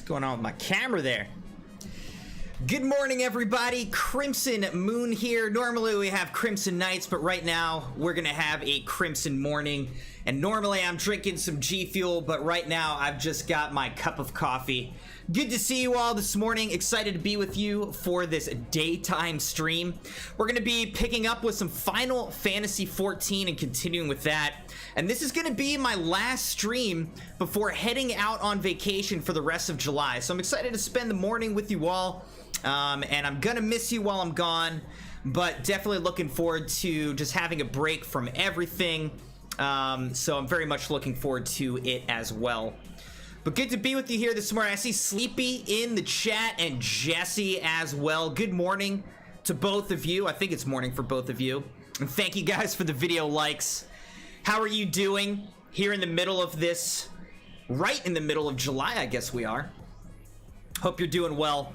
going on with my camera there? Good morning, everybody. Crimson Moon here. Normally we have Crimson Nights, but right now we're gonna have a Crimson Morning. And normally I'm drinking some G Fuel, but right now I've just got my cup of coffee. Good to see you all this morning. Excited to be with you for this daytime stream. We're gonna be picking up with some Final Fantasy XIV and continuing with that. And this is gonna be my last stream before heading out on vacation for the rest of July. So I'm excited to spend the morning with you all. And I'm gonna miss you while I'm gone, but definitely looking forward to just having a break from everything. So I'm very much looking forward to it as well. But good to be with you here this morning. I see Sleepy in the chat and Jesse as well. Good morning to both of you. I think it's morning for both of you. And thank you guys for the video likes. How are you doing here in the middle of this, right in the middle of July, I guess we are. Hope you're doing well.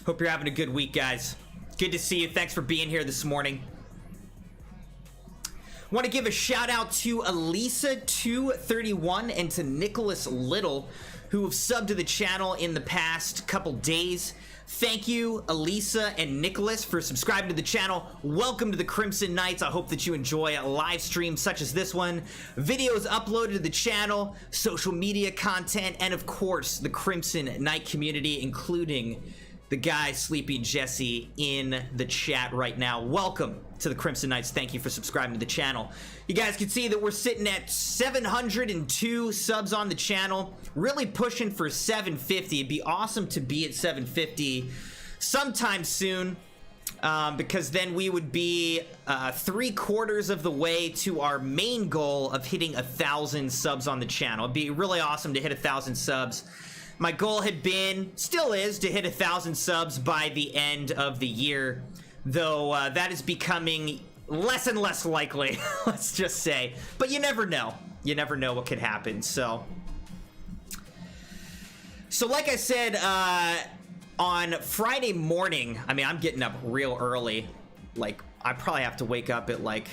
Hope you're having a good week, guys. Good to see you. Thanks for being here this morning. Want to give a shout out to Elisa231 and to Nicholas Little, who have subbed to the channel in the past couple days. Thank you, Elisa and Nicholas, for subscribing to the channel. Welcome to the Crimson Nights. I hope that you enjoy live streams such as this one, videos uploaded to the channel, social media content, and of course, the Crimson Night community, including the guy Sleepy Jesse in the chat right now. Welcome to the Crimson Nights. Thank you for subscribing to the channel. You guys can see that we're sitting at 702 subs on the channel, really pushing for 750. It'd be awesome to be at 750 sometime soon, because then we would be 3/4 of the way to our main goal of hitting 1,000 subs on the channel. It'd be really awesome to hit 1,000 subs. My goal had been, still is, to hit 1,000 subs by the end of the year, though that is becoming less and less likely, let's just say. But you never know. You never know what could happen, so like I said, on Friday morning, I mean, I'm getting up real early. Like, I probably have to wake up at, like,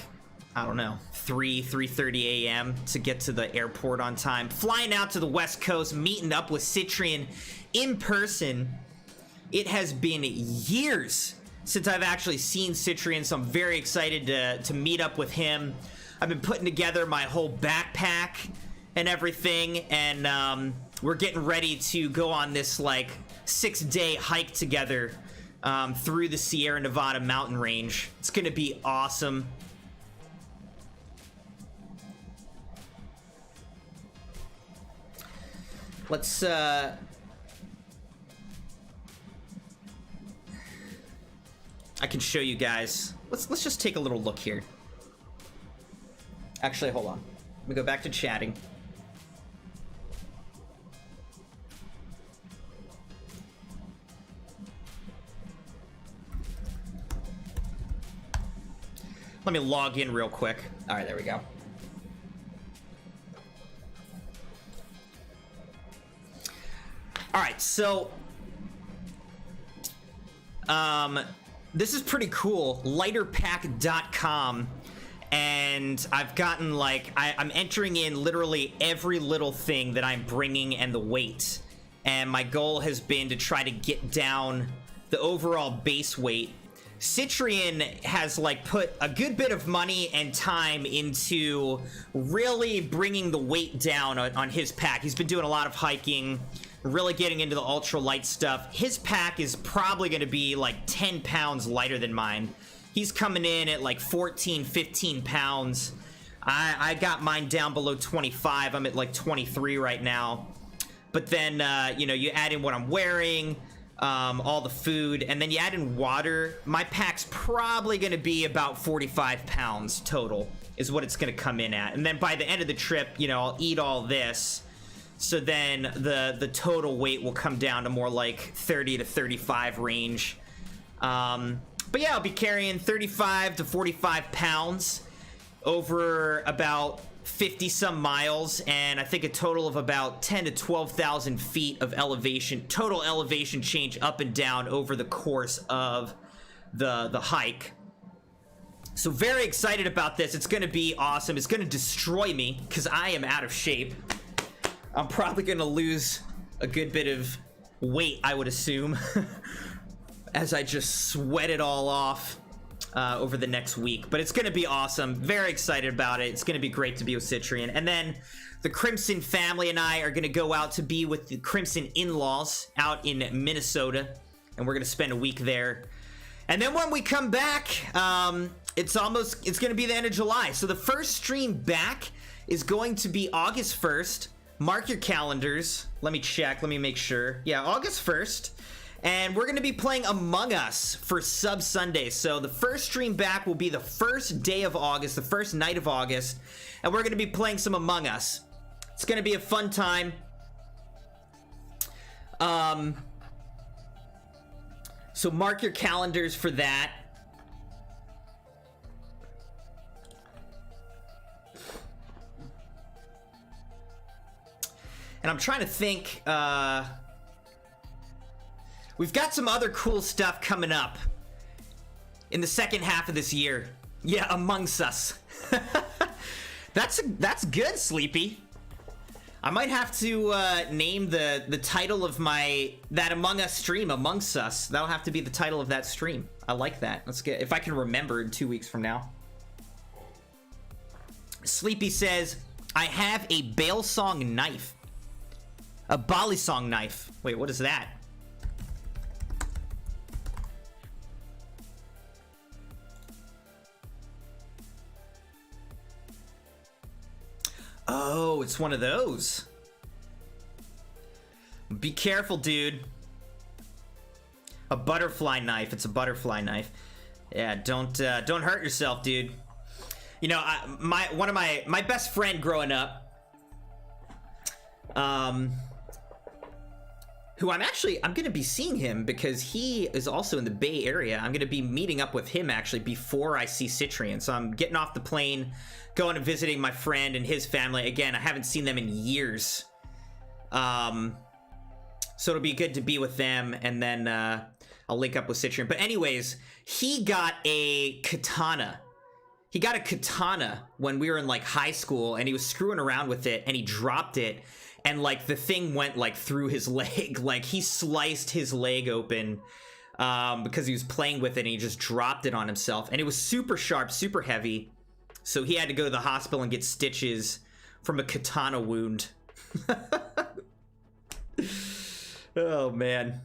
I don't know, 3:30 a.m. to get to the airport on time. Flying out to the West Coast, meeting up with Citrian in person. It has been years since I've actually seen Citrian, so I'm very excited to meet up with him. I've been putting together my whole backpack and everything, and we're getting ready to go on this, like, 6-day hike together through the Sierra Nevada mountain range. It's gonna be awesome. Let's I can show you guys. Let's just take a little look here. Actually, hold on. Let me go back to chatting. Let me log in real quick. All right, there we go. All right, so this is pretty cool. Lighterpack.com, and I've gotten, like, I'm entering in literally every little thing that I'm bringing and the weight, and my goal has been to try to get down the overall base weight. Citrian has, like, put a good bit of money and time into really bringing the weight down on his pack. He's been doing a lot of hiking, really getting into the ultralight stuff. His pack is probably going to be like 10 pounds lighter than mine. He's coming in at like 14, 15 pounds. I got mine down below 25. I'm at like 23 right now. But then, you know, you add in what I'm wearing, all the food, and then you add in water. My pack's probably going to be about 45 pounds total is what it's going to come in at. And then by the end of the trip, you know, I'll eat all this. So then the total weight will come down to more like 30 to 35 range. But yeah, I'll be carrying 35 to 45 pounds over about 50 some miles, and I think a total of about 10 to 12,000 feet of elevation, total elevation change up and down over the course of the hike. So very excited about this. It's going to be awesome. It's going to destroy me because I am out of shape. I'm probably going to lose a good bit of weight, I would assume, as I just sweat it all off over the next week. But it's going to be awesome. Very excited about it. It's going to be great to be with Citrian. And then the Crimson family and I are going to go out to be with the Crimson in-laws out in Minnesota. And we're going to spend a week there. And then when we come back, it's going to be the end of July. So the first stream back is going to be August 1st. Mark your calendars. Let me check. Let me make sure. Yeah, August 1st. And we're going to be playing Among Us for Sub Sunday. So the first stream back will be the first day of August, the first night of August. And we're going to be playing some Among Us. It's going to be a fun time. So mark your calendars for that. And I'm trying to think, we've got some other cool stuff coming up in the second half of this year. Yeah, Amongst Us. That's good, Sleepy. I might have to name the title of that Among Us stream, Amongst Us. That'll have to be the title of that stream. I like that. Let's get, if I can remember in 2 weeks from now. Sleepy says, I have a Balisong knife. A Balisong knife. Wait, what is that? Oh, it's one of those. Be careful, dude. A butterfly knife. It's a butterfly knife. Yeah, don't hurt yourself, dude. You know, one of my best friend growing up, who I'm gonna be seeing him because he is also in the Bay Area. I'm gonna be meeting up with him actually before I see Citrian. So I'm getting off the plane, going and visiting my friend and his family. Again, I haven't seen them in years. So it'll be good to be with them, and then I'll link up with Citrian. But anyways, he got a katana. He got a katana when we were in like high school, and he was screwing around with it, and he dropped it. And like the thing went like through his leg. Like he sliced his leg open because he was playing with it, and he just dropped it on himself. And it was super sharp, super heavy. So he had to go to the hospital and get stitches from a katana wound. Oh man.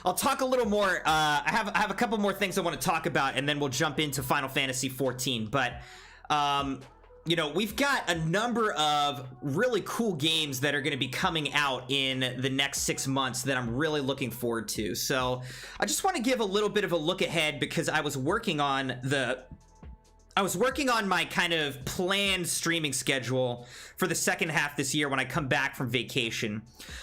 I'll talk a little more. I have a couple more things I want to talk about, and then we'll jump into Final Fantasy XIV. But you know, we've got a number of really cool games that are going to be coming out in the next 6 months that I'm really looking forward to. So I just want to give a little bit of a look ahead, because I was working on my kind of planned streaming schedule for the second half this year when I come back from vacation.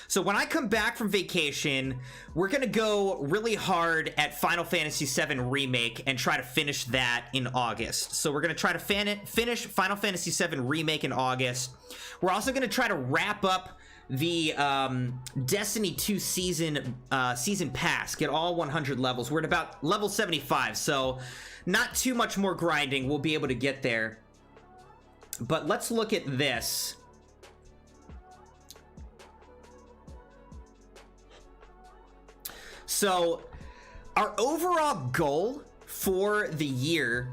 So when I come back from vacation, we're going to go really hard at Final Fantasy VII Remake and try to finish that in August. So we're going to try to finish Final Fantasy VII Remake in August. We're also going to try to wrap up the Destiny 2 season pass, get all 100 levels. We're at about level 75, so not too much more grinding. We'll be able to get there. But let's look at this. So our overall goal for the year,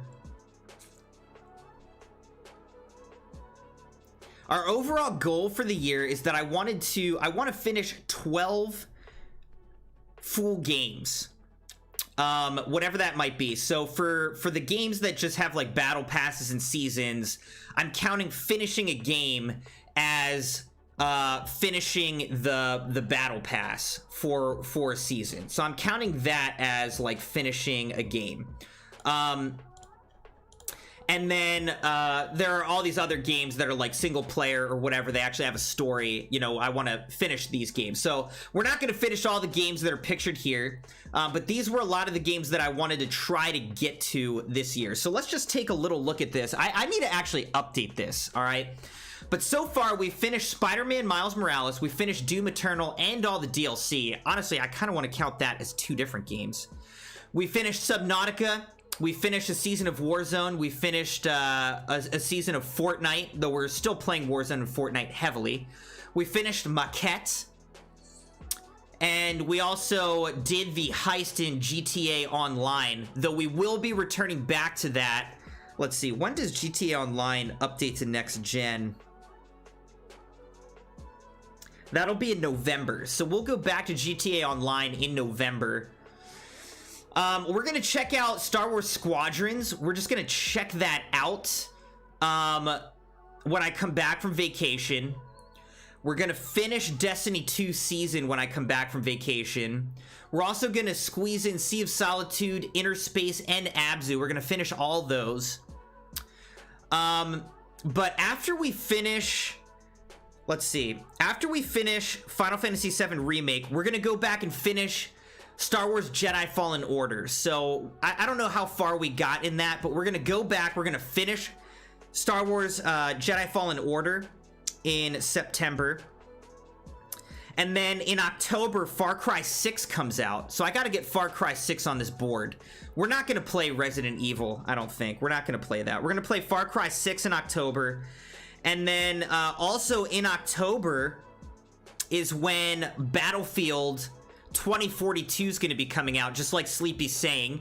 is that I want to finish 12 full games. Whatever that might be. So for the games that just have like battle passes and seasons, I'm counting finishing a game as finishing the battle pass for a season. So I'm counting that as like finishing a game. And then there are all these other games that are like single player or whatever. They actually have a story. You know, I want to finish these games. So we're not going to finish all the games that are pictured here. But these were a lot of the games that I wanted to try to get to this year. So let's just take a little look at this. I need to actually update this, all right? But so far, we finished Spider-Man Miles Morales. We finished Doom Eternal and all the DLC. Honestly, I kind of want to count that as two different games. We finished Subnautica. We finished a season of Warzone. We finished a season of Fortnite, though we're still playing Warzone and Fortnite heavily. We finished Maquette. And we also did the heist in GTA Online, though we will be returning back to that. Let's see, when does GTA Online update to next gen? That'll be in November, so we'll go back to GTA Online in November. We're gonna check out Star Wars Squadrons. We're just gonna check that out when I come back from vacation. We're gonna finish Destiny 2 season when I come back from vacation. We're also gonna squeeze in Sea of Solitude, Inner Space, and Abzu. We're gonna finish all those. But after we finish, let's see, after we finish Final Fantasy VII Remake, we're gonna go back and finish Star Wars Jedi Fallen Order. So I don't know how far we got in that, but we're gonna go back, we're gonna finish Star Wars Jedi Fallen Order in September, and then in October Far Cry 6 comes out, so I gotta get Far Cry 6 on this board. We're not gonna play Resident Evil, I don't think. We're not gonna play that. We're gonna play Far Cry 6 in October, and then also in October is when Battlefield 2042 is gonna be coming out, just like Sleepy's saying.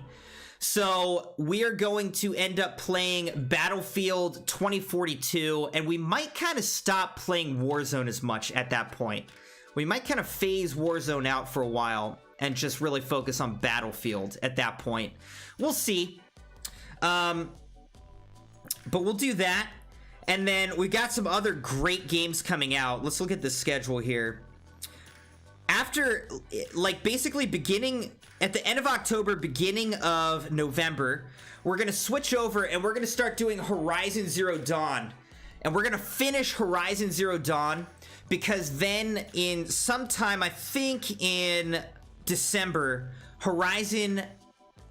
So we're going to end up playing Battlefield 2042, and we might kind of stop playing Warzone as much at that point. We might kind of phase Warzone out for a while and just really focus on Battlefield at that point. We'll see. But we'll do that. And then we got some other great games coming out. Let's look at the schedule here. After, like, basically beginning at the end of October, beginning of November, we're gonna switch over and we're gonna start doing Horizon Zero Dawn. And we're gonna finish Horizon Zero Dawn, because then in sometime, I think in December, Horizon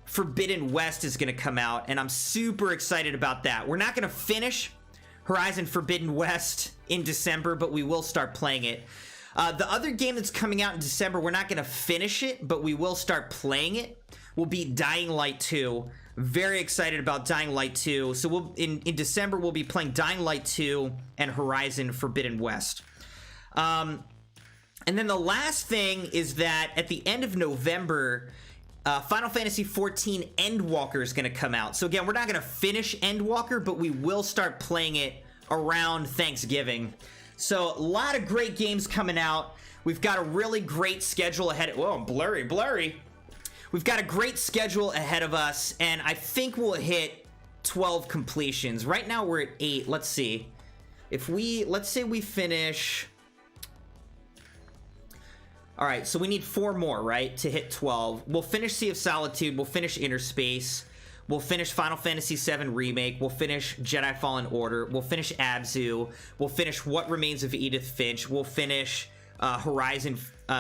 Forbidden West is gonna come out, and I'm super excited about that. We're not gonna finish Horizon Forbidden West in December, but we will start playing it. The other game that's coming out in December, we're not going to finish it, but we will start playing it, will be Dying Light 2. Very excited about Dying Light 2. So we'll in December, we'll be playing Dying Light 2 and Horizon Forbidden West. And then the last thing is that at the end of November, Final Fantasy XIV Endwalker is going to come out. So again, we're not going to finish Endwalker, but we will start playing it around Thanksgiving. So a lot of great games coming out. We've got a really great schedule ahead. Whoa, blurry. We've got a great schedule ahead of us, and I think we'll hit 12 completions. Right now we're at 8. Let's see. Let's say we finish. All right, so we need 4 more, right, to hit 12. We'll finish Sea of Solitude. We'll finish Inner Space. We'll finish Final Fantasy VII Remake. We'll finish Jedi Fallen Order. We'll finish Abzu. We'll finish What Remains of Edith Finch. We'll finish Horizon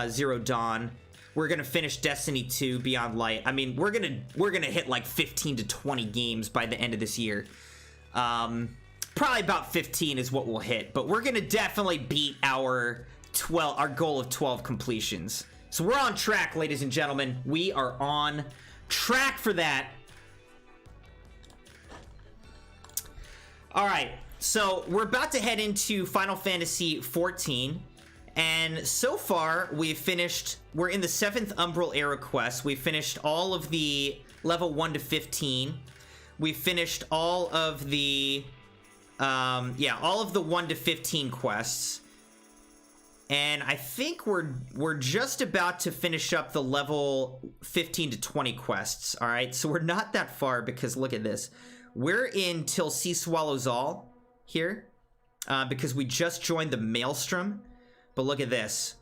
Zero Dawn. We're gonna finish Destiny 2 Beyond Light. I mean, we're gonna hit like 15 to 20 games by the end of this year. Probably about 15 is what we'll hit, but we're gonna definitely beat our goal of 12 completions. So we're on track, ladies and gentlemen. We are on track for that. All right, so we're about to head into Final Fantasy XIV, and so far we're in the 7th Umbral Era quest. We finished all of the level 1 to 15. We finished all of the, all of the 1 to 15 quests. And I think we're just about to finish up the level 15 to 20 quests, all right? So we're not that far, because look at this. We're in Till Sea Swallows All here, because we just joined the Maelstrom. But look at this.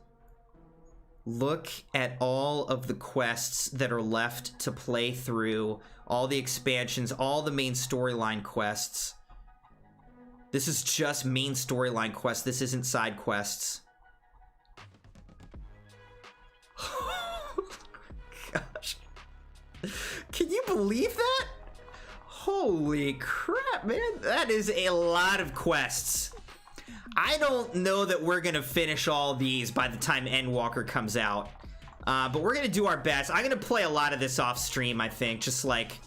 Look at all of the quests that are left to play through, all the expansions, all the main storyline quests. This is just main storyline quests. This isn't side quests. Gosh. Can you believe that? Holy crap, man. That is a lot of quests. I don't know that we're gonna finish all these by the time Endwalker comes out. But we're gonna do our best. I'm gonna play a lot of this off stream, I think. Just like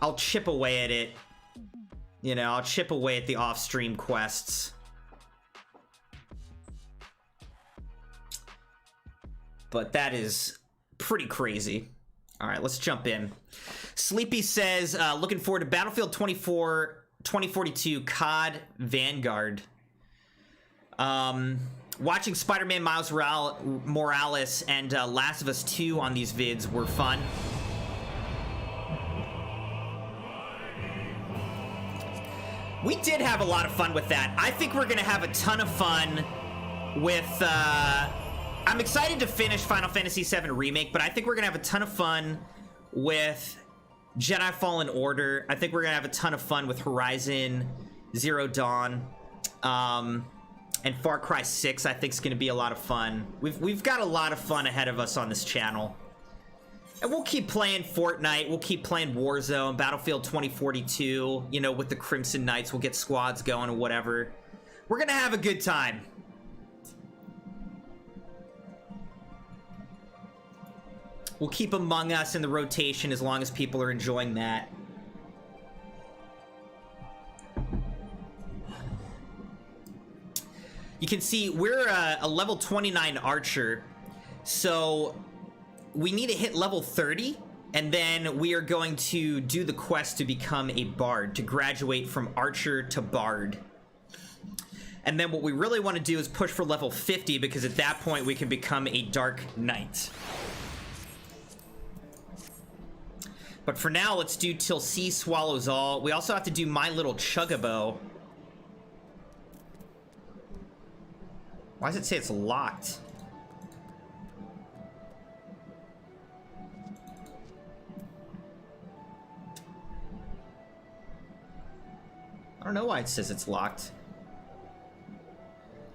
I'll chip away at it. You know, I'll chip away at the off-stream quests. But that is pretty crazy. All right, let's jump in. Sleepy says, looking forward to Battlefield 2042 COD Vanguard. Watching Spider-Man Miles Morales and Last of Us 2 on these vids were fun. We did have a lot of fun with that. I think we're gonna have a ton of fun with, I'm excited to finish Final Fantasy VII Remake, but I think we're gonna have a ton of fun with Jedi Fallen Order. I think we're gonna have a ton of fun with Horizon Zero Dawn. And Far Cry 6, I think, is gonna be a lot of fun. We've got a lot of fun ahead of us on this channel. And we'll keep playing Fortnite, we'll keep playing Warzone, Battlefield 2042, you know, with the Crimson Knights, we'll get squads going or whatever. We're gonna have a good time. We'll keep Among Us in the rotation as long as people are enjoying that. You can see we're a level 29 archer, so we need to hit level 30, and then we are going to do the quest to become a bard, to graduate from archer to bard. And then what we really want to do is push for level 50, because at that point we can become a dark knight. But for now, let's do Till Sea Swallows All. We also have to do My Little Chuggable. Why does it say it's locked? I don't know why it says it's locked.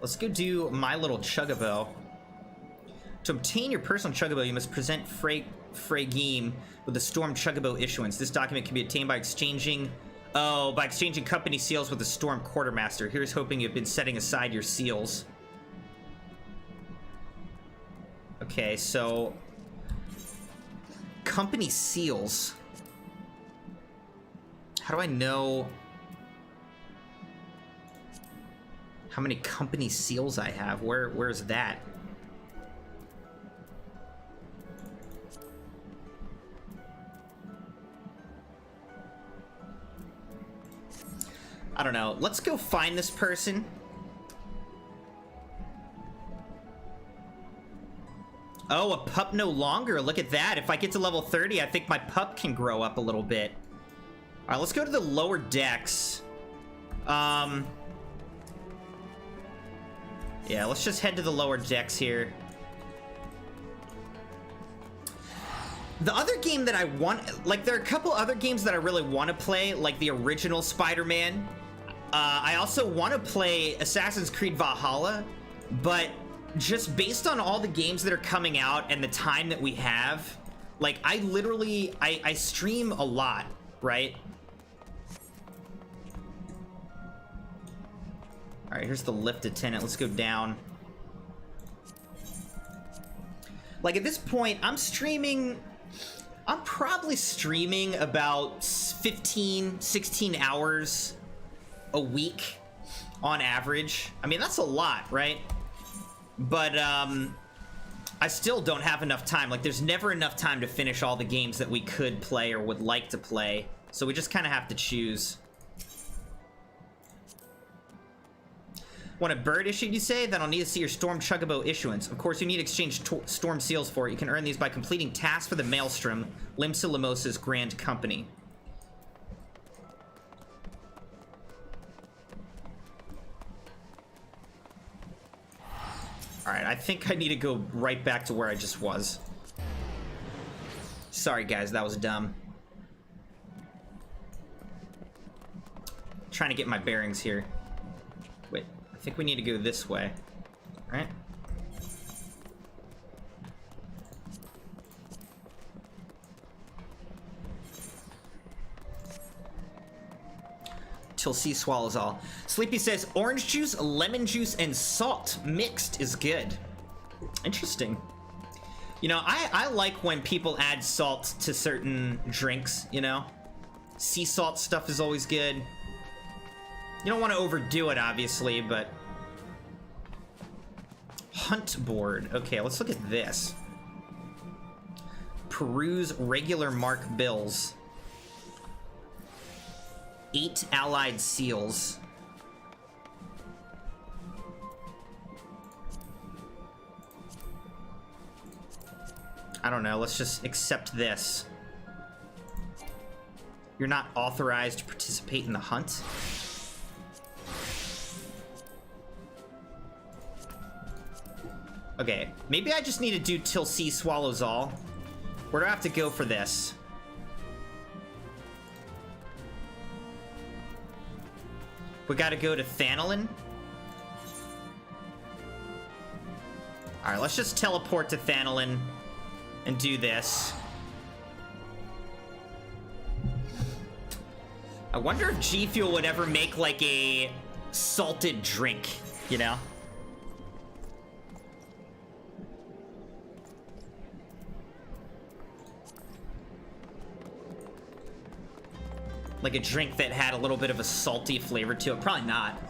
Let's go do My Little Chuggable. To obtain your personal Chuggable, you must present Fragime with a Storm Chuggable issuance. This document can be obtained by exchanging company seals with the Storm Quartermaster. Here's hoping you've been setting aside your seals. Okay, so company seals. How do I know how many company seals I have? Where's that? I don't know. Let's go find this person. Oh, a pup no longer. Look at that. If I get to level 30, I think my pup can grow up a little bit. All right, let's go to the lower decks. Yeah, let's just head to the lower decks here. The other game that I want, like, there are a couple other games that I really want to play, like the original Spider-Man. I also want to play Assassin's Creed Valhalla, but just based on all the games that are coming out and the time that we have, like, I literally, I stream a lot, right? All right, here's the lift attendant. Let's go down. Like, at this point, I'm probably streaming about 15, 16 hours a week on average. I mean, that's a lot, right? But I still don't have enough time. Like, there's never enough time to finish all the games that we could play or would like to play. So we just kind of have to choose. Want a bird issued, you say? Then I'll need to see your Storm Chuggable issuance. Of course, you need to exchange Storm Seals for it. You can earn these by completing tasks for the Maelstrom, Limsa Lamosa's Grand Company. Alright, I think I need to go right back to where I just was. Sorry, guys, that was dumb. Trying to get my bearings here. Wait, I think we need to go this way. Right? Till Sea Swallows All. Sleepy says orange juice, lemon juice, and salt mixed is good. Interesting. You know, I like when people add salt to certain drinks, you know? Sea salt stuff is always good. You don't want to overdo it, obviously, but... Hunt board. Okay, let's look at this. Peruse regular mark bills. 8 allied seals. I don't know, let's just accept this. You're not authorized to participate in the hunt. Okay, maybe I just need to do till sea swallows all. Where do I have to go for this? We gotta go to Thanolin. Alright, let's just teleport to Thanolin and do this. I wonder if G Fuel would ever make like a salted drink, you know? Like a drink that had a little bit of a salty flavor to it. Probably not.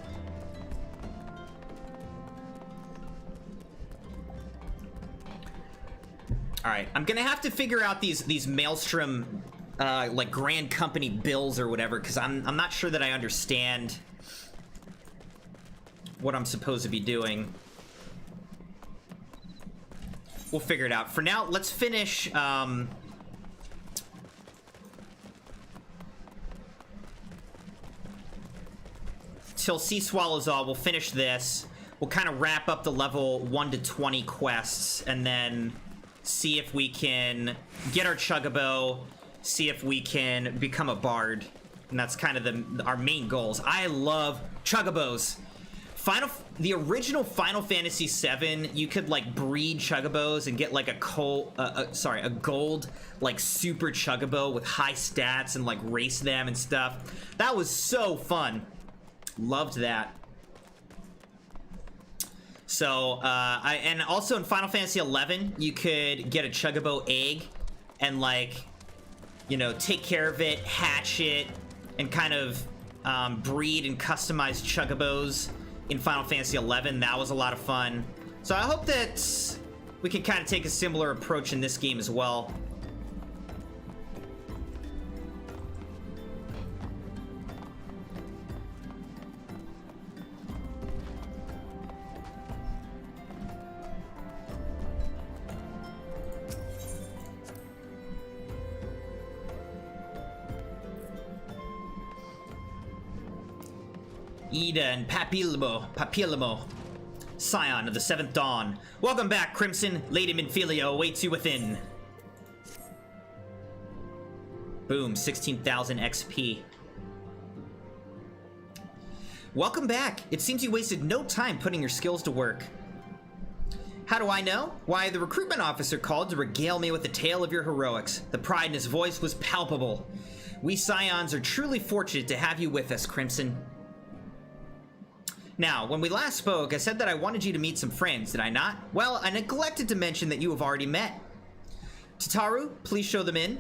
All right, I'm gonna have to figure out these Maelstrom, like Grand Company bills or whatever, because I'm not sure that I understand what I'm supposed to be doing. We'll figure it out. For now, let's finish. Till Sea Swallows All, we'll finish this. We'll kind of wrap up the level 1 to 20 quests, and then see if we can get our chuggable, see if we can become a bard. And that's kind of our main goals. I love chuggabos. The original Final Fantasy VII, you could like breed chuggabos and get like a gold like super chuggabo with high stats and like race them and stuff. That was so fun. Loved that. So, and also in Final Fantasy XI, you could get a chuggabo egg and like, you know, take care of it, hatch it, and kind of breed and customize chuggabos in Final Fantasy XI. That was a lot of fun. So I hope that we can kind of take a similar approach in this game as well. Ida and Papillamo, scion of the 7th Dawn. Welcome back, Crimson. Lady Minfilia awaits you within. Boom, 16,000 XP. Welcome back. It seems you wasted no time putting your skills to work. How do I know? Why, the recruitment officer called to regale me with the tale of your heroics. The pride in his voice was palpable. We scions are truly fortunate to have you with us, Crimson. Now, when we last spoke, I said that I wanted you to meet some friends, did I not? Well, I neglected to mention that you have already met. Tataru, please show them in.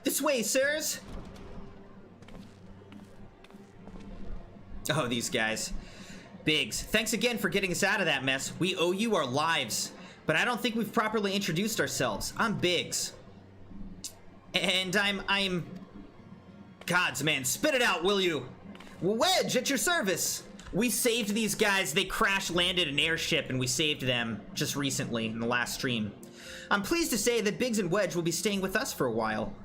This way, sirs. Oh, these guys. Biggs, thanks again for getting us out of that mess. We owe you our lives. But I don't think we've properly introduced ourselves. I'm Biggs. And I'm... Gods, man, spit it out, will you? Wedge, at your service! We saved these guys. They crash-landed an airship, and we saved them just recently in the last stream. I'm pleased to say that Biggs and Wedge will be staying with us for a while.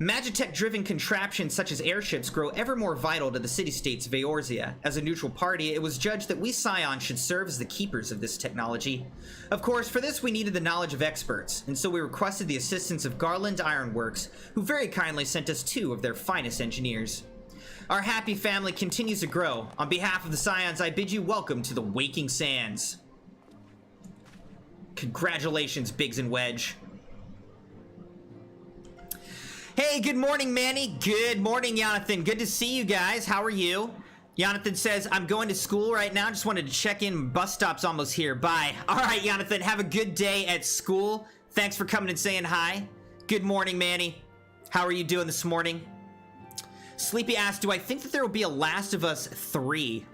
Magitech-driven contraptions such as airships grow ever more vital to the city-states of Eorzea. As a neutral party, it was judged that we scions should serve as the keepers of this technology. Of course, for this we needed the knowledge of experts, and so we requested the assistance of Garland Ironworks, who very kindly sent us 2 of their finest engineers. Our happy family continues to grow. On behalf of the Scions, I bid you welcome to the Waking Sands. Congratulations, Biggs and Wedge. Hey, good morning, Manny. Good morning, Jonathan. Good to see you guys. How are you? Jonathan says, I'm going to school right now. Just wanted to check in. Bus stop's almost here. Bye. All right, Jonathan. Have a good day at school. Thanks for coming and saying hi. Good morning, Manny. How are you doing this morning? Sleepy asked, do I think that there will be a Last of Us 3?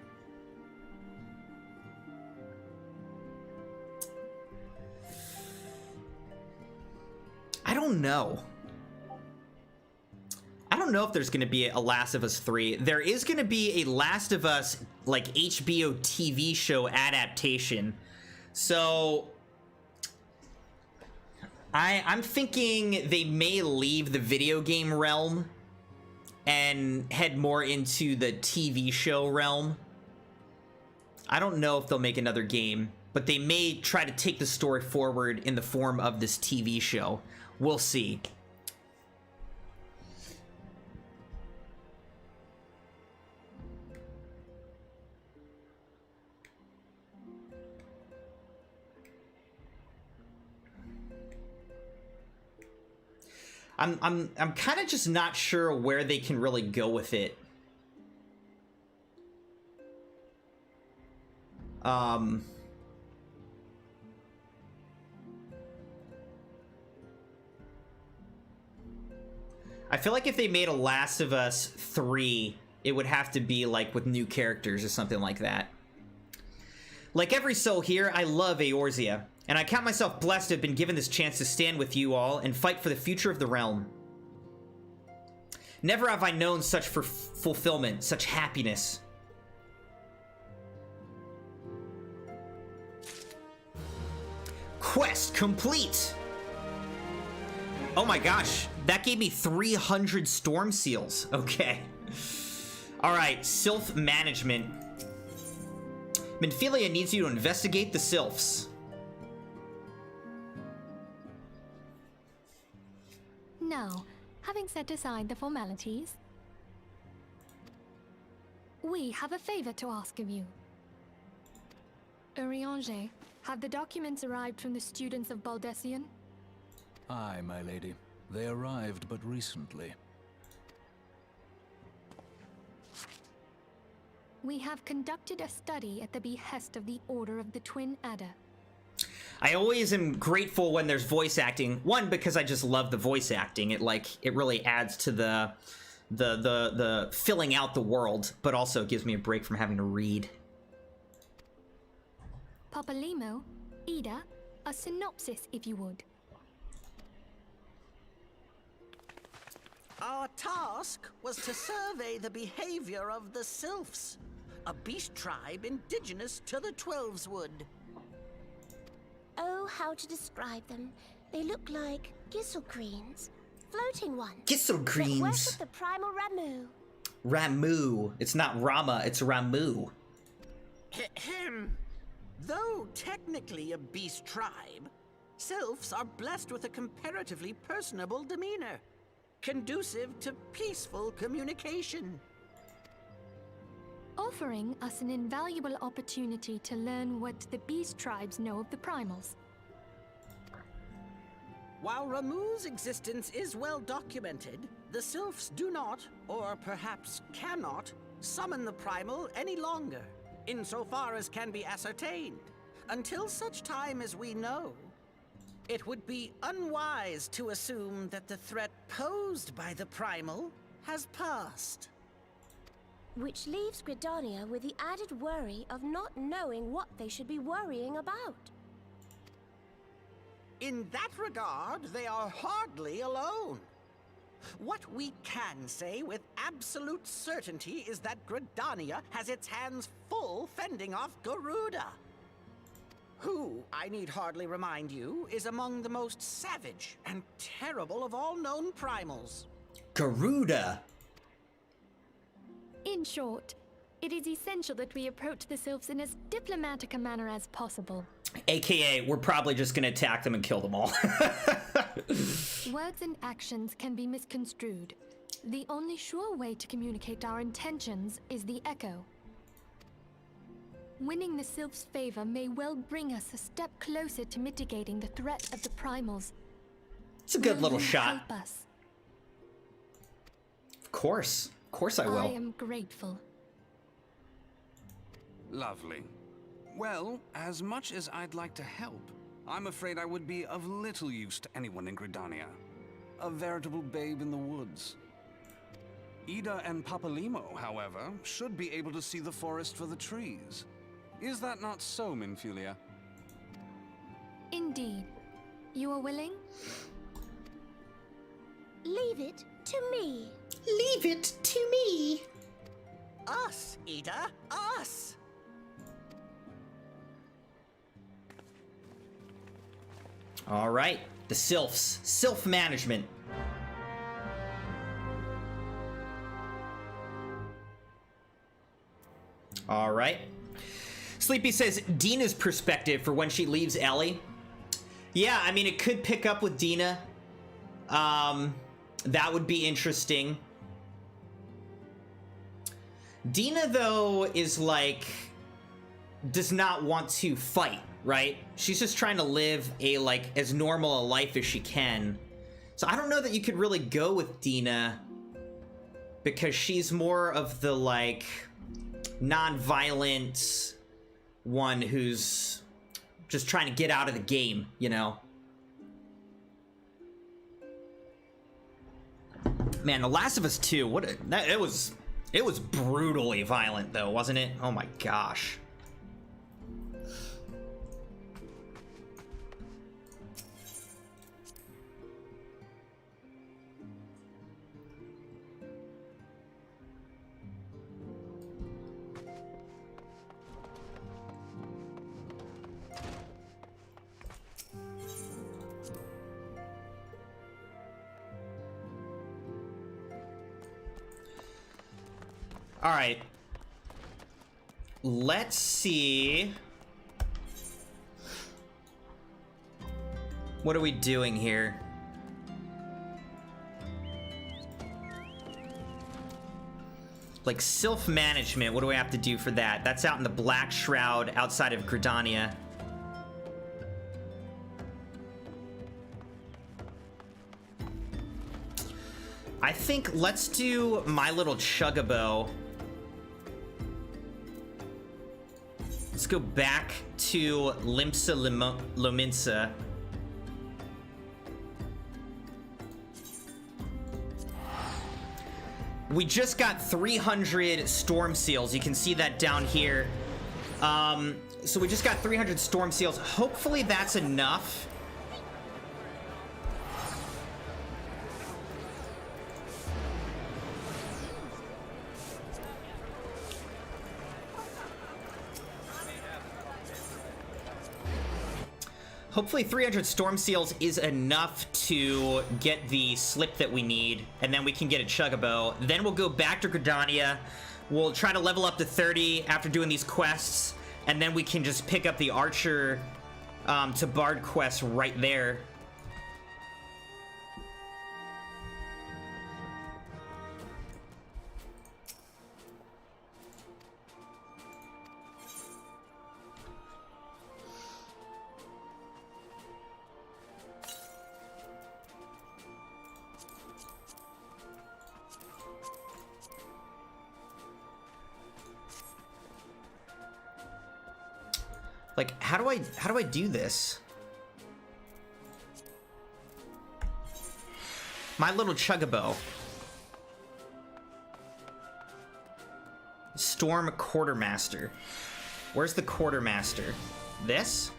I don't know. I don't know if there's going to be a Last of Us 3. There is going to be a Last of Us, like, HBO TV show adaptation. So I'm thinking they may leave the video game realm and head more into the TV show realm. I don't know if they'll make another game, but they may try to take the story forward in the form of this TV show. We'll see. I'm kind of just not sure where they can really go with it. I feel like if they made a Last of Us 3, it would have to be like with new characters or something like that. Like every soul here, I love Eorzea, and I count myself blessed to have been given this chance to stand with you all and fight for the future of the realm. Never have I known such fulfillment, such happiness. Quest complete! Oh my gosh, that gave me 300 storm seals. Okay. Alright, Sylph management. Minfilia needs you to investigate the Sylphs. Now, having set aside the formalities, we have a favor to ask of you. Urianger, have the documents arrived from the students of Baldessian? Aye, my lady. They arrived but recently. We have conducted a study at the behest of the Order of the Twin Adder. I always am grateful when there's voice acting. One, because I just love the voice acting. It really adds to the filling out the world, but also gives me a break from having to read. Papalimo, Ida, a synopsis if you would. Our task was to survey the behavior of the Sylphs, a beast tribe indigenous to the Twelveswood. Oh, how to describe them. They look like gisselcreens. Floating ones. Gisselcreens. That worship the primal Ramu. Ramu. It's not Rama, it's Ramu. Ahem. Though technically a beast tribe, Sylphs are blessed with a comparatively personable demeanor, conducive to peaceful communication. Offering us an invaluable opportunity to learn what the beast tribes know of the primals. While Ramu's existence is well documented, the Sylphs do not, or perhaps cannot, summon the primal any longer, insofar as can be ascertained, until such time as we know. It would be unwise to assume that the threat posed by the primal has passed. Which leaves Gridania with the added worry of not knowing what they should be worrying about. In that regard, they are hardly alone. What we can say with absolute certainty is that Gridania has its hands full fending off Garuda, who, I need hardly remind you, is among the most savage and terrible of all known primals. Garuda. In short, it is essential that we approach the Sylphs in as diplomatic a manner as possible. AKA, we're probably just gonna attack them and kill them all. Words and actions can be misconstrued. The only sure way to communicate our intentions is the echo. Winning the Sylphs' favor may well bring us a step closer to mitigating the threat of the primals. It's a good Will little you shot. help us? Of course I will. I am grateful. Lovely. Well, as much as I'd like to help, I'm afraid I would be of little use to anyone in Gridania. a veritable babe in the woods. Ida and Papalimo, however, should be able to see the forest for the trees. Is that not so, Minfilia? Indeed. You are willing? Leave it to me. Leave it to me. Us, Ida, us! All right, the sylphs. Sylph management. All right. Sleepy says Dina's perspective for when she leaves Ellie. Yeah, I mean, it could pick up with Dina. That would be interesting. Dina, though, is like, does not want to fight, right? She's just trying to live a, like, as normal a life as she can. So I don't know that you could really go with Dina, because she's more of the, like, non-violent one who's just trying to get out of the game, you know? Man, The Last of Us 2, it was brutally violent, though, wasn't it? Oh my gosh. All right. Let's see. What are we doing here? Like Sylph management, what do we have to do for that? That's out in the Black Shroud outside of Gridania. I think let's do my little chuggable. Let's go back to Limsa Lominsa. We just got 300 storm seals. You can see that down here. So we just got 300 storm seals. Hopefully that's enough. Hopefully 300 storm seals is enough to get the slip that we need, and then we can get a chuggable. Then we'll go back to Gridania. We'll try to level up to 30 after doing these quests, and then we can just pick up the Archer to Bard quest right there. Like, how do I do this? My little chuggable. Storm quartermaster. Where's the quartermaster? This?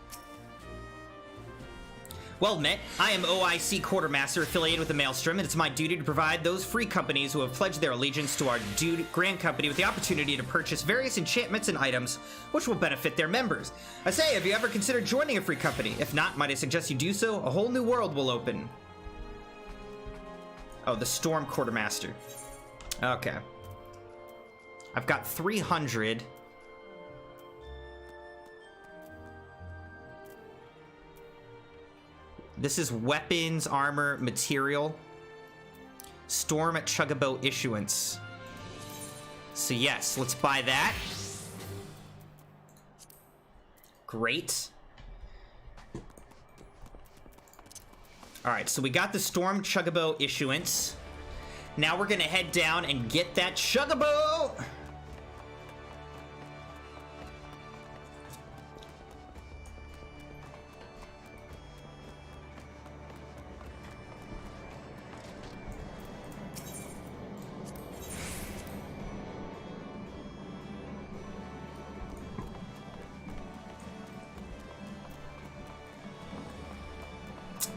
Well met, I am OIC Quartermaster affiliated with the Maelstrom, and it's my duty to provide those free companies who have pledged their allegiance to our grand company with the opportunity to purchase various enchantments and items which will benefit their members. I say, have you ever considered joining a free company? If not, might I suggest you do so? A whole new world will open. Oh, the Storm Quartermaster. Okay. I've got 300. This is weapons, armor, material. Storm at Chuggable issuance. So yes, let's buy that. Great. Alright, so we got the Storm Chuggable issuance. Now we're gonna head down and get that Chuggable!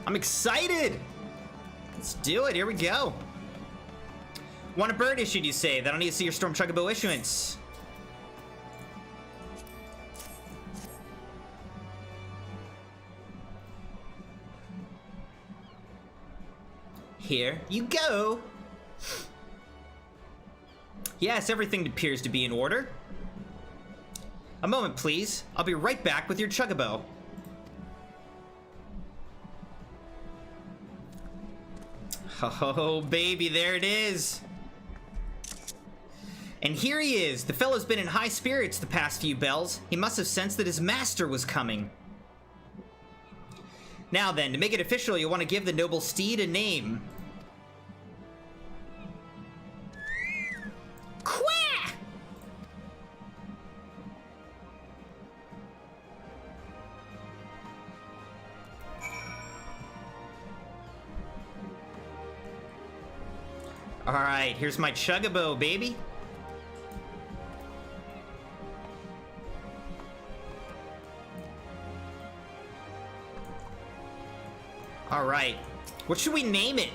I'm excited! Let's do it, here we go. Want a bird issued, you say? Then I need to see your Storm Chuggable issuance. Here you go. Yes, everything appears to be in order. A moment, please. I'll be right back with your Chuggabo. Oh, baby, there it is. And here he is. The fellow's been in high spirits the past few bells. He must have sensed that his master was coming. Now then, to make it official, you'll want to give the noble steed a name. Quack! Alright, here's my Chuggabo, baby. Alright, what should we name it?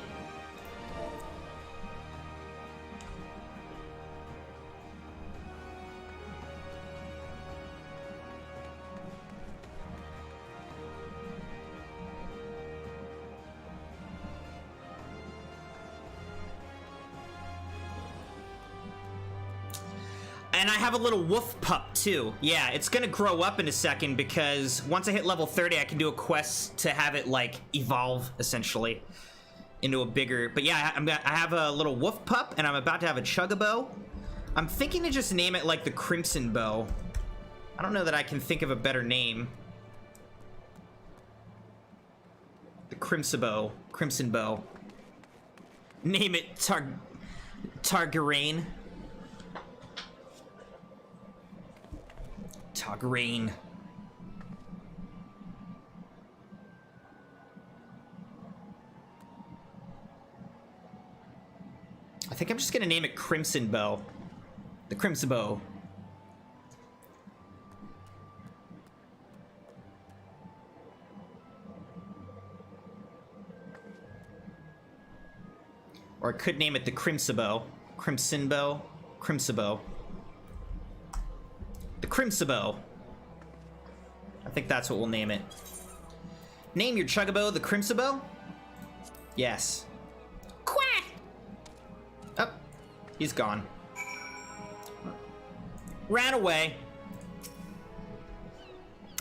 And I have a little wolf pup too. Yeah, it's gonna grow up in a second because once I hit level 30, I can do a quest to have it like evolve essentially into a bigger. But yeah, I have a little wolf pup and I'm about to have a Chuggabo. I'm thinking to just name it like the Crimson Bow. I don't know that I can think of a better name. The Crimson Bow. Name it Targaryen. Targaryen. I think I'm just gonna name it Crimson Bow. The Crimson Bow. Or I could name it the Crimson Bow. Crimson Bow. Crimson Bow. The Crimsabo. I think that's what we'll name it. Name your Chuggabo the Crimsabo? Yes. Quack! Oh, he's gone. Ran away.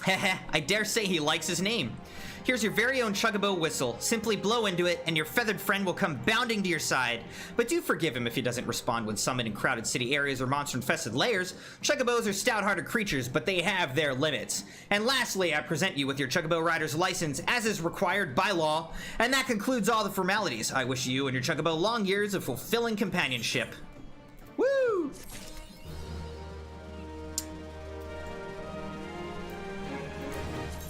Heh, I dare say he likes his name. Here's your very own Chuggabo whistle. Simply blow into it, and your feathered friend will come bounding to your side. But do forgive him if he doesn't respond when summoned in crowded city areas or monster-infested lairs. Chuggabos are stout-hearted creatures, but they have their limits. And lastly, I present you with your Chuggabo rider's license, as is required by law. And that concludes all the formalities. I wish you and your Chuggabo long years of fulfilling companionship. Woo!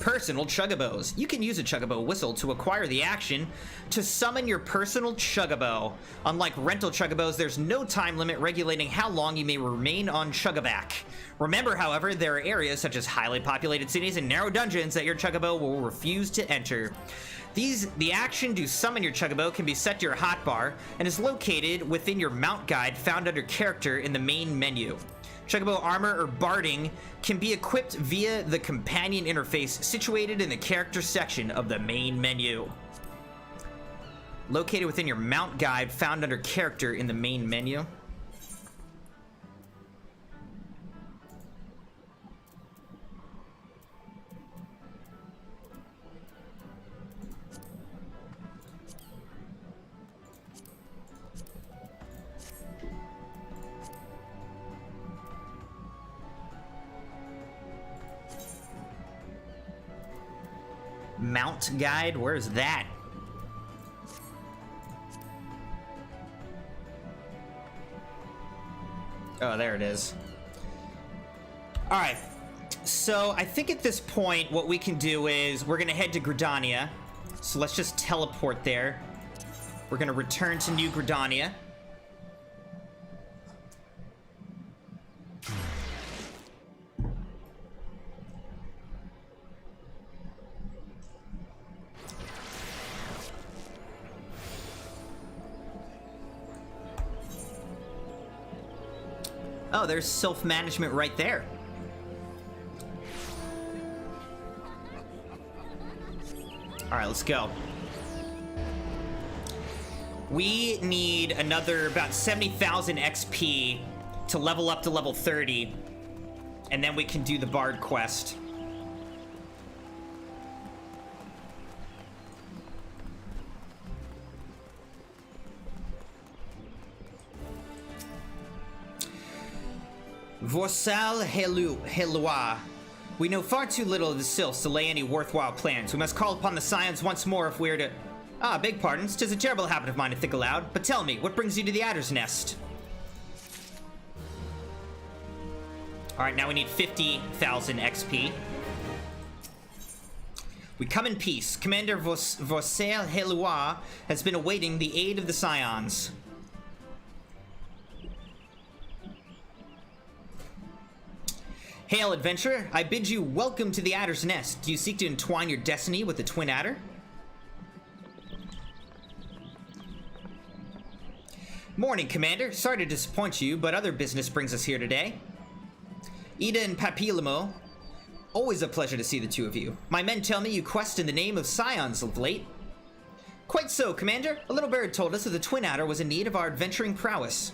Personal Chuggabos. You can use a Chuggabo whistle to acquire the action to summon your personal Chuggabo. Unlike rental Chuggabos, there's no time limit regulating how long you may remain on Chuggaback. Remember, however, there are areas such as highly populated cities and narrow dungeons that your Chuggabo will refuse to enter. The action to summon your Chuggabo can be set to your hotbar and is located within your mount guide found under character in the main menu. Chuggabo armor or barding can be equipped via the companion interface situated in the character section of the main menu. Located within your mount guide found under character in the main menu. Mount guide? Where's that? Oh, there it is. Alright. So, I think at this point, what we can do is we're gonna head to Gridania. So let's just teleport there. We're gonna return to New Gridania. Oh, there's self-management right there. All right, let's go. We need another about 70,000 XP to level up to level 30, and then we can do the Bard quest. Vorsal Helua. We know far too little of the Sylphs to lay any worthwhile plans. We must call upon the Scions once more if we're to... Ah, beg pardons. 'Tis a terrible habit of mine to think aloud. But tell me, what brings you to the Adder's Nest? Alright, now we need 50,000 XP. We come in peace. Commander Vorsal Helua has been awaiting the aid of the Scions. Hail, adventurer. I bid you welcome to the Adder's Nest. Do you seek to entwine your destiny with the Twin Adder? Morning, Commander. Sorry to disappoint you, but other business brings us here today. Ida and Papilimo. Always a pleasure to see the two of you. My men tell me you quest in the name of Scions of late. Quite so, Commander. A little bird told us that the Twin Adder was in need of our adventuring prowess.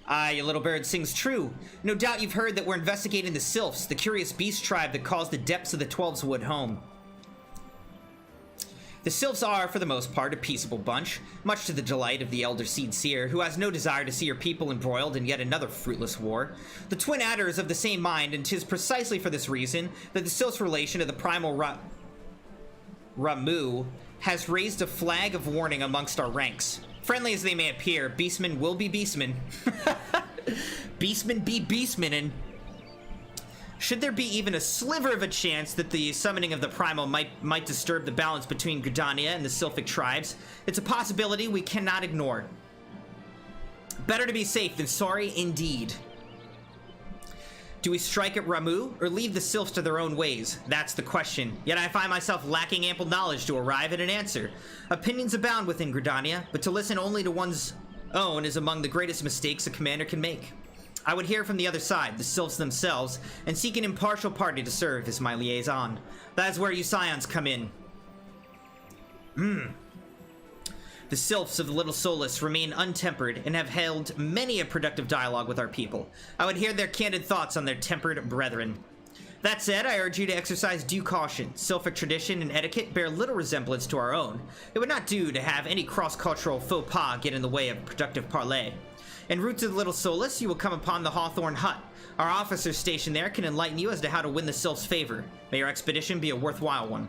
Ah, your little bird sings true. No doubt you've heard that we're investigating the Sylphs, the curious beast tribe that calls the depths of the Twelves Wood home. The Sylphs are, for the most part, a peaceable bunch, much to the delight of the Elder Seed Seer, who has no desire to see her people embroiled in yet another fruitless war. The Twin Adder is of the same mind, and 'tis precisely for this reason that the Sylphs' relation to the primal Ramu has raised a flag of warning amongst our ranks. Friendly as they may appear, beastmen will be beastmen. Beastmen be beastmen, and should there be even a sliver of a chance that the summoning of the primal might disturb the balance between Gridania and the Sylphic tribes, it's a possibility we cannot ignore. Better to be safe than sorry indeed. Do we strike at Ramu, or leave the Sylphs to their own ways? That's the question. Yet I find myself lacking ample knowledge to arrive at an answer. Opinions abound within Gridania, but to listen only to one's own is among the greatest mistakes a commander can make. I would hear from the other side, the Sylphs themselves, and seek an impartial party to serve as my liaison. That is where you Scions come in. The Sylphs of the Little Solus remain untempered and have held many a productive dialogue with our people. I would hear their candid thoughts on their tempered brethren. That said, I urge you to exercise due caution. Sylphic tradition and etiquette bear little resemblance to our own. It would not do to have any cross-cultural faux pas get in the way of productive parley. En route to the Little Solus, you will come upon the Hawthorn Hut. Our officers stationed there can enlighten you as to how to win the Sylphs' favor. May your expedition be a worthwhile one.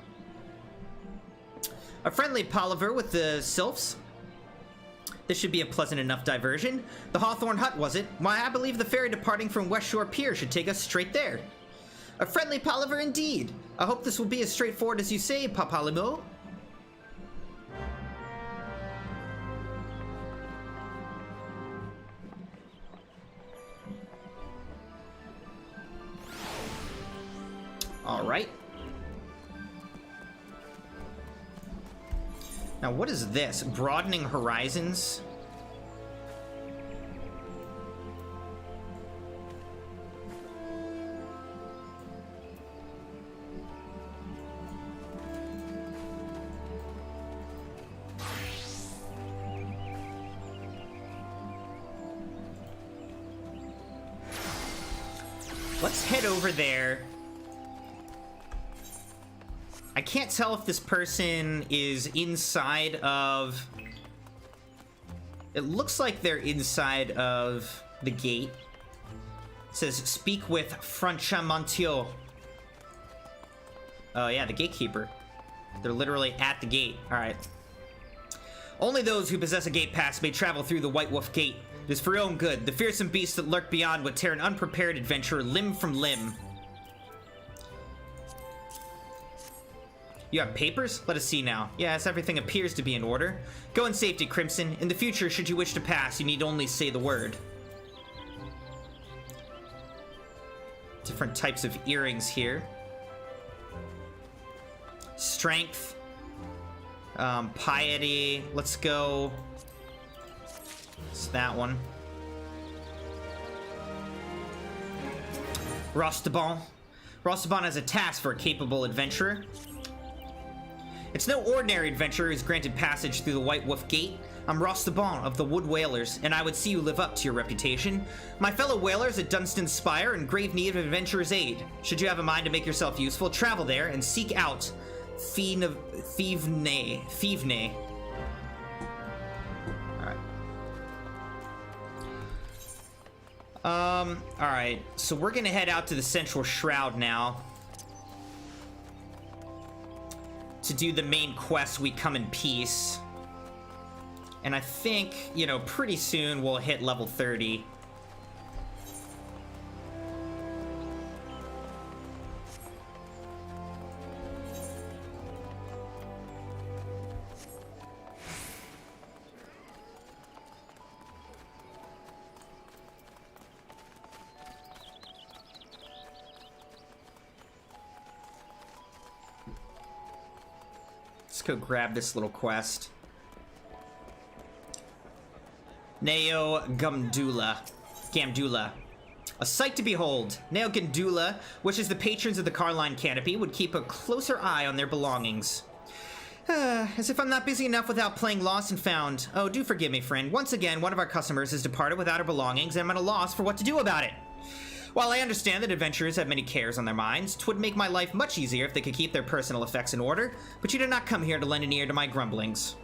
A friendly palaver with the Sylphs? This should be a pleasant enough diversion. The Hawthorn Hut, was it? Why, I believe the ferry departing from West Shore Pier should take us straight there. A friendly palaver indeed. I hope this will be as straightforward as you say, Papalimo. All right. Now, what is this? Broadening horizons? Let's head over there. I can't tell if this person is inside of... It looks like they're inside of the gate. It says, speak with Franchamontio. Oh yeah, the gatekeeper. They're literally at the gate. Alright. Only those who possess a gate pass may travel through the White Wolf Gate. It is for your own good. The fearsome beasts that lurk beyond would tear an unprepared adventurer limb from limb. You have papers? Let us see now. Yes, everything appears to be in order. Go in safety, Crimson. In the future, should you wish to pass, you need only say the word. Different types of earrings here. Strength. Piety. Let's go. It's that one. Rostaban. Rostaban has a task for a capable adventurer. It's no ordinary adventurer who's granted passage through the White Wolf Gate. I'm Rostaban of the Wood Whalers, and I would see you live up to your reputation. My fellow whalers at Dunstan Spire are in grave need of adventurer's aid. Should you have a mind to make yourself useful, travel there and seek out Thievne. Alright, so we're gonna head out to the Central Shroud now to do the main quest, We Come in Peace. And I think, you know, pretty soon we'll hit level 30. Let's go grab this little quest. Neo Gamdula. A sight to behold. Neo Gamdula wishes the patrons of the Carline Canopy would keep a closer eye on their belongings. As if I'm not busy enough without playing Lost and Found. Oh, do forgive me, friend. Once again, one of our customers has departed without her belongings, and I'm at a loss for what to do about it. While I understand that adventurers have many cares on their minds, 'twould make my life much easier if they could keep their personal effects in order, but you did not come here to lend an ear to my grumblings.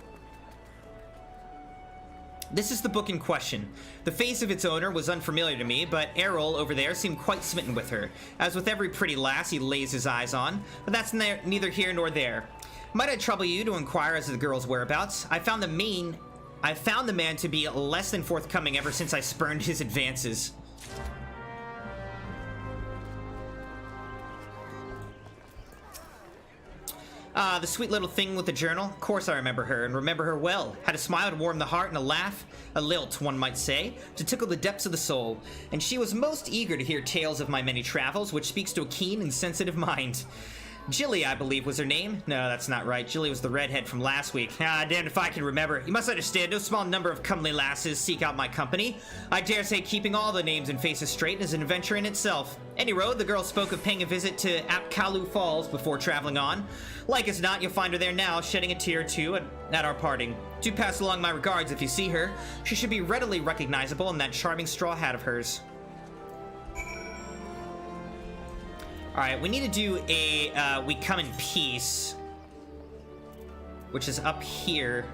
This is the book in question. The face of its owner was unfamiliar to me, but Errol over there seemed quite smitten with her, as with every pretty lass he lays his eyes on, but that's neither here nor there. Might I trouble you to inquire as to the girl's whereabouts? I found the man to be less than forthcoming ever since I spurned his advances. The sweet little thing with the journal. Of course I remember her, and remember her well. Had a smile to warm the heart and a laugh, a lilt, one might say, to tickle the depths of the soul. And she was most eager to hear tales of my many travels, which speaks to a keen and sensitive mind. Jilly, I believe, was her name. No, that's not right. Jilly was the redhead from last week. Damned if I can remember. You must understand, no small number of comely lasses seek out my company. I dare say keeping all the names and faces straight is an adventure in itself. Any road, the girl spoke of paying a visit to Apkalu Falls before traveling on. Like as not, you'll find her there now, shedding a tear or two at our parting. Do pass along my regards if you see her. She should be readily recognizable in that charming straw hat of hers. Alright, we need to do a, We Come in Peace, which is up here.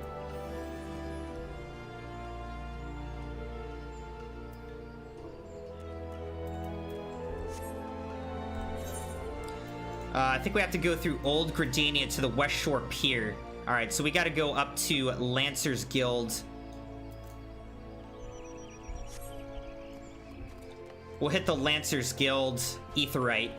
I think we have to go through Old Gridania to the West Shore Pier. Alright, so we gotta go up to Lancer's Guild. We'll hit the Lancer's Guild, Aetheryte.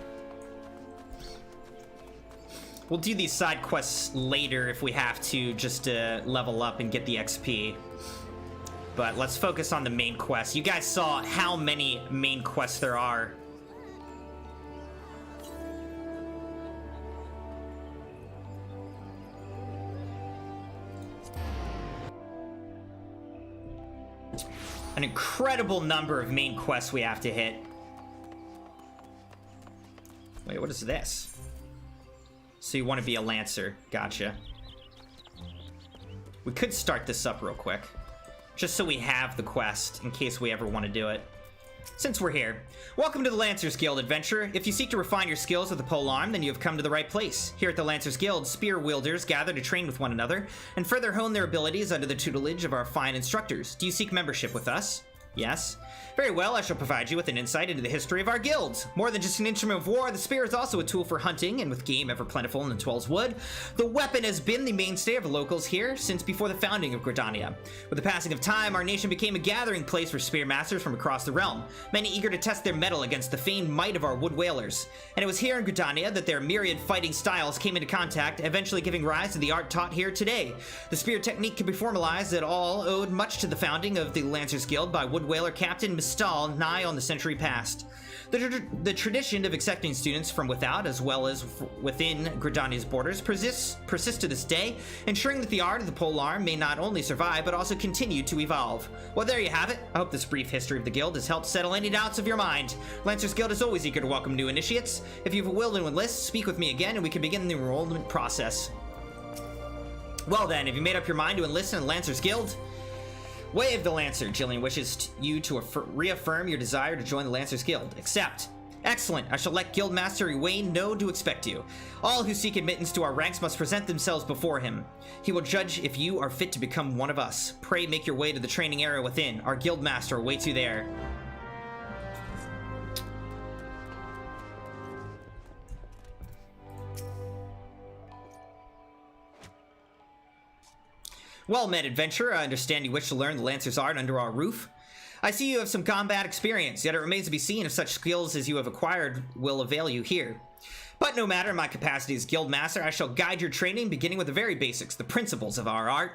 We'll do these side quests later if we have to, just to level up and get the XP. But let's focus on the main quest. You guys saw how many main quests there are. An incredible number of main quests we have to hit. Wait, what is this? So you want to be a Lancer. Gotcha. We could start this up real quick, just so we have the quest in case we ever want to do it. Since we're here, welcome to the Lancers Guild, adventurer. If you seek to refine your skills with the polearm, then you have come to the right place. Here at the Lancers Guild, spear wielders gather to train with one another and further hone their abilities under the tutelage of our fine instructors. Do you seek membership with us? Yes? Very well, I shall provide you with an insight into the history of our guilds. More than just an instrument of war, the spear is also a tool for hunting, and with game ever plentiful in the Twelves Wood, the weapon has been the mainstay of the locals here since before the founding of Gridania. With the passing of time, our nation became a gathering place for spearmasters from across the realm, many eager to test their mettle against the famed might of our wood whalers. And it was here in Gridania that their myriad fighting styles came into contact, eventually giving rise to the art taught here today. The spear technique can be formalized at all owed much to the founding of the Lancers Guild by wood wood whaler captain Mistal nigh on the century past. The tradition of accepting students from without as well as within Gridania's borders persists to this day, ensuring that the art of the polearm may not only survive but also continue to evolve. Well, there you have it. I hope this brief history of the guild has helped settle any doubts of your mind. Lancers Guild is always eager to welcome new initiates. If you have a will to enlist, speak with me again and we can begin the enrollment process. Well then, have you made up your mind to enlist in the Lancers Guild? Wave the Lancer. Jillian wishes you to reaffirm your desire to join the Lancers Guild. Accept. Excellent. I shall let Guildmaster Wayne know to expect you. All who seek admittance to our ranks must present themselves before him. He will judge if you are fit to become one of us. Pray make your way to the training area within. Our Guildmaster awaits you there. Well met, adventurer. I understand you wish to learn the Lancer's art under our roof. I see you have some combat experience, yet it remains to be seen if such skills as you have acquired will avail you here. But no matter, in my capacity as Guildmaster, I shall guide your training, beginning with the very basics, the principles of our art.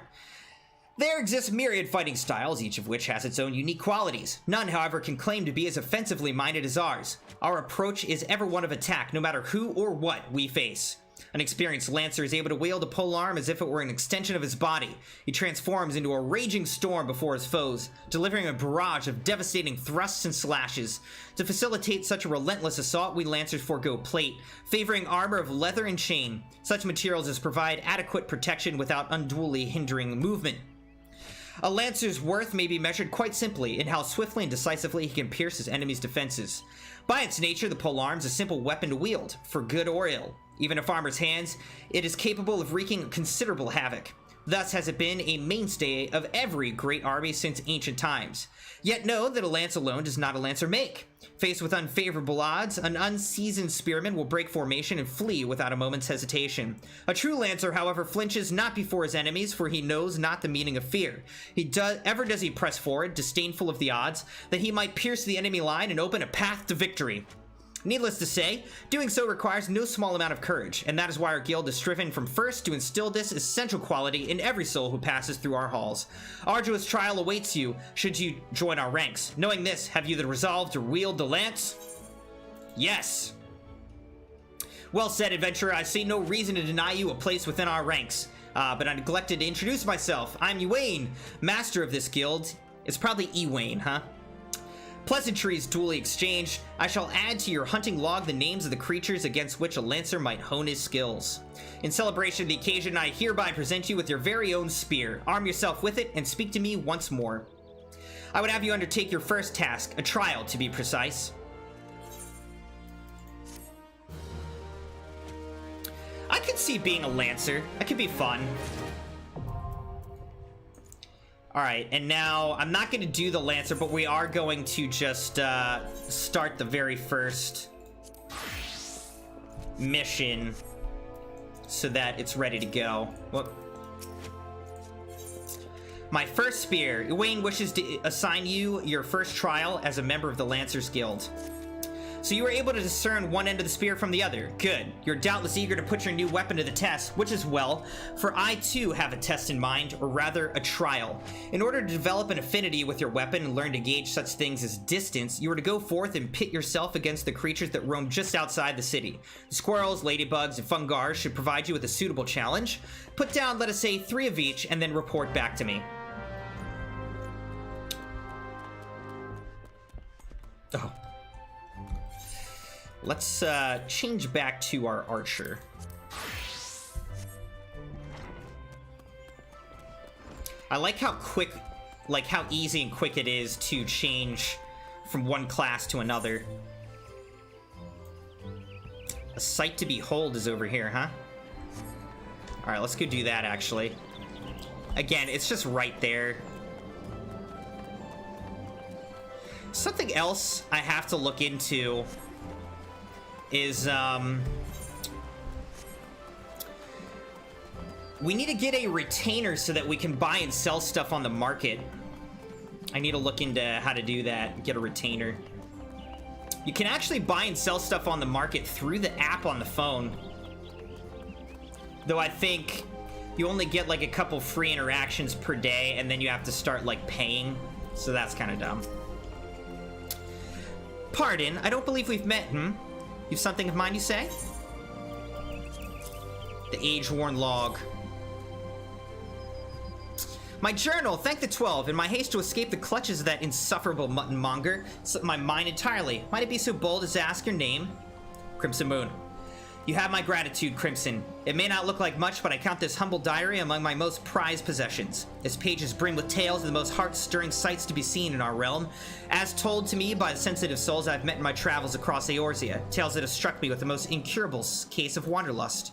There exist myriad fighting styles, each of which has its own unique qualities. None, however, can claim to be as offensively minded as ours. Our approach is ever one of attack, no matter who or what we face. An experienced Lancer is able to wield a polearm as if it were an extension of his body. He transforms into a raging storm before his foes, delivering a barrage of devastating thrusts and slashes. To facilitate such a relentless assault, we Lancers forego plate, favoring armor of leather and chain. Such materials as provide adequate protection without unduly hindering movement. A Lancer's worth may be measured quite simply in how swiftly and decisively he can pierce his enemy's defenses. By its nature, the polearm is a simple weapon to wield, for good or ill. Even in farmer's hands, it is capable of wreaking considerable havoc. Thus has it been a mainstay of every great army since ancient times. Yet know that a lance alone does not a Lancer make. Faced with unfavorable odds, an unseasoned spearman will break formation and flee without a moment's hesitation. A true Lancer, however, flinches not before his enemies, for he knows not the meaning of fear. Ever does he press forward, disdainful of the odds, that he might pierce the enemy line and open a path to victory. Needless to say, doing so requires no small amount of courage, and that is why our guild has striven from first to instill this essential quality in every soul who passes through our halls. Arduous trial awaits you should you join our ranks. Knowing this, have you the resolve to wield the lance? Yes. Well said, adventurer. I see no reason to deny you a place within our ranks. But I neglected to introduce myself. I'm Ewain, master of this guild. It's probably Ewain, huh? Pleasantries duly exchanged, I shall add to your hunting log the names of the creatures against which a Lancer might hone his skills. In celebration of the occasion, I hereby present you with your very own spear. Arm yourself with it and speak to me once more. I would have you undertake your first task, a trial to be precise. I could see being a Lancer. That could be fun. Alright, and now I'm not going to do the Lancer, but we are going to just start the very first mission so that it's ready to go. Whoop. My first spear. Ewain wishes to assign you your first trial as a member of the Lancers Guild. So you were able to discern one end of the spear from the other. Good. You're doubtless eager to put your new weapon to the test, which is well, for I too have a test in mind, or rather a trial. In order to develop an affinity with your weapon and learn to gauge such things as distance, you are to go forth and pit yourself against the creatures that roam just outside the city. The squirrels, ladybugs, and fungars should provide you with a suitable challenge. Put down, let us say, 3 of each, and then report back to me. Oh. Let's change back to our archer. I like how quick, like how easy and quick it is to change from one class to another. A sight to behold is over here, huh? All right, let's go do that actually. Again, it's just right there. Something else I have to look into is, we need to get a retainer so that we can buy and sell stuff on the market. I need to look into how to do that, get a retainer. You can actually buy and sell stuff on the market through the app on the phone. Though I think you only get like a couple free interactions per day, and then you have to start like paying So that's kind of dumb. Pardon, I don't believe we've met, You've something of mine, you say? The age-worn log. My journal, thank the 12. In my haste to escape the clutches of that insufferable mutton monger, slipped my mind entirely. Might it be so bold as to ask your name? CrimsonMune. You have my gratitude, Crimson. It may not look like much, but I count this humble diary among my most prized possessions. Its pages brim with tales of the most heart-stirring sights to be seen in our realm, as told to me by the sensitive souls I've met in my travels across Eorzea, tales that have struck me with the most incurable case of wanderlust.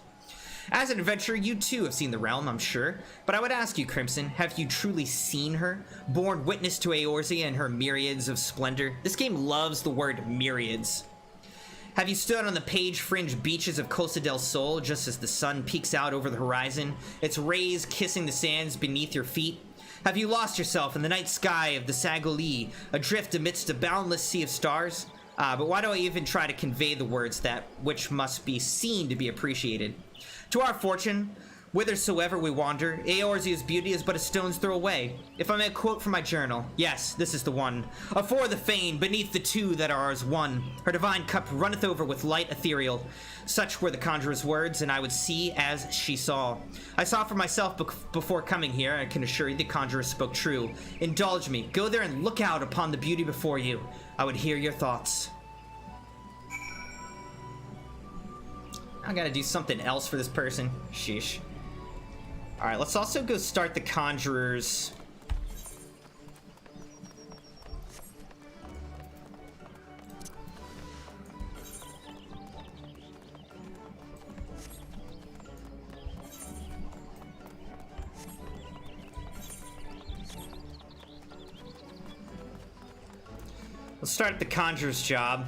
As an adventurer, you too have seen the realm, I'm sure, but I would ask you, Crimson, have you truly seen her? Borne witness to Eorzea and her myriads of splendor? This game loves the word myriads. Have you stood on the page-fringed beaches of Costa del Sol just as the sun peeks out over the horizon, its rays kissing the sands beneath your feet? Have you lost yourself in the night sky of the Sagoli, adrift amidst a boundless sea of stars? But why do I even try to convey the words that which must be seen to be appreciated? To our fortune, whithersoever we wander, Eorzea's beauty is but a stone's throw away. If I may quote from my journal, yes, this is the one. Afore the fane, beneath the two that are as one, her divine cup runneth over with light ethereal. Such were the conjurer's words, and I would see as she saw. I saw for myself before coming here, I can assure you the conjurer spoke true. Indulge me, go there and look out upon the beauty before you. I would hear your thoughts. I gotta do something else for this person. Sheesh. Alright, let's also go start the Conjurer's... Let's start the Conjurer's job.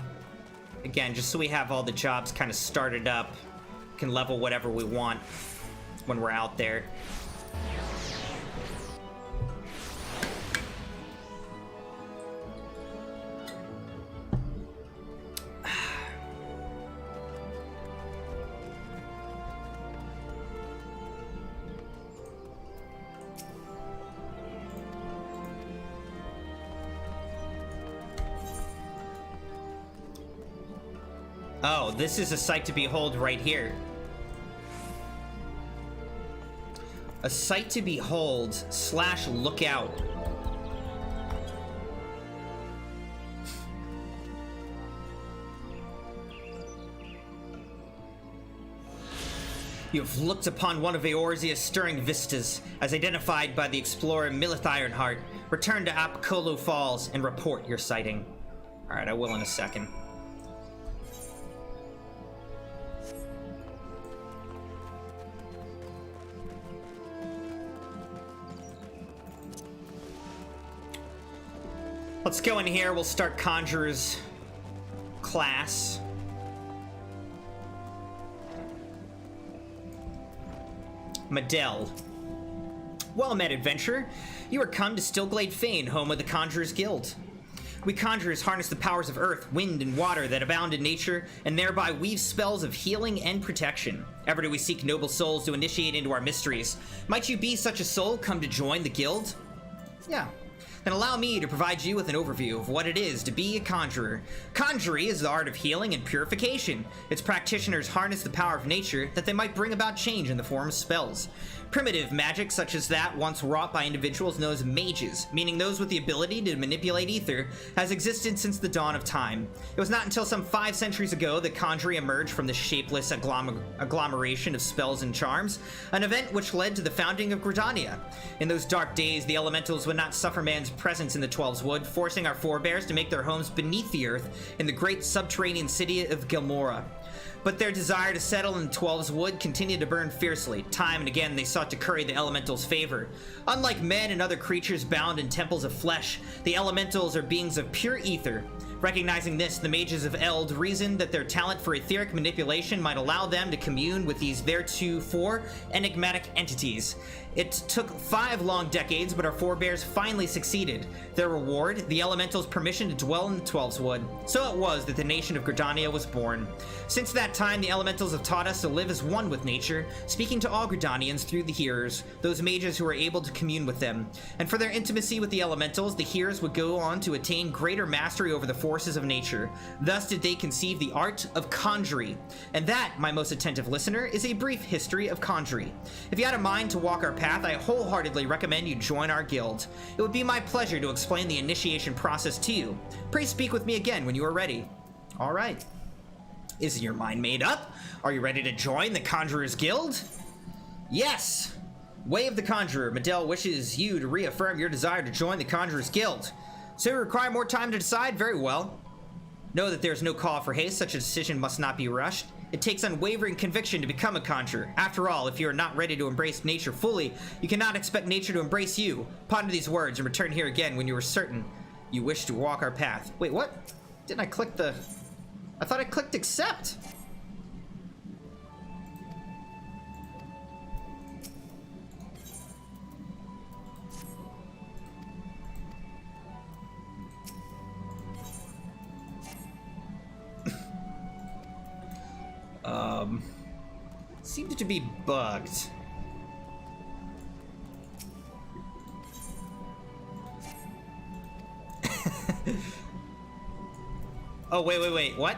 Again, just so we have all the jobs kind of started up. Can level whatever we want when we're out there. Oh, this is a sight to behold right here. A sight to behold / lookout. You have looked upon one of Eorzea's stirring vistas, as identified by the explorer Milith Ironheart. Return to Apicolo Falls and report your sighting. Alright, I will in a second. Let's go in here, we'll start Conjurer's class. Medell. Well met, adventurer. You are come to Stillglade Fane, home of the Conjurer's Guild. We conjurers harness the powers of earth, wind, and water that abound in nature, and thereby weave spells of healing and protection. Ever do we seek noble souls to initiate into our mysteries. Might you be such a soul come to join the guild? Yeah. Then allow me to provide you with an overview of what it is to be a conjurer. Conjury is the art of healing and purification. Its practitioners harness the power of nature that they might bring about change in the form of spells. Primitive magic such as that once wrought by individuals known as mages, meaning those with the ability to manipulate ether, has existed since the dawn of time. It was not until some 5 centuries ago that conjuring emerged from the shapeless agglomeration of spells and charms, an event which led to the founding of Gridania. In those dark days, the elementals would not suffer man's presence in the Twelves Wood, forcing our forebears to make their homes beneath the earth in the great subterranean city of Gilmora. But their desire to settle in the Twelves Wood continued to burn fiercely. Time and again they sought to curry the elementals' favor. Unlike men and other creatures bound in temples of flesh, the elementals are beings of pure ether. Recognizing this, the mages of Eld reasoned that their talent for etheric manipulation might allow them to commune with these theretofore enigmatic entities. It took 5 long decades, but our forebears finally succeeded. Their reward, the elementals' permission to dwell in the Twelves Wood. So it was that the nation of Gridania was born. Since that that time, the elementals have taught us to live as one with nature, speaking to all Gridanians through the hearers, those mages who are able to commune with them. And for their intimacy with the elementals, the hearers would go on to attain greater mastery over the forces of nature. Thus did they conceive the art of conjury. And that, my most attentive listener, is a brief history of conjury. If you had a mind to walk our path, I wholeheartedly recommend you join our guild. It would be my pleasure to explain the initiation process to you. Pray speak with me again when you are ready. All right. Is your mind made up? Are you ready to join the Conjurer's Guild? Yes! Way of the Conjurer, Medell wishes you to reaffirm your desire to join the Conjurer's Guild. So you require more time to decide? Very well. Know that there is no call for haste. Such a decision must not be rushed. It takes unwavering conviction to become a conjurer. After all, if you are not ready to embrace nature fully, you cannot expect nature to embrace you. Ponder these words and return here again when you are certain you wish to walk our path. Wait, what? Didn't I click the... I thought I clicked accept. Seemed to be bugged. Oh, wait, what?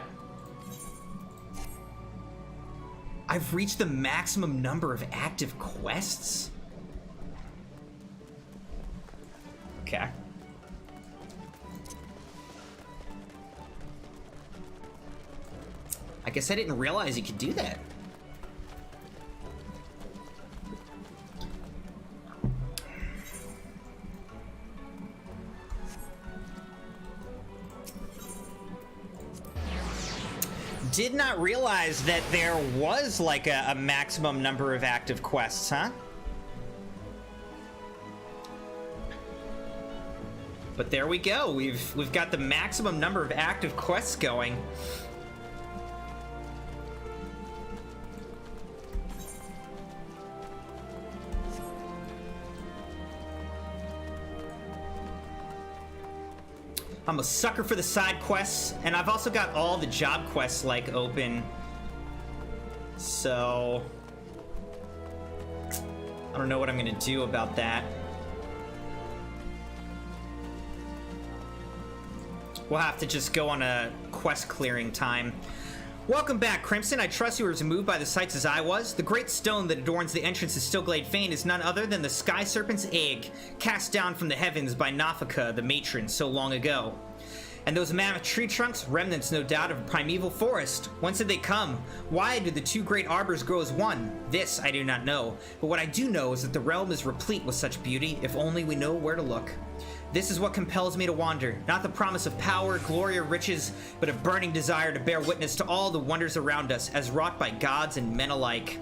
I've reached the maximum number of active quests? Okay. I guess I didn't realize you could do that. Did not realize that there was like a maximum number of active quests, huh? But there we go. We've got the maximum number of active quests going. I'm a sucker for the side quests, and I've also got all the job quests like open. So I don't know what I'm gonna do about that. We'll have to just go on a quest clearing time. Welcome back, Crimson. I trust you were as moved by the sights as I was. The great stone that adorns the entrance to Stillglade Fane is none other than the Sky Serpent's egg, cast down from the heavens by Nafika, the matron, so long ago. And those mammoth tree trunks, remnants no doubt of a primeval forest. Whence did they come? Why did the two great arbors grow as one? This I do not know, but what I do know is that the realm is replete with such beauty, if only we know where to look. This is what compels me to wander, not the promise of power, glory, or riches, but a burning desire to bear witness to all the wonders around us, as wrought by gods and men alike.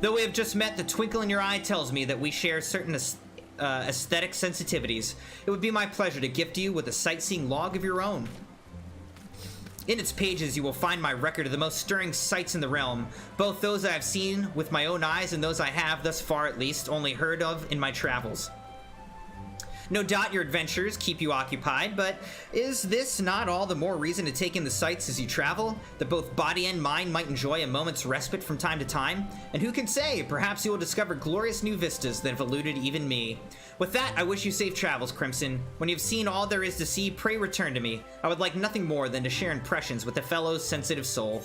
Though we have just met, the twinkle in your eye tells me that we share certain aesthetic sensitivities. It would be my pleasure to gift you with a sightseeing log of your own. In its pages, you will find my record of the most stirring sights in the realm, both those I have seen with my own eyes and those I have, thus far at least, only heard of in my travels. No doubt your adventures keep you occupied, but is this not all the more reason to take in the sights as you travel, that both body and mind might enjoy a moment's respite from time to time? And who can say, perhaps you will discover glorious new vistas that have eluded even me. With that, I wish you safe travels, Crimson. When you've seen all there is to see, pray return to me. I would like nothing more than to share impressions with a fellow's sensitive soul.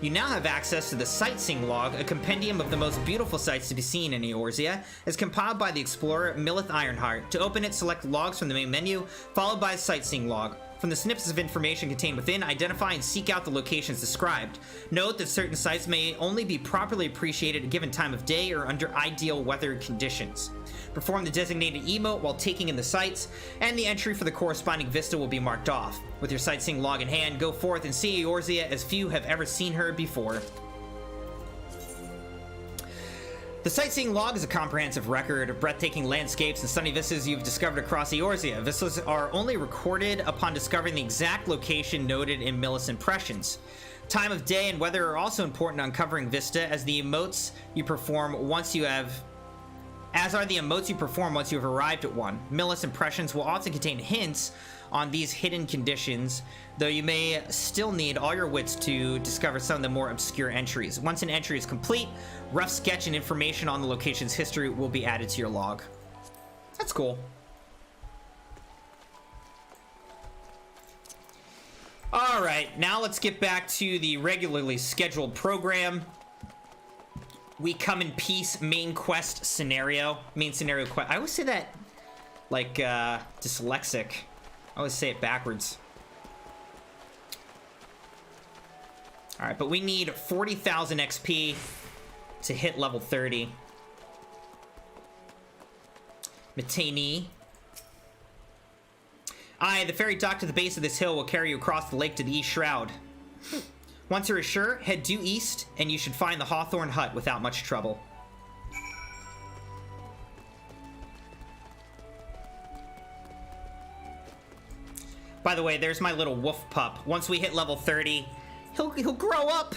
You now have access to the Sightseeing Log, a compendium of the most beautiful sights to be seen in Eorzea, as compiled by the explorer Millith Ironheart. To open it, select Logs from the main menu, followed by a Sightseeing Log. From the snippets of information contained within, identify and seek out the locations described. Note that certain sites may only be properly appreciated at a given time of day or under ideal weather conditions. Perform the designated emote while taking in the sights, and the entry for the corresponding vista will be marked off. With your sightseeing log in hand, go forth and see Eorzea as few have ever seen her before. The Sightseeing Log is a comprehensive record of breathtaking landscapes and stunning vistas you've discovered across Eorzea. Vistas are only recorded upon discovering the exact location noted in Millith's impressions. Time of day and weather are also important on uncovering vista, as the emotes you perform once you have as are the emotes you perform once you have arrived at one. Millis impressions will often contain hints on these hidden conditions, though you may still need all your wits to discover some of the more obscure entries. Once an entry is complete, rough sketch and information on the location's history will be added to your log. That's cool. All right, now let's get back to the regularly scheduled program. We come in peace, main quest scenario. Main scenario quest. I always say that like dyslexic. I always say it backwards. All right, but we need 40,000 XP to hit level 30. Metani. The ferry docked to the base of this hill will carry you across the lake to the East Shroud. Once you're ashore, head due east, and you should find the Hawthorne Hut without much trouble. By the way, there's my little wolf pup. Once we hit level 30, he'll grow up.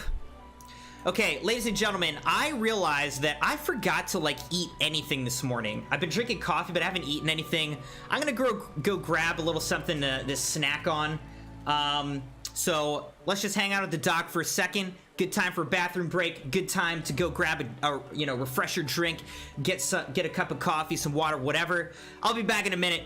Okay, ladies and gentlemen, I realized that I forgot to like eat anything this morning. I've been drinking coffee, but I haven't eaten anything. I'm gonna go grab a little something to snack on. So let's just hang out at the dock for a second. Good time for a bathroom break. Good time to go grab a refresher drink, get a cup of coffee, some water, whatever. I'll be back in a minute.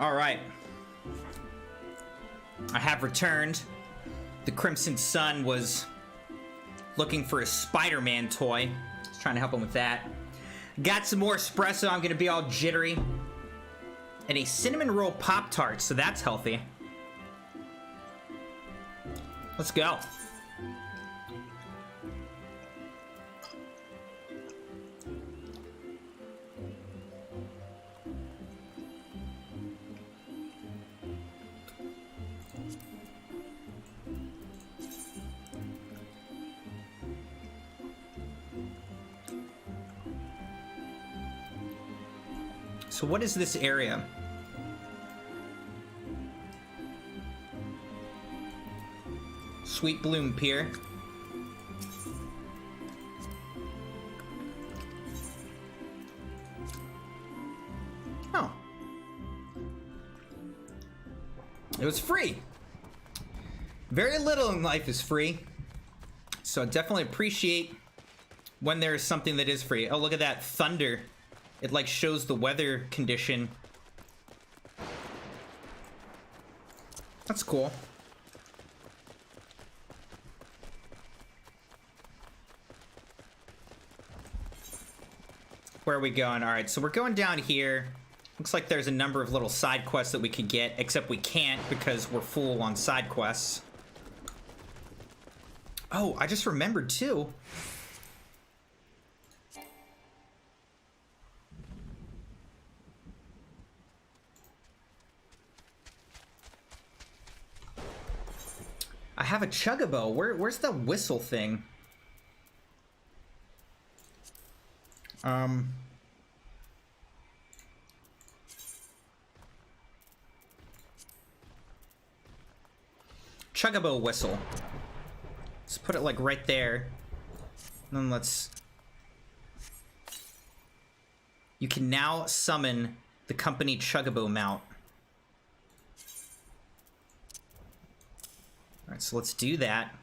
All right. I have returned. The Crimson Sun was looking for a Spider-Man toy. I was trying to help him with that. Got some more espresso. I'm gonna be all jittery. And a cinnamon roll Pop-Tart, so that's healthy. Let's go. So what is this area? Sweet Bloom Pier. Oh. It was free. Very little in life is free. So I definitely appreciate when there is something that is free. Oh, look at that thunder. It like shows the weather condition. That's cool. Where are we going? All right, so we're going down here. Looks like there's a number of little side quests that we could get, except we can't because we're full on side quests. Oh, I just remembered too. I have a chuggable. Where's the whistle thing? Chuggable whistle. Let's put it like right there. And then let's... You can now summon the company Chuggable mount. Alright, so let's do that.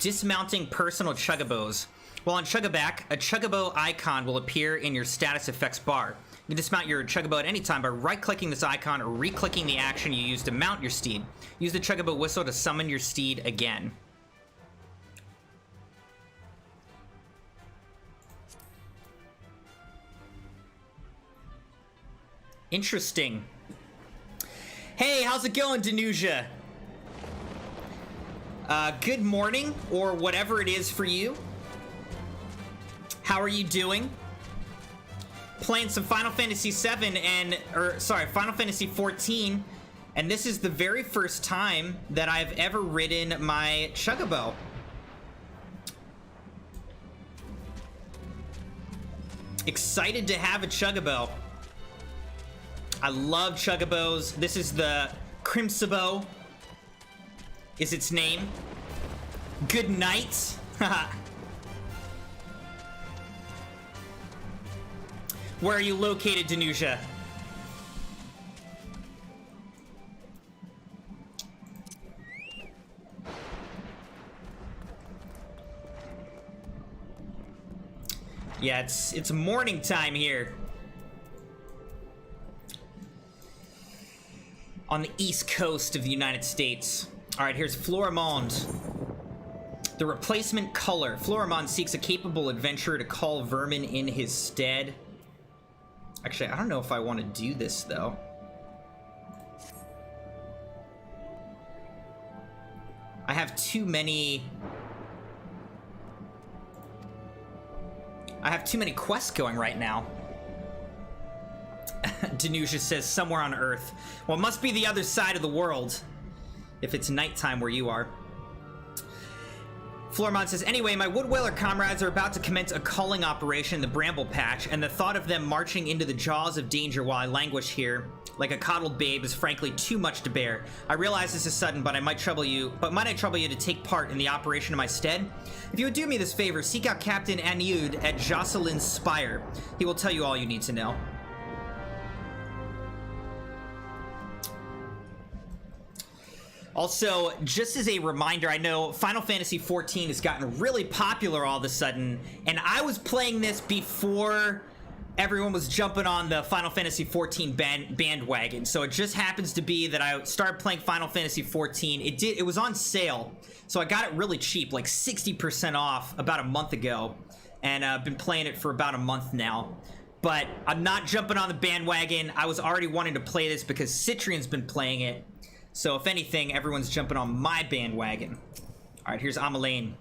Dismounting personal chuggabos. While on Chuggaback, a chuggabo icon will appear in your status effects bar. You can dismount your chuggabo at any time by right-clicking this icon or re-clicking the action you used to mount your steed. Use the chuggabo whistle to summon your steed again. Interesting. Hey, how's it going, Danusia? Good morning, or whatever it is for you. How are you doing? Playing some Final Fantasy XIV Final Fantasy XIV, and this is the very first time that I've ever ridden my Chuggabo. Excited to have a Chuggabo. I love Chuggabos. This is the Crimsabo, is its name. Good night. Where are you located, Danusia? Yeah, it's morning time here. On the east coast of the United States. All right, here's Florimond. The replacement color. Florimond seeks a capable adventurer to call vermin in his stead. Actually, I don't know if I want to do this, though. I have too many... quests going right now. Danusia says, somewhere on Earth. Well, it must be the other side of the world. If it's nighttime where you are. Florimond says, anyway, my Woodwhaler comrades are about to commence a culling operation in the Bramble Patch, and the thought of them marching into the jaws of danger while I languish here, like a coddled babe, is frankly too much to bear. I realize this is sudden, but might I trouble you to take part in the operation in my stead? If you would do me this favor, seek out Captain Aniud at Jocelyn's Spire. He will tell you all you need to know. Also, just as a reminder, I know Final Fantasy XIV has gotten really popular all of a sudden, and I was playing this before everyone was jumping on the Final Fantasy XIV bandwagon. So it just happens to be that I started playing Final Fantasy XIV. It was on sale, so I got it really cheap, like 60% off about a month ago, and I've been playing it for about a month now. But I'm not jumping on the bandwagon. I was already wanting to play this because Citrian's been playing it. So if anything, everyone's jumping on my bandwagon. All right, here's Ameline.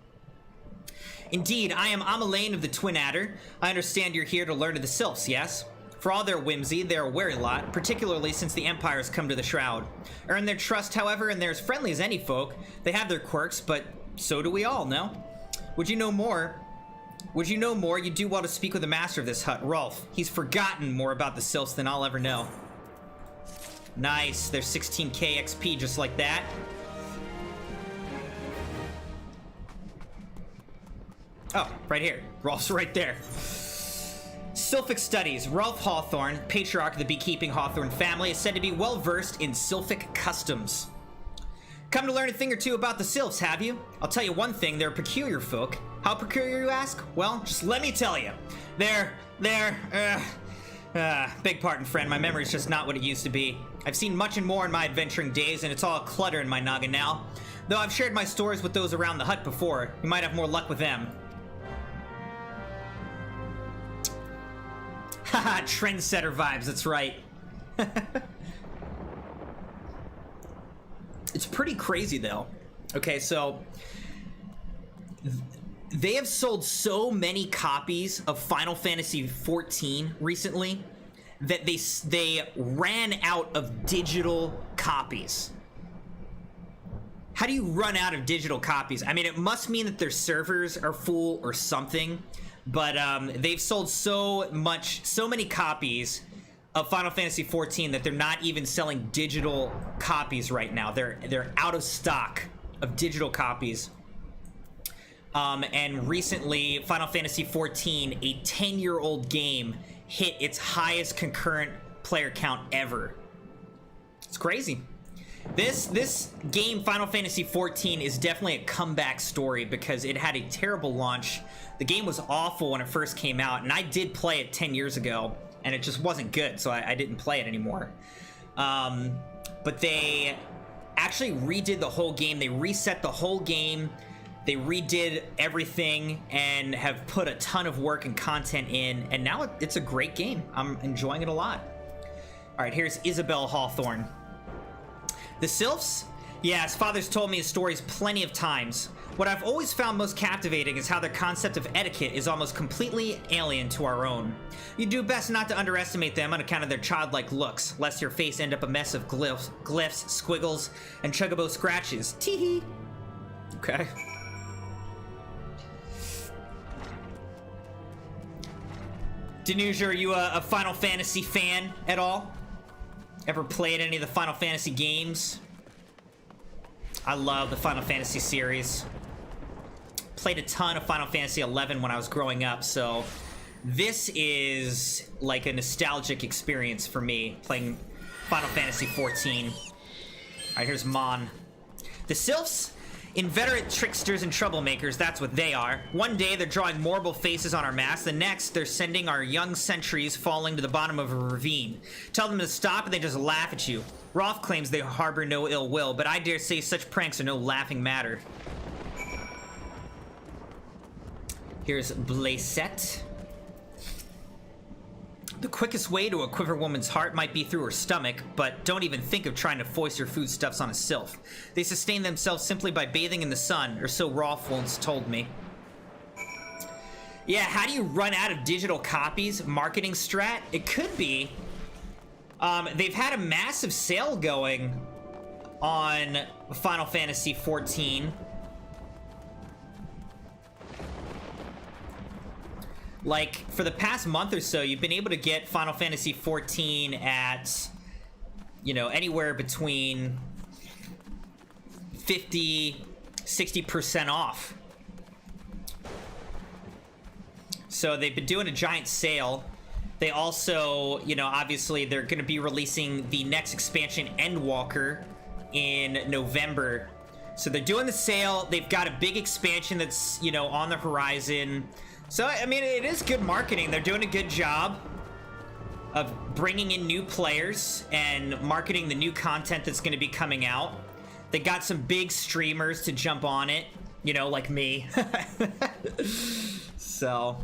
Indeed, I am Ameline of the Twin Adder. I understand you're here to learn of the Sylphs, yes? For all their whimsy, they're a wary lot, particularly since the Empire has come to the Shroud. Earn their trust, however, and they're as friendly as any folk. They have their quirks, but so do we all, no? Would you know more, you'd do well to speak with the master of this hut, Rolf. He's forgotten more about the Sylphs than I'll ever know. Nice, there's 16k XP just like that. Oh, right here. Rolf's right there. Sylphic studies. Rolf Hawthorne, patriarch of the beekeeping Hawthorne family, is said to be well versed in Sylphic customs. Come to learn a thing or two about the Sylphs, have you? I'll tell you one thing, they're peculiar folk. How peculiar, you ask? Well, just let me tell you. Beg pardon, friend, my memory's just not what it used to be. I've seen much and more in my adventuring days, and it's all a clutter in my noggin now. Though I've shared my stories with those around the hut before, you might have more luck with them. Haha, trendsetter vibes, that's right. It's pretty crazy, though. Okay, so they have sold so many copies of Final Fantasy XIV recently that they ran out of digital copies. How do you run out of digital copies? I mean, it must mean that their servers are full or something, but they've sold so many copies of Final Fantasy XIV that they're not even selling digital copies right now. They're out of stock of digital copies. And recently, Final Fantasy XIV, a 10-year-old game, hit its highest concurrent player count ever. It's crazy. This game, Final Fantasy XIV, is definitely a comeback story because it had a terrible launch. The game was awful when it first came out, and I did play it 10 years ago, and it just wasn't good, so I didn't play it anymore. But they actually redid the whole game. They reset the whole game. They redid everything and have put a ton of work and content in, and now it's a great game. I'm enjoying it a lot. All right, here's Isabel Hawthorne. The Sylphs? Yes, father's told me his stories plenty of times. What I've always found most captivating is how their concept of etiquette is almost completely alien to our own. You do best not to underestimate them on account of their childlike looks, lest your face end up a mess of glyphs, squiggles, and chuggable scratches. Tee-hee. Okay. Danuja, are you a Final Fantasy fan at all? Ever played any of the Final Fantasy games? I love the Final Fantasy series. Played a ton of Final Fantasy XI when I was growing up, so this is like a nostalgic experience for me, playing Final Fantasy XIV. All right, here's Mon. The Sylphs? Inveterate tricksters and troublemakers, that's what they are. One day they're drawing mournful faces on our mass, the next they're sending our young sentries falling to the bottom of a ravine. Tell them to stop and they just laugh at you. Rolf claims they harbor no ill will, but I dare say such pranks are no laughing matter. Here's Blasette. The quickest way to a quiver woman's heart might be through her stomach, but don't even think of trying to foist your foodstuffs on a sylph. They sustain themselves simply by bathing in the sun, or so Rolf once told me. Yeah, how do you run out of digital copies? Marketing strat? It could be. They've had a massive sale going on Final Fantasy XIV. Like, for the past month or so, you've been able to get Final Fantasy XIV at, you know, anywhere between 50, 60% off. So they've been doing a giant sale. They also, you know, obviously they're going to be releasing the next expansion, Endwalker, in November. So they're doing the sale. They've got a big expansion that's, you know, on the horizon. So, I mean, it is good marketing. They're doing a good job of bringing in new players and marketing the new content that's going to be coming out. They got some big streamers to jump on it, you know, like me. So,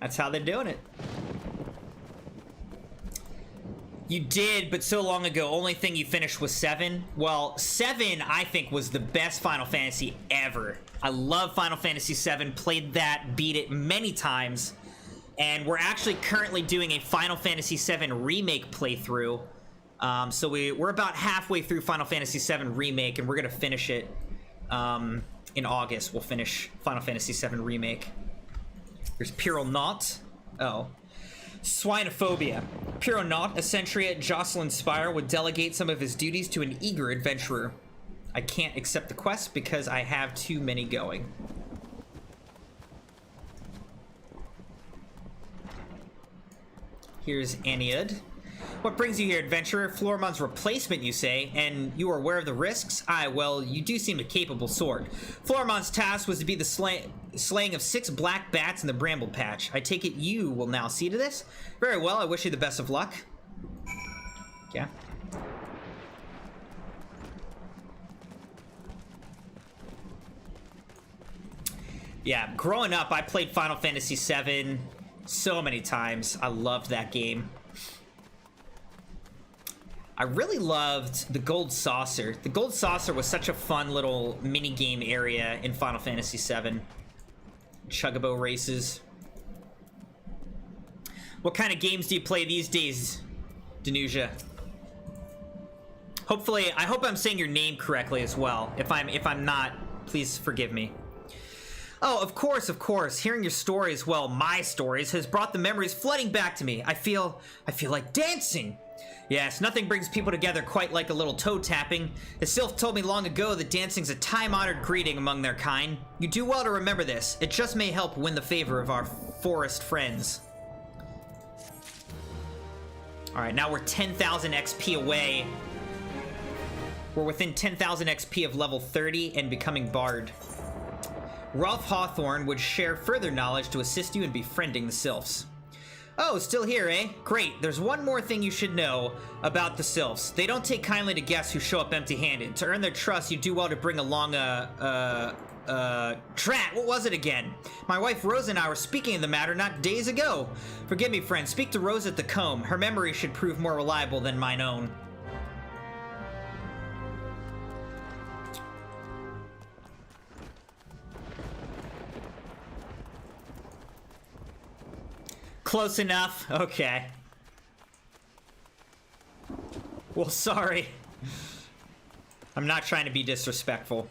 that's how they're doing it. You did, but so long ago. Only thing you finished was 7. Well, 7, I think, was the best Final Fantasy ever. I love Final Fantasy VII, played that, beat it many times. And we're actually currently doing a Final Fantasy VII Remake playthrough. So we're about halfway through Final Fantasy VII Remake, and we're going to finish it in August. We'll finish Final Fantasy VII Remake. There's Pyronaut. Oh. Swinophobia. Pyronaut, a Centuriate Jocelyn Spire, would delegate some of his duties to an eager adventurer. I can't accept the quest because I have too many going. Here's Aniad. What brings you here, adventurer? Floormon's replacement, you say, and you are aware of the risks? Aye, well, you do seem a capable sword. Floormon's task was to be the slaying of 6 black bats in the bramble patch. I take it you will now see to this? Very well, I wish you the best of luck. Yeah. Yeah, growing up, I played Final Fantasy VII so many times. I loved that game. I really loved the Gold Saucer. The Gold Saucer was such a fun little mini-game area in Final Fantasy VII. Chuggable races. What kind of games do you play these days, Danusia? Hopefully, I hope I'm saying your name correctly as well. If I'm not, please forgive me. Oh, of course. Hearing your stories, well, my stories, has brought the memories flooding back to me. I feel like dancing. Yes, nothing brings people together quite like a little toe tapping. The Sylph told me long ago that dancing's a time-honored greeting among their kind. You do well to remember this. It just may help win the favor of our forest friends. Alright, now we're 10,000 XP away. We're within 10,000 XP of level 30 and becoming Bard. Rolf Hawthorne would share further knowledge to assist you in befriending the Sylphs. Oh, still here, eh? Great. There's one more thing you should know about the Sylphs. They don't take kindly to guests who show up empty-handed. To earn their trust, you do well to bring along Drat, what was it again? My wife Rose and I were speaking of the matter not days ago. Forgive me, friend. Speak to Rose at the comb. Her memory should prove more reliable than mine own. Close enough. Okay. Well, sorry. I'm not trying to be disrespectful.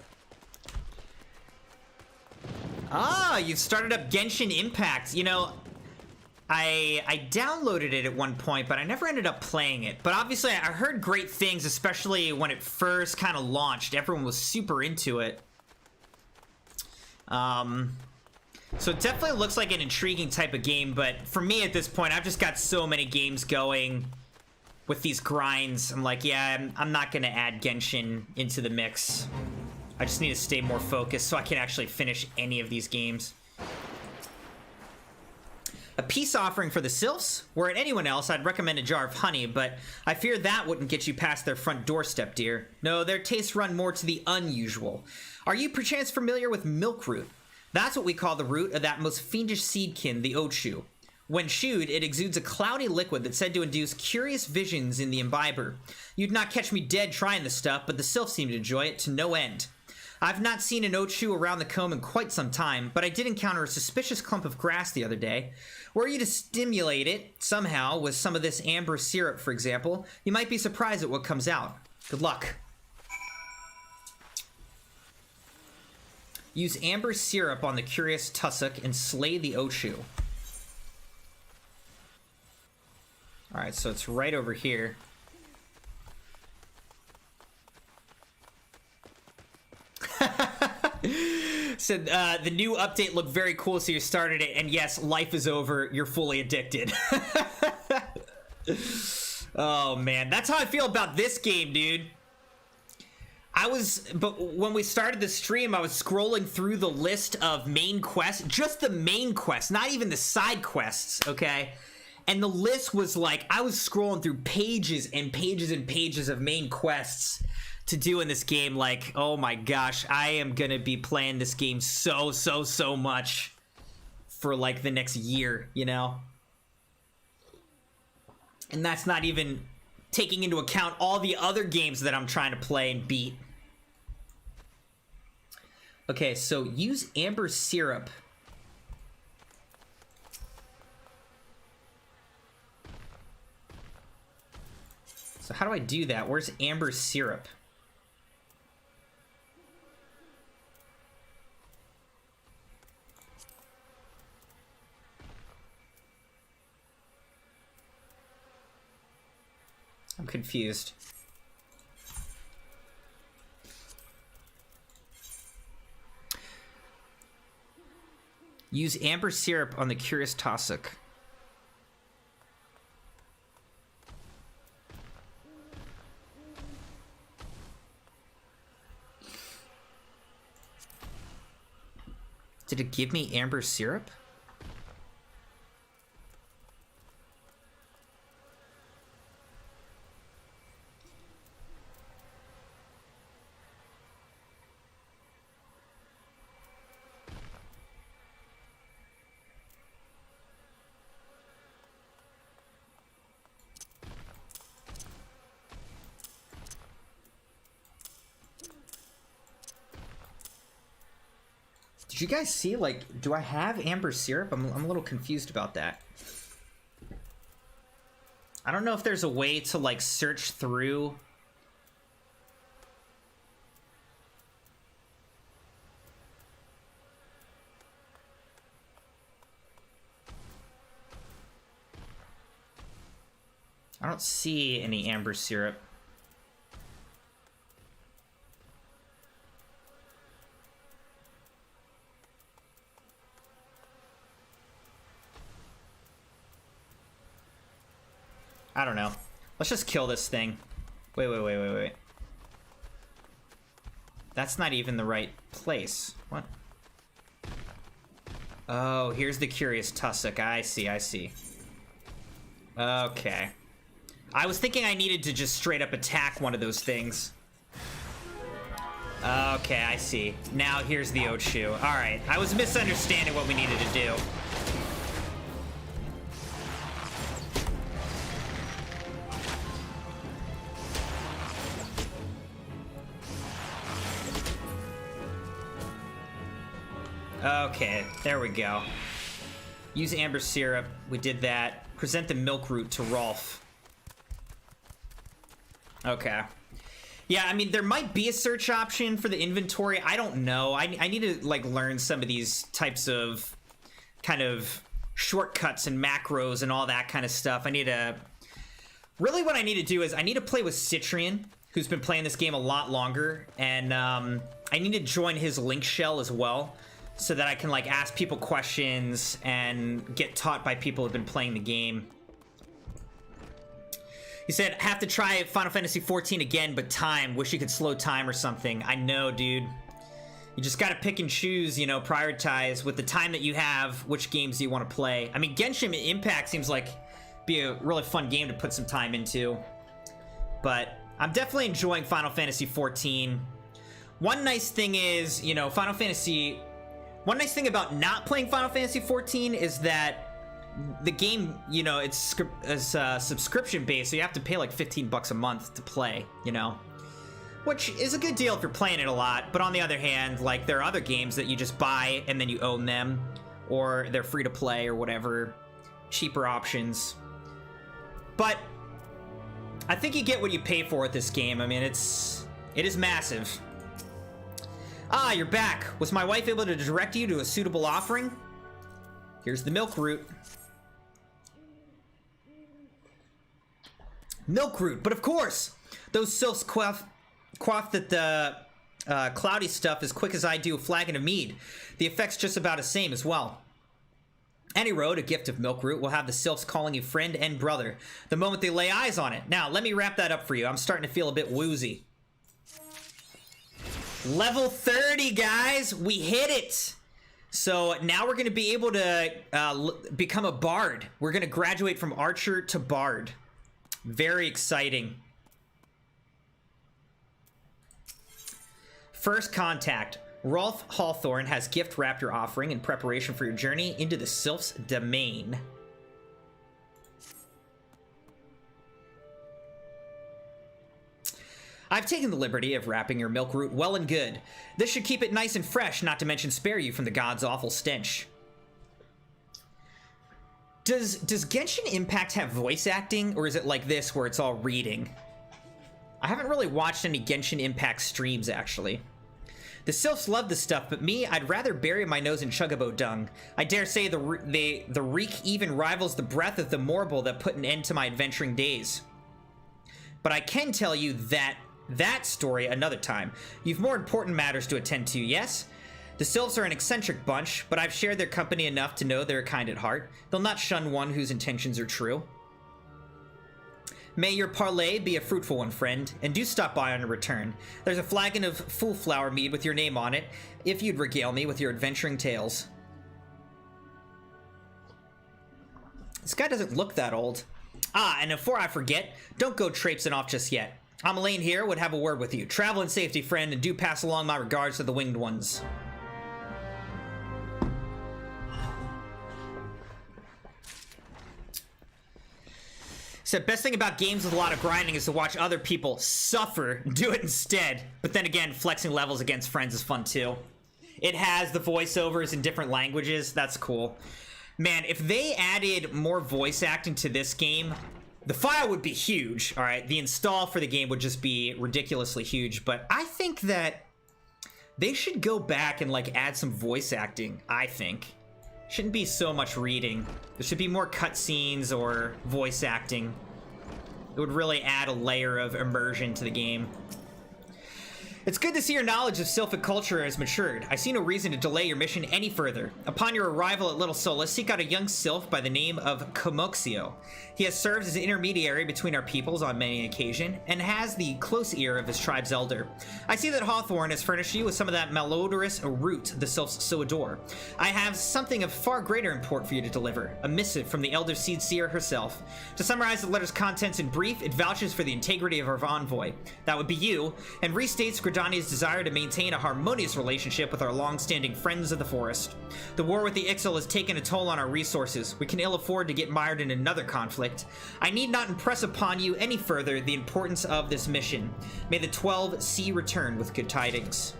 Ah, you've started up Genshin Impact. You know, I downloaded it at one point, but I never ended up playing it. But obviously, I heard great things, especially when it first kind of launched. Everyone was super into it. So it definitely looks like an intriguing type of game, but for me at this point, I've just got so many games going with these grinds. I'm like, yeah, I'm not going to add Genshin into the mix. I just need to stay more focused so I can actually finish any of these games. A peace offering for the Sylphs? Were it anyone else, I'd recommend a jar of honey, but I fear that wouldn't get you past their front doorstep, dear. No, their tastes run more to the unusual. Are you perchance familiar with milkroot? That's what we call the root of that most fiendish seedkin, the oatshoe. When chewed, it exudes a cloudy liquid that's said to induce curious visions in the imbiber. You'd not catch me dead trying this stuff, but the Sylphs seem to enjoy it to no end. I've not seen an oatshoe around the comb in quite some time, but I did encounter a suspicious clump of grass the other day. Were you to stimulate it, somehow, with some of this amber syrup, for example, you might be surprised at what comes out. Good luck. Use amber syrup on the curious tussock and slay the oatshoe. Alright, so it's right over here. Said the new update looked very cool, so you started it, and yes, life is over. You're fully addicted. Oh man, that's how I feel about this game, dude. but when we started the stream, I was scrolling through the list of main quests, just the main quests, not even the side quests, okay? And the list was like, I was scrolling through pages and pages and pages of main quests to do in this game. Like, oh my gosh, I am gonna be playing this game so much for like the next year, you know? And that's not even taking into account all the other games that I'm trying to play and beat. Okay, so use amber syrup. So how do I do that? Where's amber syrup? I'm confused. Use amber syrup on the curious Tussock. Did it give me amber syrup? Did you guys see, like, do I have amber syrup? I'm a little confused about that. I don't know if there's a way to, like, search through. I don't see any amber syrup. I don't know. Let's just kill this thing. Wait. That's not even the right place. What? Oh, here's the curious Tussock. I see. Okay. I was thinking I needed to just straight up attack one of those things. Okay, I see. Now here's the Oatshoe. Alright, I was misunderstanding what we needed to do. Okay, there we go. Use amber syrup. We did that. Present the milk root to Rolf. Okay. Yeah, I mean, there might be a search option for the inventory. I don't know. I need to, like, learn some of these types of kind of shortcuts and macros and all that kind of stuff. I need to... Really what I need to do is I need to play with Citrian, who's been playing this game a lot longer, and I need to join his link shell as well, so that I can, like, ask people questions and get taught by people who've been playing the game. He said, have to try Final Fantasy XIV again, but time. Wish you could slow time or something. I know, dude. You just gotta pick and choose, you know, prioritize with the time that you have, which games you want to play. I mean, Genshin Impact seems like be a really fun game to put some time into. But I'm definitely enjoying Final Fantasy XIV. One nice thing is, you know, one nice thing about not playing Final Fantasy XIV is that the game, you know, it's subscription based, so you have to pay like 15 bucks a month to play, you know, which is a good deal if you're playing it a lot. But on the other hand, like, there are other games that you just buy and then you own them, or they're free to play or whatever, cheaper options. But I think you get what you pay for with this game. I mean, it is massive. Ah, you're back. Was my wife able to direct you to a suitable offering? Here's the milk root. Milk root, but of course, those sylphs quaff that cloudy stuff as quick as I do a flagon of mead. The effect's just about the same as well. Any road, a gift of milk root, will have the sylphs calling you friend and brother the moment they lay eyes on it. Now, let me wrap that up for you. I'm starting to feel a bit woozy. Level 30, guys! We hit it! So now we're going to be able to become a bard. We're going to graduate from archer to bard. Very exciting. First contact. Rolf Hawthorne has gift wrapped your offering in preparation for your journey into the Sylph's domain. I've taken the liberty of wrapping your milk root well and good. This should keep it nice and fresh, not to mention spare you from the god's awful stench. Does Genshin Impact have voice acting, or is it like this where it's all reading? I haven't really watched any Genshin Impact streams, actually. The Sylphs love this stuff, but me, I'd rather bury my nose in chuggable dung. I dare say the reek even rivals the breath of the morble that put an end to my adventuring days. But I can tell you that story another time. You've more important matters to attend to, yes? The Sylphs are an eccentric bunch, but I've shared their company enough to know they're kind at heart. They'll not shun one whose intentions are true. May your parley be a fruitful one, friend, and do stop by on your return. There's a flagon of Fool Flower mead with your name on it, if you'd regale me with your adventuring tales. This guy doesn't look that old. Ah, and before I forget, don't go traipsing off just yet. Ameline here would have a word with you. Travel in safety, friend, and do pass along my regards to the winged ones. Said, best thing about games with a lot of grinding is to watch other people suffer, do it instead. But then again, flexing levels against friends is fun too. It has the voiceovers in different languages. That's cool. Man, if they added more voice acting to this game, the file would be huge, all right? The install for the game would just be ridiculously huge, but I think that they should go back and, like, add some voice acting, I think. Shouldn't be so much reading. There should be more cutscenes or voice acting. It would really add a layer of immersion to the game. It's good to see your knowledge of Sylphic culture has matured. I see no reason to delay your mission any further. Upon your arrival at Little Solace, seek out a young Sylph by the name of Comoxio. He has served as an intermediary between our peoples on many an occasion, and has the close ear of his tribe's elder. I see that Hawthorne has furnished you with some of that malodorous root the Sylphs so adore. I have something of far greater import for you to deliver, a missive from the Elder Seed Seer herself. To summarize the letter's contents in brief, it vouches for the integrity of our envoy. That would be you, and restates Gridania's desire to maintain a harmonious relationship with our long-standing friends of the forest. The war with the Ixal has taken a toll on our resources. We can ill afford to get mired in another conflict. I need not impress upon you any further the importance of this mission. May the 12 see return with good tidings.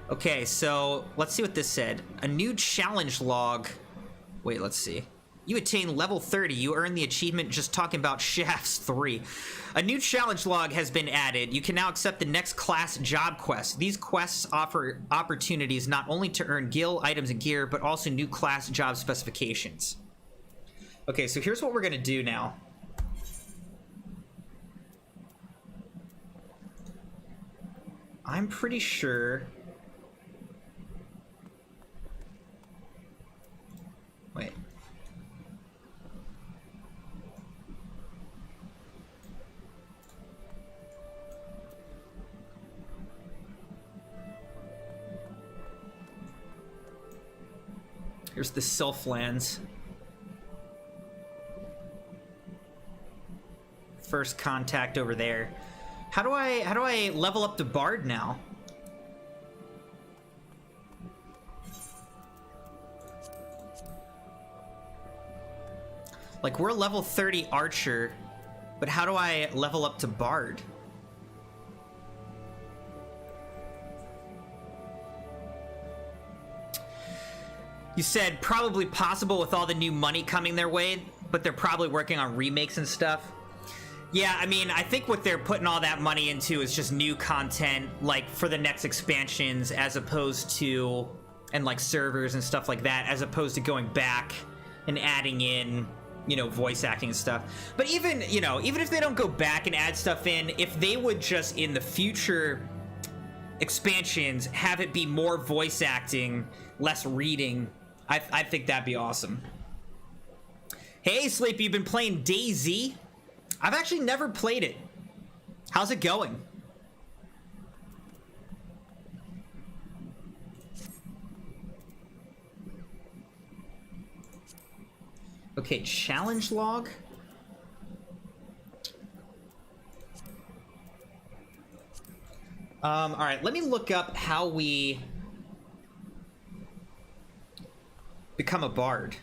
Okay, so let's see what this said. A new challenge log. Wait, let's see. You attain level 30. You earn the achievement just talking about Shafts 3. A new challenge log has been added. You can now accept the next class job quests. These quests offer opportunities not only to earn gil items and gear, but also new class job specifications. Okay, so here's what we're gonna do now. I'm pretty sure... Wait. Here's the Sylphlands. First contact over there. How do I level up to Bard now? Like, we're level 30 Archer, but how do I level up to Bard? You said probably possible with all the new money coming their way, but they're probably working on remakes and stuff. Yeah, I mean, I think what they're putting all that money into is just new content, like, for the next expansions, as opposed to, and like servers and stuff like that, as opposed to going back and adding in, you know, voice acting and stuff. But even, you know, even if they don't go back and add stuff in, if they would just, in the future expansions, have it be more voice acting, less reading, I think that'd be awesome. Hey, Sleepy, you've been playing DayZ? I've actually never played it. How's it going? Okay, challenge log. All right, let me look up how we become a bard.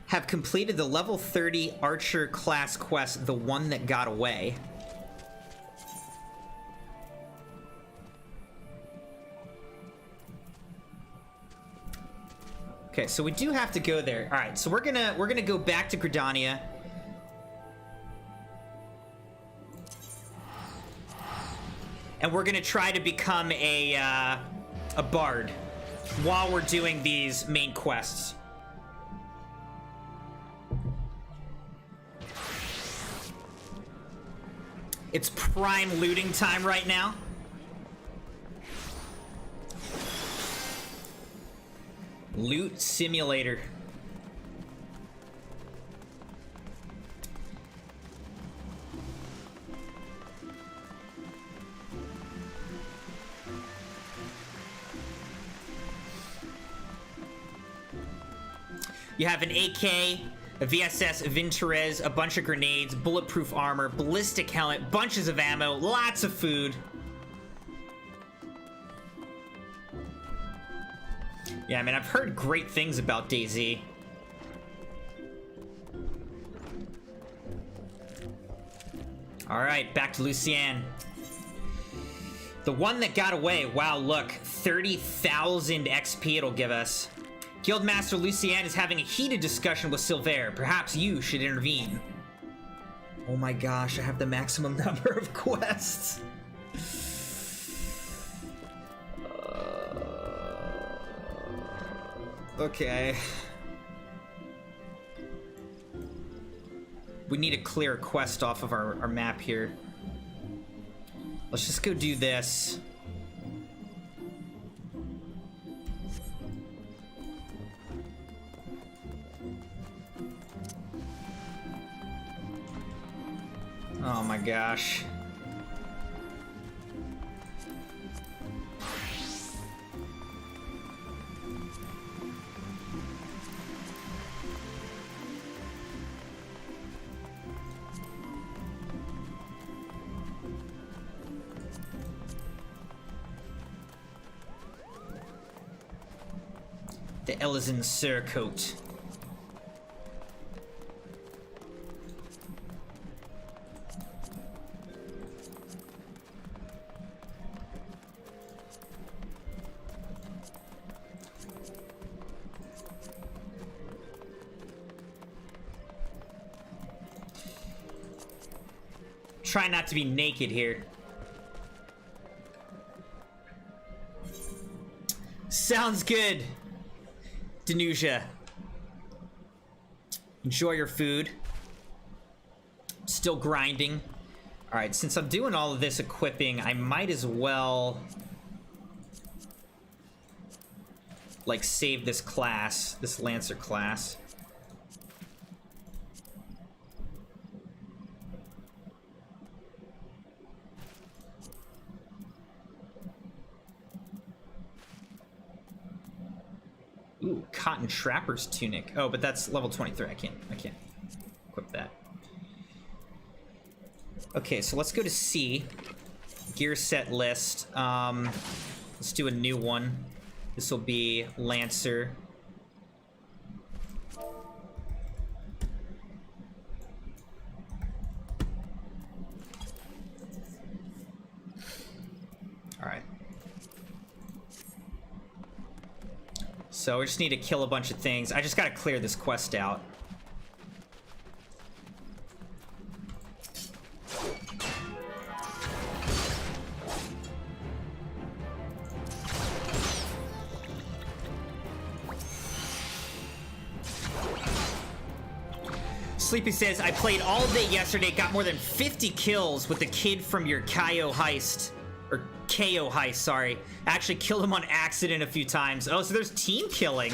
Have completed the level 30 archer class quest, the one that got away. Okay, so we do have to go there. All right, so we're gonna go back to Gridania. And we're gonna try to become a bard while we're doing these main quests. It's prime looting time right now. Loot simulator. You have an AK, a VSS Vintorez, a bunch of grenades, bulletproof armor, ballistic helmet, bunches of ammo, lots of food. Yeah, I mean, I've heard great things about DayZ. All right, back to Lucienne. The one that got away. Wow, look, 30,000 XP it'll give us. Guildmaster Lucienne is having a heated discussion with Silver. Perhaps you should intervene. Oh my gosh, I have the maximum number of quests. Okay. We need to clear a quest off of our map here. Let's just go do this. Oh my gosh. The Elysian Surcoat. Try not to be naked here. Sounds good, Danusia. Enjoy your food. Still grinding. All right, since I'm doing all of this equipping, I might as well like save this class, this Lancer class. Ooh, Cotton Trapper's Tunic. Oh, but that's level 23. I can't equip that. Okay, so let's go to C. Gear set list. Let's do a new one. This will be Lancer. Alright. So we just need to kill a bunch of things. I just gotta clear this quest out. Sleepy says, I played all day yesterday, got more than 50 kills with the kid from your KO heist. Or KO heist, sorry. Actually killed him on accident a few times. Oh, so there's team killing.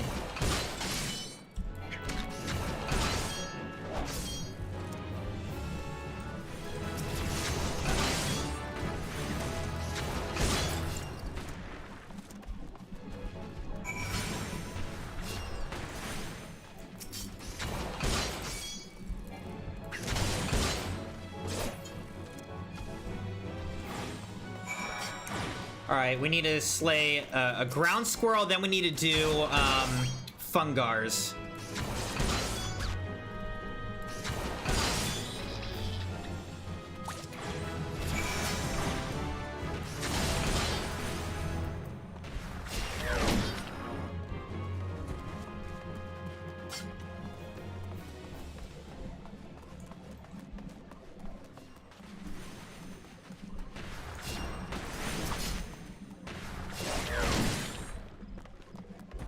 Alright, we need to slay a ground squirrel, then we need to do fungars.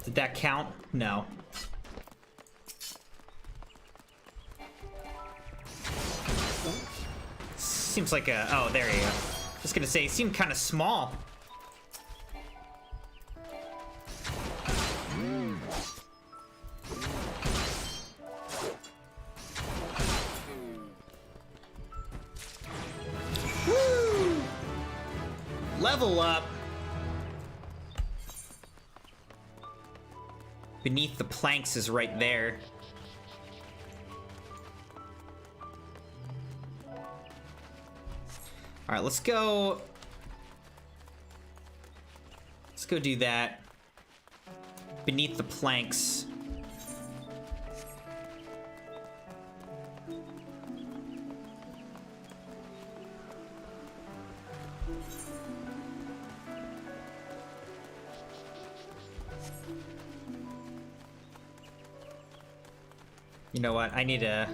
Did that count? No. Seems like a... Oh, there you go. I was gonna say, it seemed kind of small. Woo! Level up. Beneath the planks is right there. All right, let's go. Let's go do that. Beneath the planks. You know what? I need to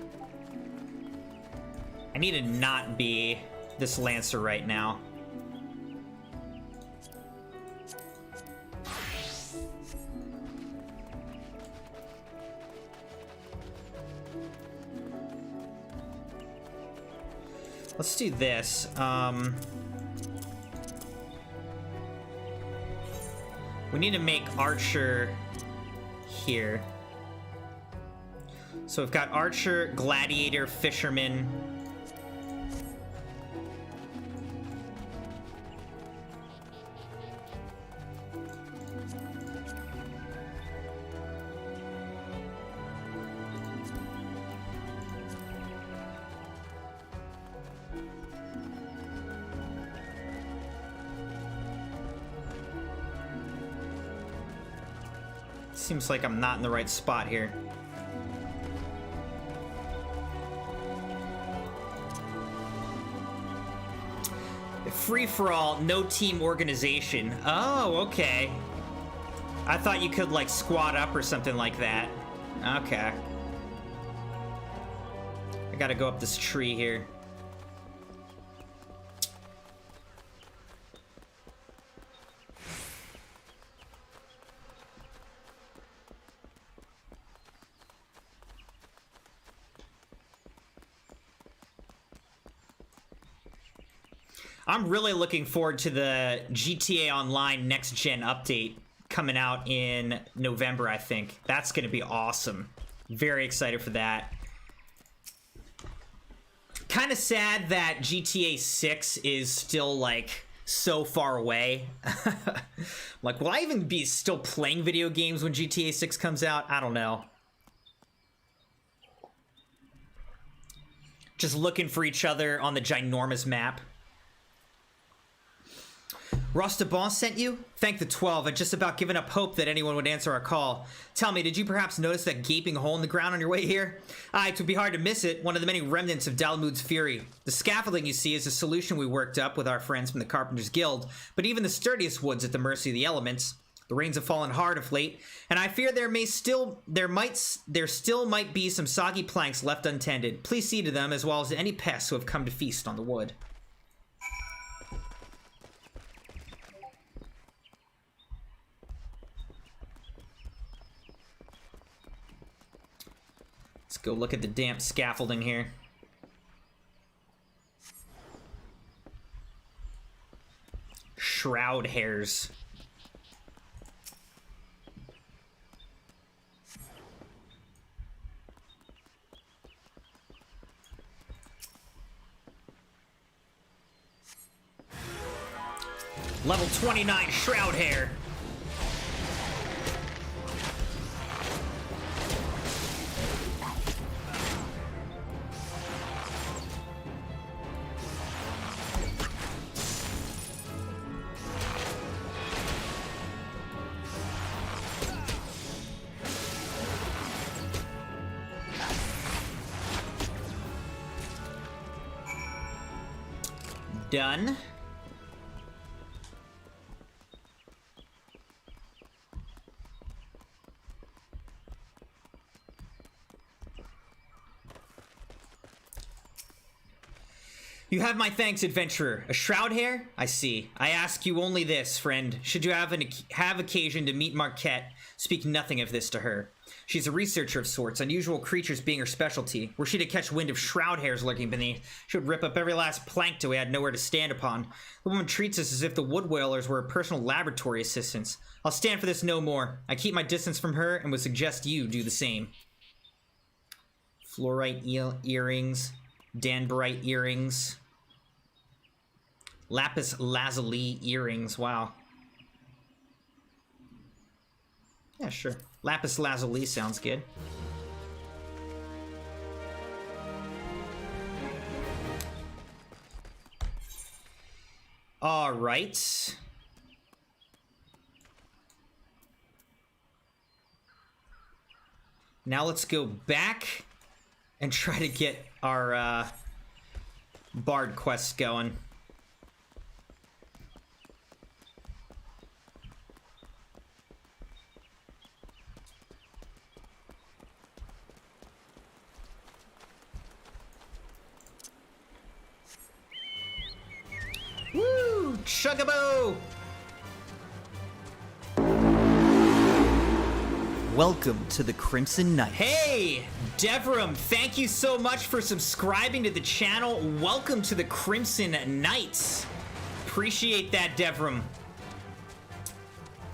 not be this Lancer right now. Let's do this. We need to make Archer here. So we've got Archer, Gladiator, Fisherman. Seems like I'm not in the right spot here. Free-for-all, no team organization. Oh, okay. I thought you could, like, squat up or something like that. Okay. I gotta go up this tree here. I'm really looking forward to the GTA Online Next Gen update coming out in November, I think. That's going to be awesome. Very excited for that. Kind of sad that GTA 6 is still, like, so far away. Like, will I even be still playing video games when GTA 6 comes out? I don't know. Just looking for each other on the ginormous map. Rostabon sent you? Thank the 12. I'd just about given up hope that anyone would answer our call. Tell me, did you perhaps notice that gaping hole in the ground on your way here? It would be hard to miss it. One of the many remnants of Dalamud's fury. The scaffolding you see is a solution we worked up with our friends from the Carpenters Guild, but even the sturdiest wood's at the mercy of the elements. The rains have fallen hard of late, and I fear there still might be some soggy planks left untended. Please see to them, as well as to any pests who have come to feast on the wood. Let's go look at the damp scaffolding here. Shroud hairs. Level 29 shroud hair. Done. You have my thanks, adventurer. A shroud hair? I see. I ask you only this, friend. Should you have occasion to meet Marquette, speak nothing of this to her. She's a researcher of sorts, unusual creatures being her specialty. Were she to catch wind of shroud hairs lurking beneath, she would rip up every last plank till we had nowhere to stand upon. The woman treats us as if the wood whalers were her personal laboratory assistants. I'll stand for this no more. I keep my distance from her and would suggest you do the same. Fluorite earrings. Danbarite earrings. Lapis lazuli earrings. Wow. Yeah, sure. Lapis lazuli sounds good. All right. Now let's go back and try to get our Bard quest going. Woo! Chuggable! Welcome to the Crimson Knights. Hey, Devram, thank you so much for subscribing to the channel. Welcome to the Crimson Knights. Appreciate that, Devram.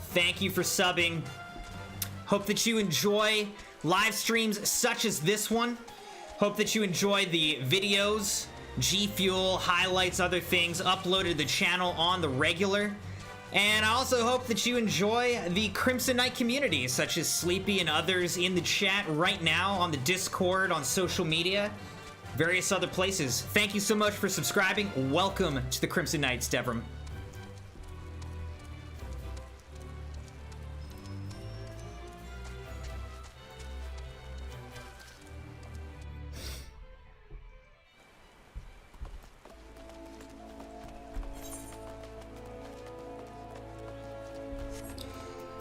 Thank you for subbing. Hope that you enjoy live streams such as this one. Hope that you enjoy the videos, G Fuel, highlights, other things uploaded to the channel on the regular. And I also hope that you enjoy the Crimson Knight community, such as Sleepy and others in the chat right now, on the Discord, on social media, various other places. Thank you so much for subscribing. Welcome to the Crimson Knights, Devram.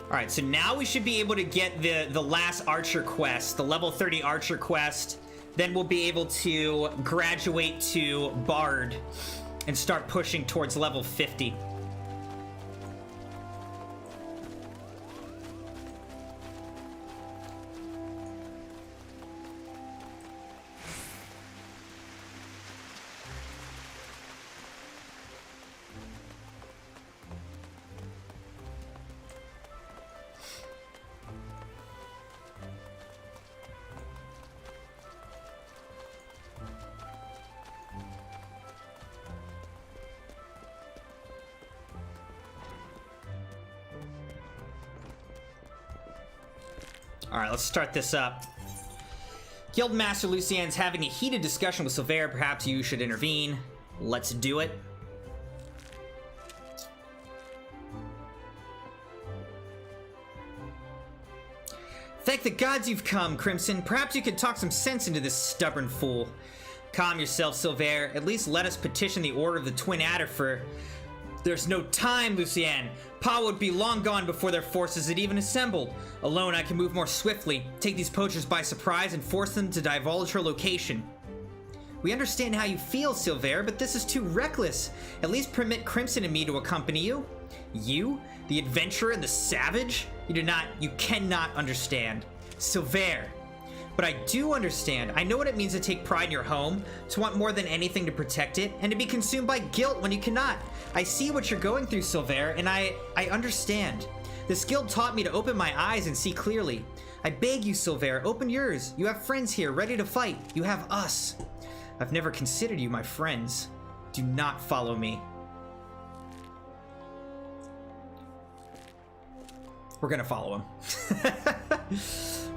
Alright, so now we should be able to get the last archer quest, the level 30 archer quest. Then we'll be able to graduate to Bard and start pushing towards level 50. Alright, let's start this up. Guildmaster Lucien's having a heated discussion with Silver. Perhaps you should intervene. Let's do it. Thank the gods you've come, Crimson. Perhaps you could talk some sense into this stubborn fool. Calm yourself, Silver. At least let us petition the Order of the Twin Adder for... There's no time, Lucien. Pa would be long gone before their forces had even assembled. Alone, I can move more swiftly, take these poachers by surprise, and force them to divulge her location. We understand how you feel, Silver, but this is too reckless. At least permit Crimson and me to accompany you. You, the adventurer and the savage? You cannot understand. Silver, But I do understand. I know what it means to take pride in your home, to want more than anything to protect it, and to be consumed by guilt when you cannot. I see what you're going through, Silver, and I understand. This guild taught me to open my eyes and see clearly. I beg you, Silver, open yours. You have friends here, ready to fight. You have us. I've never considered you my friends. Do not follow me. We're gonna follow him.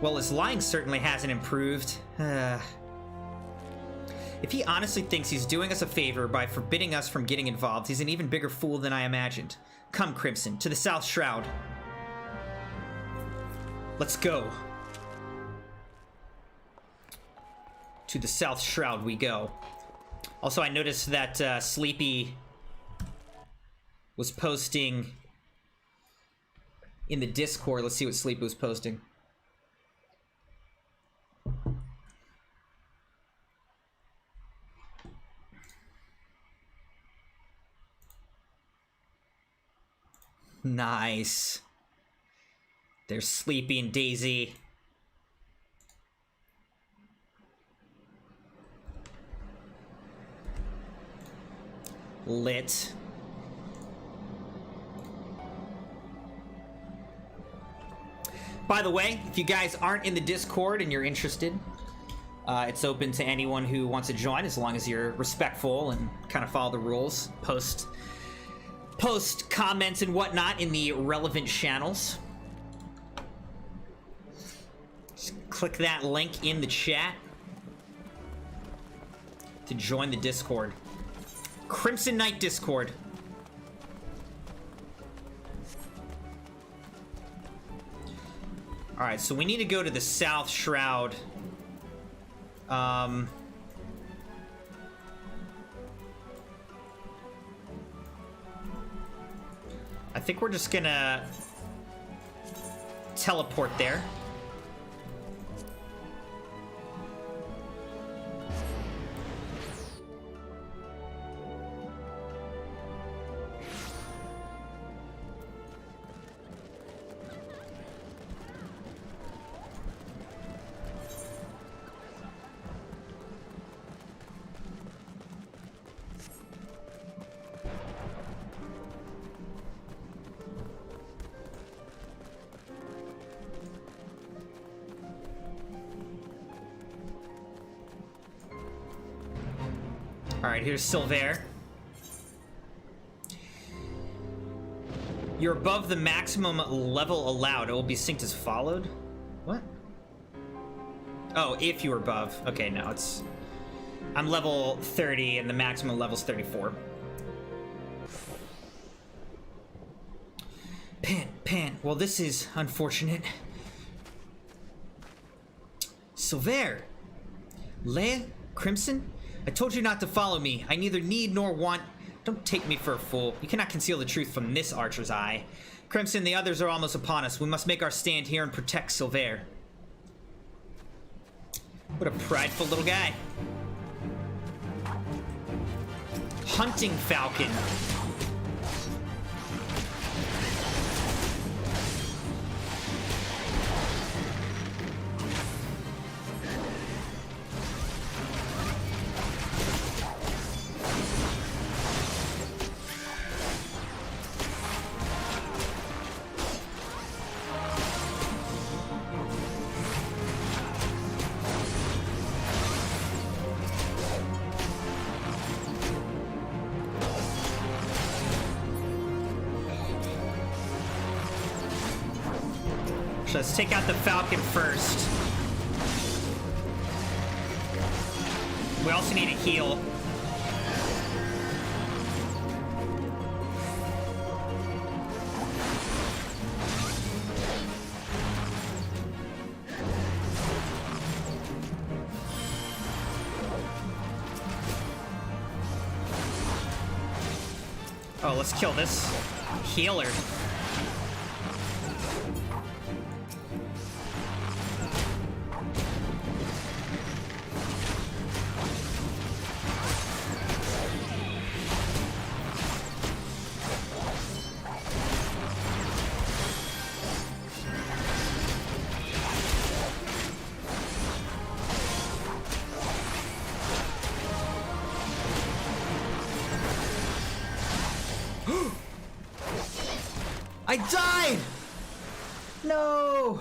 Well, his lying certainly hasn't improved. If he honestly thinks he's doing us a favor by forbidding us from getting involved, he's an even bigger fool than I imagined. Come, Crimson, to the South Shroud. Let's go. To the South Shroud we go. Also, I noticed that Sleepy was posting in the Discord. Let's see what Sleepy was posting. Nice. There's Sleepy and Daisy. Lit. By the way, if you guys aren't in the Discord and you're interested, it's open to anyone who wants to join, as long as you're respectful and kind of follow the rules. Post comments and whatnot in the relevant channels. Just click that link in the chat to join the Discord. Crimson Knight Discord. Alright, so we need to go to the South Shroud. I think we're just gonna teleport there. Alright, here's Silver. You're above the maximum level allowed. It will be synced as followed. What? Oh, if you're above. Okay, no, it's... I'm level 30 and the maximum level's 34. Pant. Well, this is unfortunate. Silver. Leia? Crimson? I told you not to follow me. I neither need nor want... Don't take me for a fool. You cannot conceal the truth from this archer's eye. Crimson, the others are almost upon us. We must make our stand here and protect Silver. What a prideful little guy. Hunting Falcon. Let's take out the Falcon first. We also need a heal. Oh, let's kill this healer. I died! No!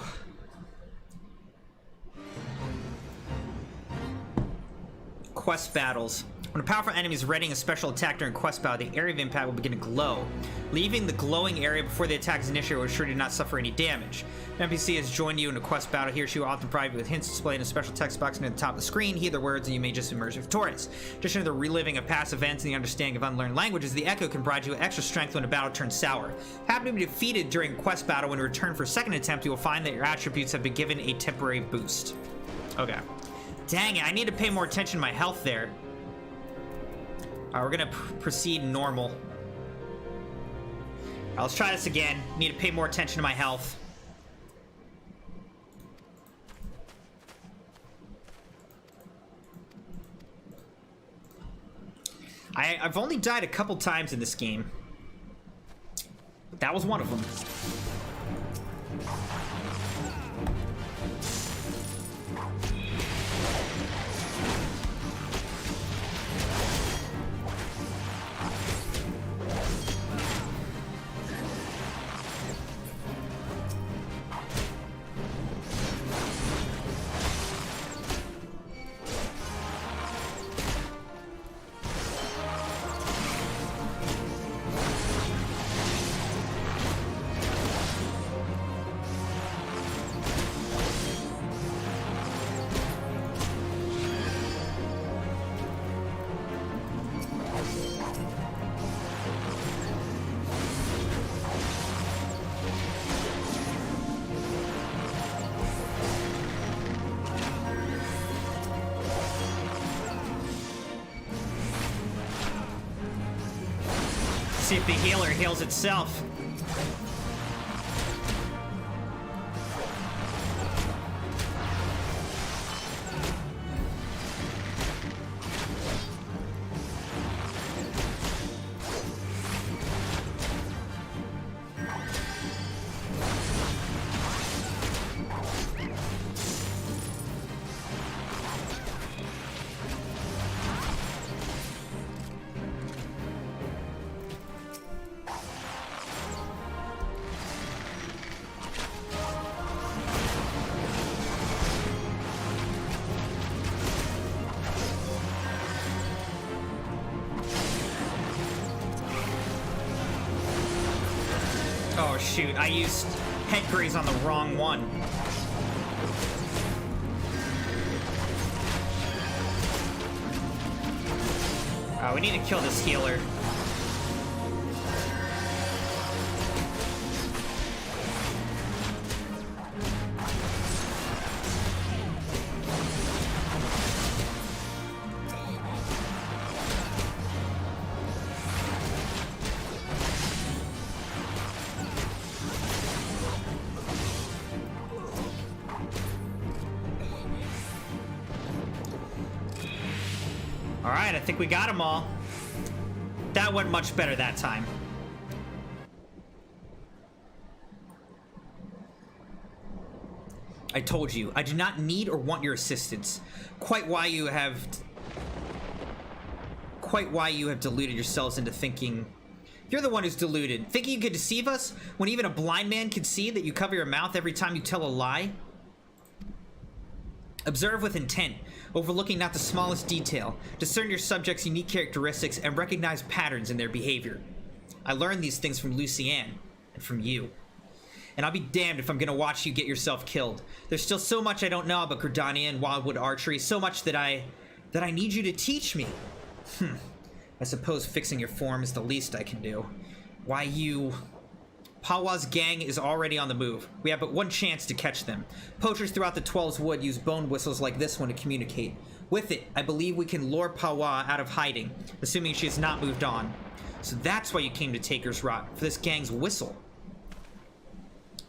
Quest battles. When a powerful enemy is readying a special attack during quest battle, the area of impact will begin to glow. Leaving the glowing area before the attack is initiated will ensure you do not suffer any damage. If an NPC has joined you in a quest battle, he or she will often provide you with hints displayed in a special text box near the top of the screen. Hear the words and you may just emerge victorious. Additionally, the reliving of past events and the understanding of unlearned languages, the Echo can provide you with extra strength when a battle turns sour. Happen to be defeated during a quest battle, when you return for a second attempt, you will find that your attributes have been given a temporary boost. Okay. Dang it, I need to pay more attention to my health there. Alright, we're gonna proceed normal. Alright, let's try this again. Need to pay more attention to my health. I've only died a couple times in this game, but that was one of them. See if the healer heals itself. Oh shoot, I used head graze on the wrong one. Oh, we need to kill this healer. Alright, I think we got them all. That went much better that time. I told you, I do not need or want your assistance. Quite why you have deluded yourselves into thinking. You're the one who's deluded. Thinking you could deceive us when even a blind man can see that you cover your mouth every time you tell a lie? Observe with intent, overlooking not the smallest detail. Discern your subject's unique characteristics and recognize patterns in their behavior. I learned these things from Lucienne and from you. And I'll be damned if I'm gonna watch you get yourself killed. There's still so much I don't know about Gridania and Wildwood archery, so much that I need you to teach me. I suppose fixing your form is the least I can do. Why you... Pawa's gang is already on the move. We have but one chance to catch them. Poachers throughout the Twelves Wood use bone whistles like this one to communicate. With it, I believe we can lure Pawa out of hiding, assuming she has not moved on. So that's why you came to Taker's Rock, for this gang's whistle.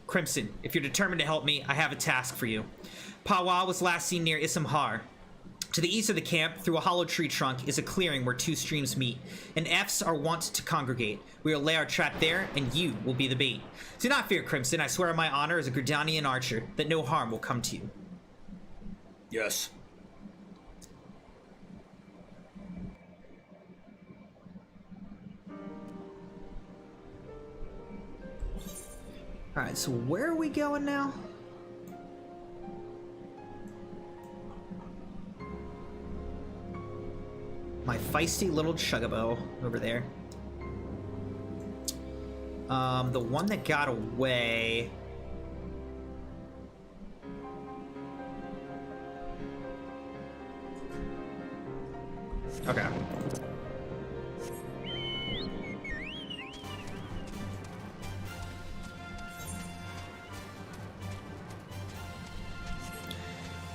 Crimson, if you're determined to help me, I have a task for you. Pawa was last seen near Issamhar. To the east of the camp, through a hollow tree trunk, is a clearing where two streams meet, and Fs are wont to congregate. We will lay our trap there, and you will be the bait. Do not fear, Crimson. I swear on my honor as a Gridanian archer that no harm will come to you. Yes. Alright, so where are we going now? My feisty little chuggable over there. The one that got away... Okay.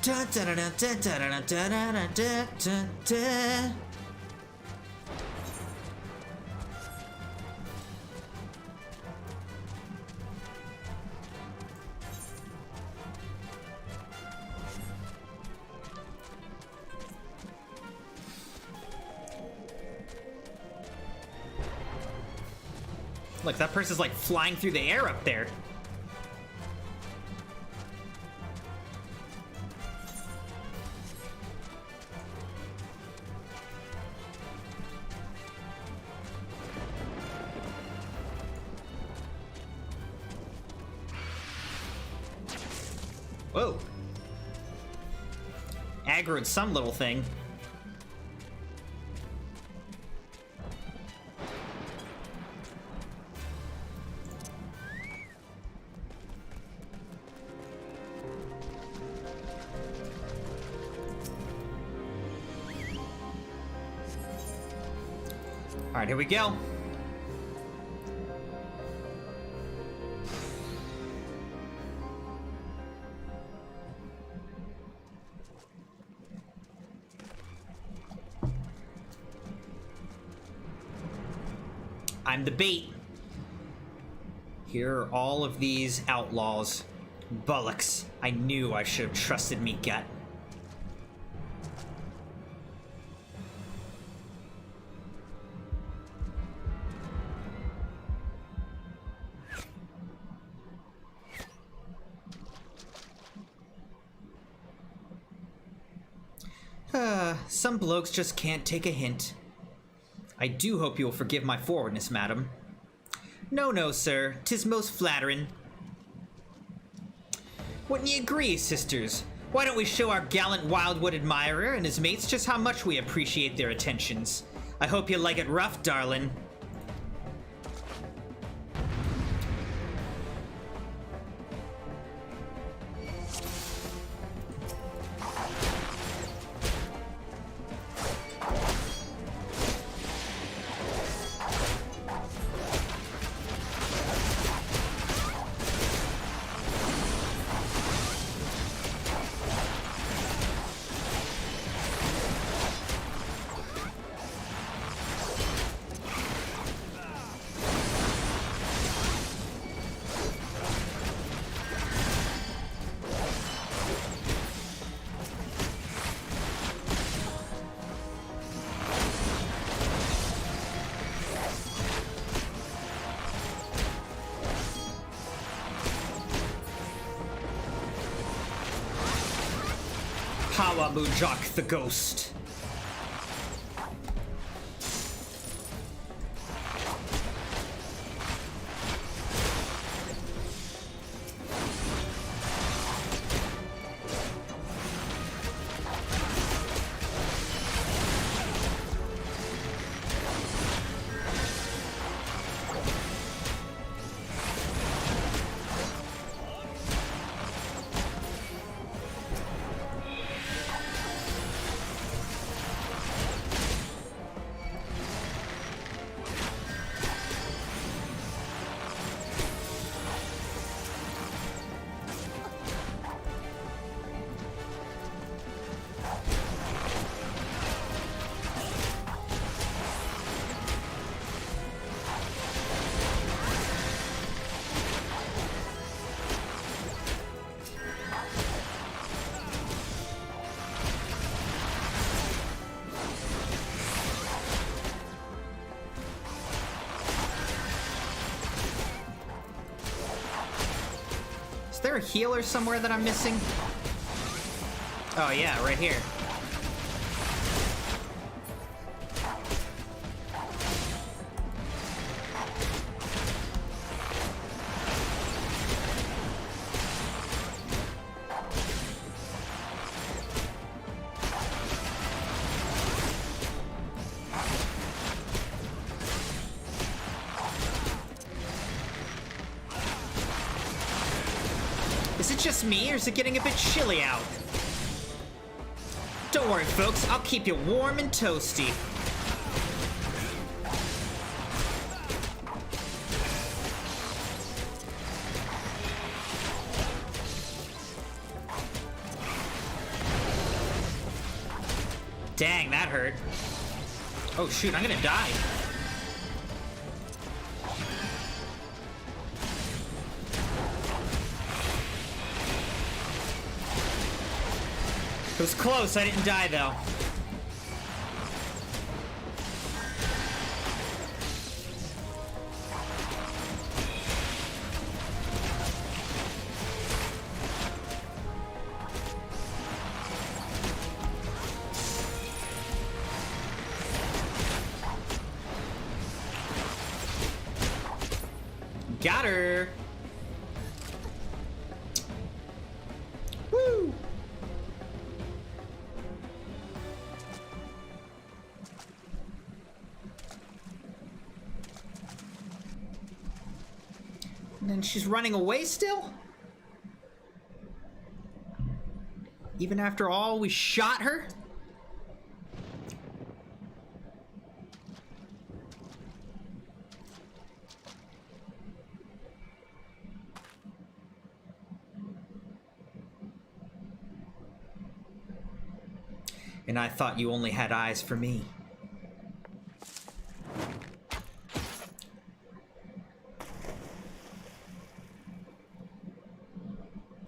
Da da da da da da da da da da da. Look, that person's like flying through the air up there. Whoa. Aggroed some little thing. All right, here we go. I'm the bait. Here are all of these outlaws. Bullocks. I knew I should have trusted me gut. Some blokes just can't take a hint. I do hope you will forgive my forwardness, madam. No, no, sir. 'Tis most flattering. Wouldn't ye agree, sisters? Why don't we show our gallant Wildwood admirer and his mates just how much we appreciate their attentions? I hope you like it rough, darling. Power Mujak the Ghost. Is there a healer somewhere that I'm missing? Oh yeah, right here. Is it just me, or is it getting a bit chilly out? Don't worry, folks. I'll keep you warm and toasty. Dang, that hurt. Oh shoot, I'm gonna die. It was close, I didn't die though. Got her! Woo! And then she's running away still? Even after all we shot her? And I thought you only had eyes for me.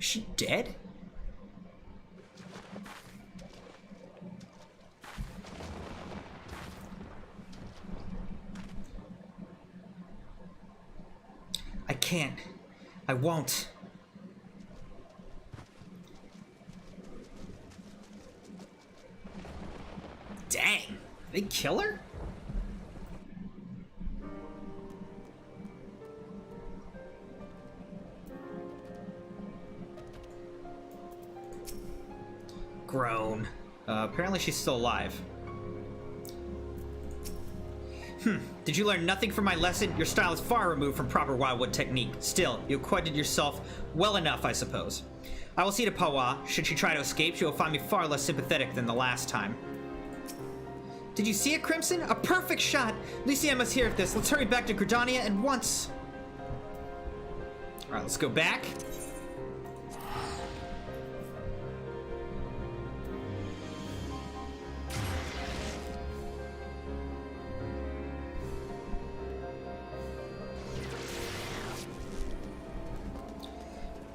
Is she dead? I can't. I won't. Dang, they kill her? Groan. Apparently she's still alive. Did you learn nothing from my lesson? Your style is far removed from proper Wildwood technique. Still, you acquitted yourself well enough, I suppose. I will see to Pawa. Should she try to escape, she will find me far less sympathetic than the last time. Did you see it, Crimson? A perfect shot! Lycia must hear of this. Let's hurry back to Gridania at once. Alright, let's go back.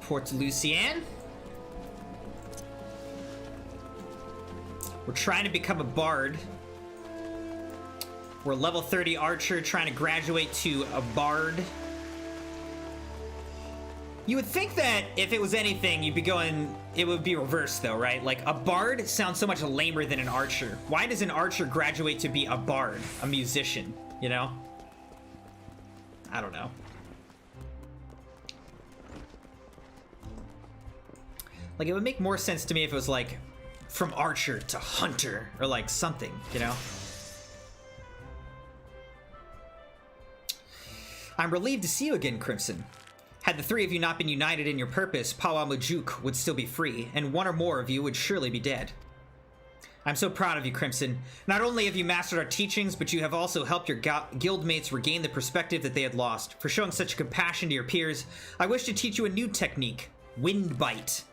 Port to Lucienne. We're trying to become a bard. We're a level 30 archer trying to graduate to a bard. You would think that if it was anything, you'd be going, it would be reversed though, right? Like a bard sounds so much lamer than an archer. Why does an archer graduate to be a bard, a musician, you know? I don't know. Like it would make more sense to me if it was like from archer to hunter or like something, you know? I'm relieved to see you again, Crimson. Had the three of you not been united in your purpose, Pawa Mujuk would still be free, and one or more of you would surely be dead. I'm so proud of you, Crimson. Not only have you mastered our teachings, but you have also helped your guildmates regain the perspective that they had lost. For showing such compassion to your peers, I wish to teach you a new technique, Wind Bite.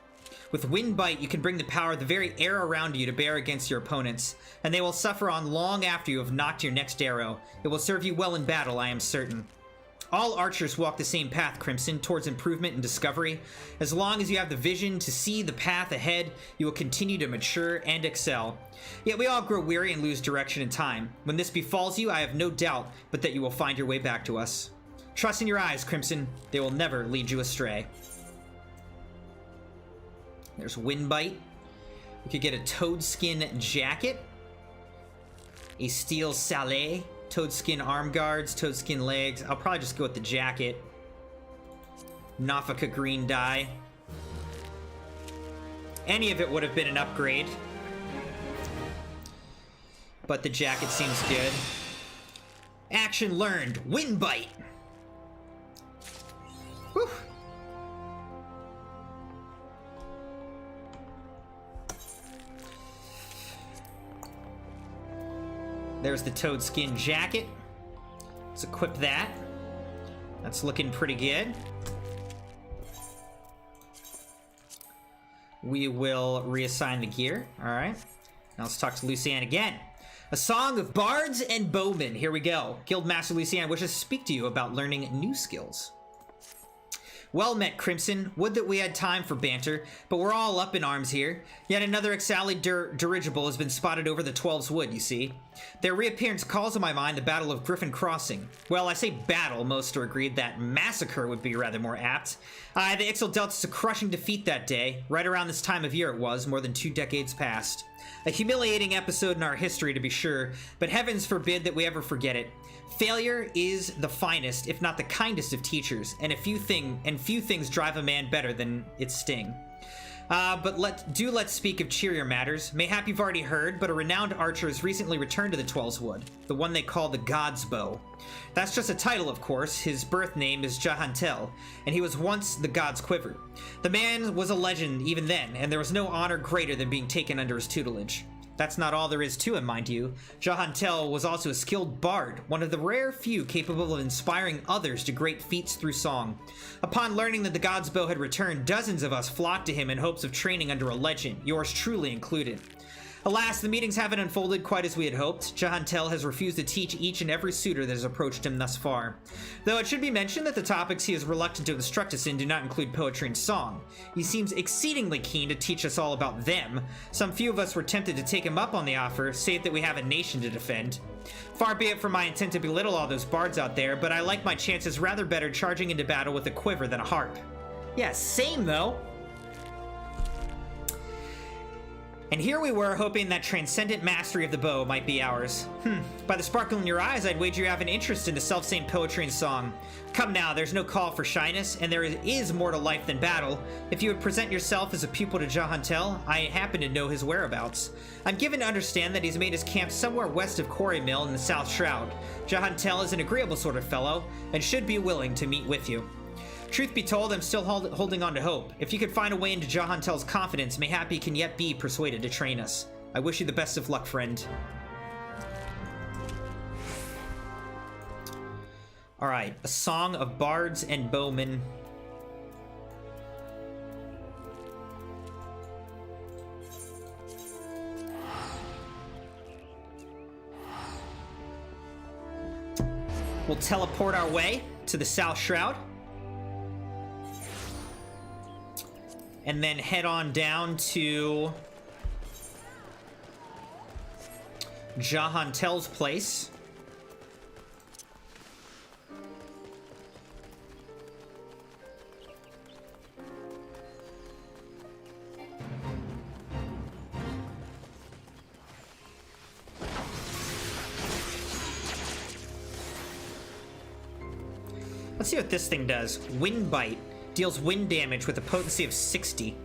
With Wind Bite, you can bring the power of the very air around you to bear against your opponents, and they will suffer on long after you have knocked your next arrow. It will serve you well in battle, I am certain. All archers walk the same path, Crimson, towards improvement and discovery. As long as you have the vision to see the path ahead, you will continue to mature and excel. Yet we all grow weary and lose direction in time. When this befalls you, I have no doubt but that you will find your way back to us. Trust in your eyes, Crimson. They will never lead you astray. There's Windbite. We could get a toadskin jacket. A steel sallet. Toadskin arm guards, toadskin legs. I'll probably just go with the jacket. Nafaka green dye. Any of it would have been an upgrade. But the jacket seems good. Action learned. Wind Bite. Whew. There's the toad skin jacket. Let's equip that. That's looking pretty good. We will reassign the gear. All right. Now let's talk to Lucienne again. A song of bards and bowmen. Here we go. Guildmaster Lucienne wishes to speak to you about learning new skills. Well met, Crimson. Would that we had time for banter, but we're all up in arms here. Yet another Exali dirigible has been spotted over the Twelves Wood, you see. Their reappearance calls to my mind the Battle of Griffin Crossing. Well, I say battle, most are agreed that massacre would be rather more apt. The Ixal dealt us a crushing defeat that day. Right around this time of year it was, more than 2 decades past. A humiliating episode in our history, to be sure, but heavens forbid that we ever forget it. Failure is the finest, if not the kindest of teachers, and few things drive a man better than its sting. But let's speak of cheerier matters. Mayhap you've already heard, but a renowned archer has recently returned to the Twelves Wood, the one they call the God's Bow. That's just a title, of course. His birth name is Jahantel, and he was once the God's Quiver. The man was a legend even then, and there was no honor greater than being taken under his tutelage. That's not all there is to him, mind you. Jahantel was also a skilled bard, one of the rare few capable of inspiring others to great feats through song. Upon learning that the God's Bow had returned, dozens of us flocked to him in hopes of training under a legend, yours truly included. Alas, the meetings haven't unfolded quite as we had hoped. Jahantel has refused to teach each and every suitor that has approached him thus far. Though it should be mentioned that the topics he is reluctant to instruct us in do not include poetry and song. He seems exceedingly keen to teach us all about them. Some few of us were tempted to take him up on the offer, save that we have a nation to defend. Far be it from my intent to belittle all those bards out there, but I like my chances rather better charging into battle with a quiver than a harp. Yeah, same though. And here we were, hoping that transcendent mastery of the bow might be ours. By the sparkle in your eyes, I'd wager you have an interest in the self-same poetry and song. Come now, there's no call for shyness, and there is more to life than battle. If you would present yourself as a pupil to Jahantel, I happen to know his whereabouts. I'm given to understand that he's made his camp somewhere west of Quarry Mill in the South Shroud. Jahantel is an agreeable sort of fellow, and should be willing to meet with you. Truth be told, I'm still holding on to hope. If you could find a way into Jahantel's confidence, mayhap he can yet be persuaded to train us. I wish you the best of luck, friend. Alright, a song of bards and bowmen. We'll teleport our way to the South Shroud. And then head on down to Jahantel's place. Let's see what this thing does. Wind Bite. Deals wind damage with a potency of 60.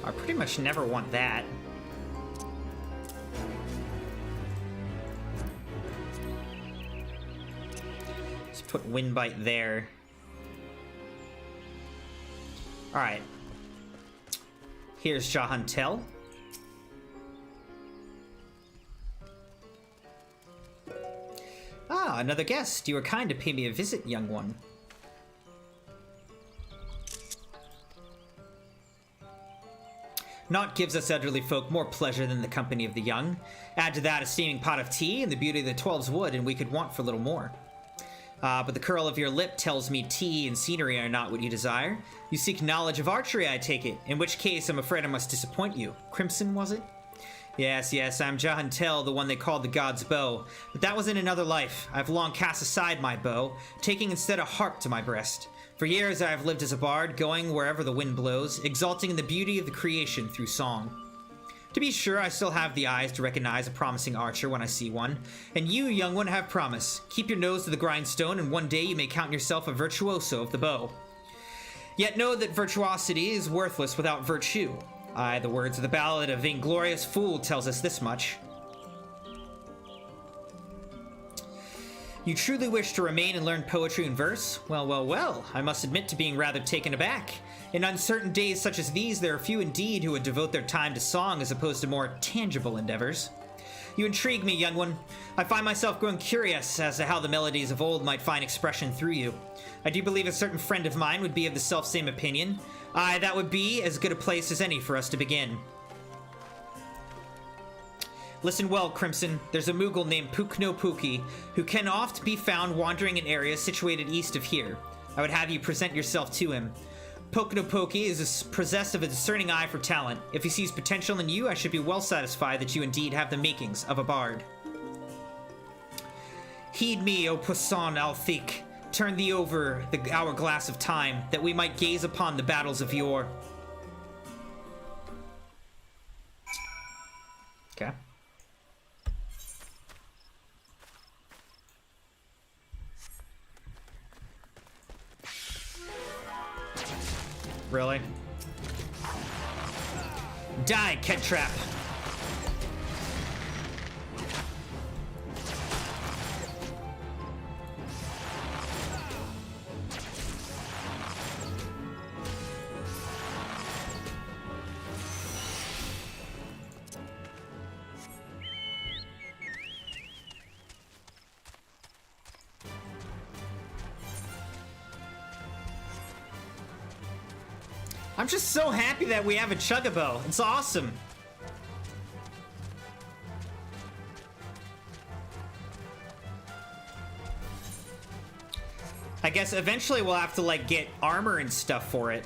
I pretty much never want that. Let's put Wind Bite there. Alright. Here's Jahantel. Ah, another guest. You were kind to pay me a visit, young one. Naught gives us elderly folk more pleasure than the company of the young. Add to that a steaming pot of tea and the beauty of the Twelves Wood, and we could want for little more. But the curl of your lip tells me tea and scenery are not what you desire. You seek knowledge of archery, I take it, in which case I'm afraid I must disappoint you. Crimson, was it? Yes, I'm Jahantel, the one they called the God's Bow. But that was in another life. I've long cast aside my bow, taking instead a harp to my breast. For years I have lived as a bard, going wherever the wind blows, exalting in the beauty of the creation through song. To be sure, I still have the eyes to recognize a promising archer when I see one. And you, young one, have promise. Keep your nose to the grindstone, and one day you may count yourself a virtuoso of the bow. Yet know that virtuosity is worthless without virtue. Aye, the words of the ballad of Vainglorious Fool tells us this much. You truly wish to remain and learn poetry and verse? Well, well, well, I must admit to being rather taken aback. In uncertain days such as these, there are few indeed who would devote their time to song as opposed to more tangible endeavors. You intrigue me, young one. I find myself growing curious as to how the melodies of old might find expression through you. I do believe a certain friend of mine would be of the self-same opinion. Aye, that would be as good a place as any for us to begin. Listen well, Crimson. There's a Moogle named Pukno Puki who can oft be found wandering in areas situated east of here. I would have you present yourself to him. Pukno Puki is possessed of a discerning eye for talent. If he sees potential in you, I should be well satisfied that you indeed have the makings of a bard. Heed me, O Poisson Althik. Turn thee over the hourglass of time, that we might gaze upon the battles of yore. Okay. Really? Die, Kentrap! I'm just so happy that we have a chuggable. It's awesome. I guess eventually we'll have to like get armor and stuff for it.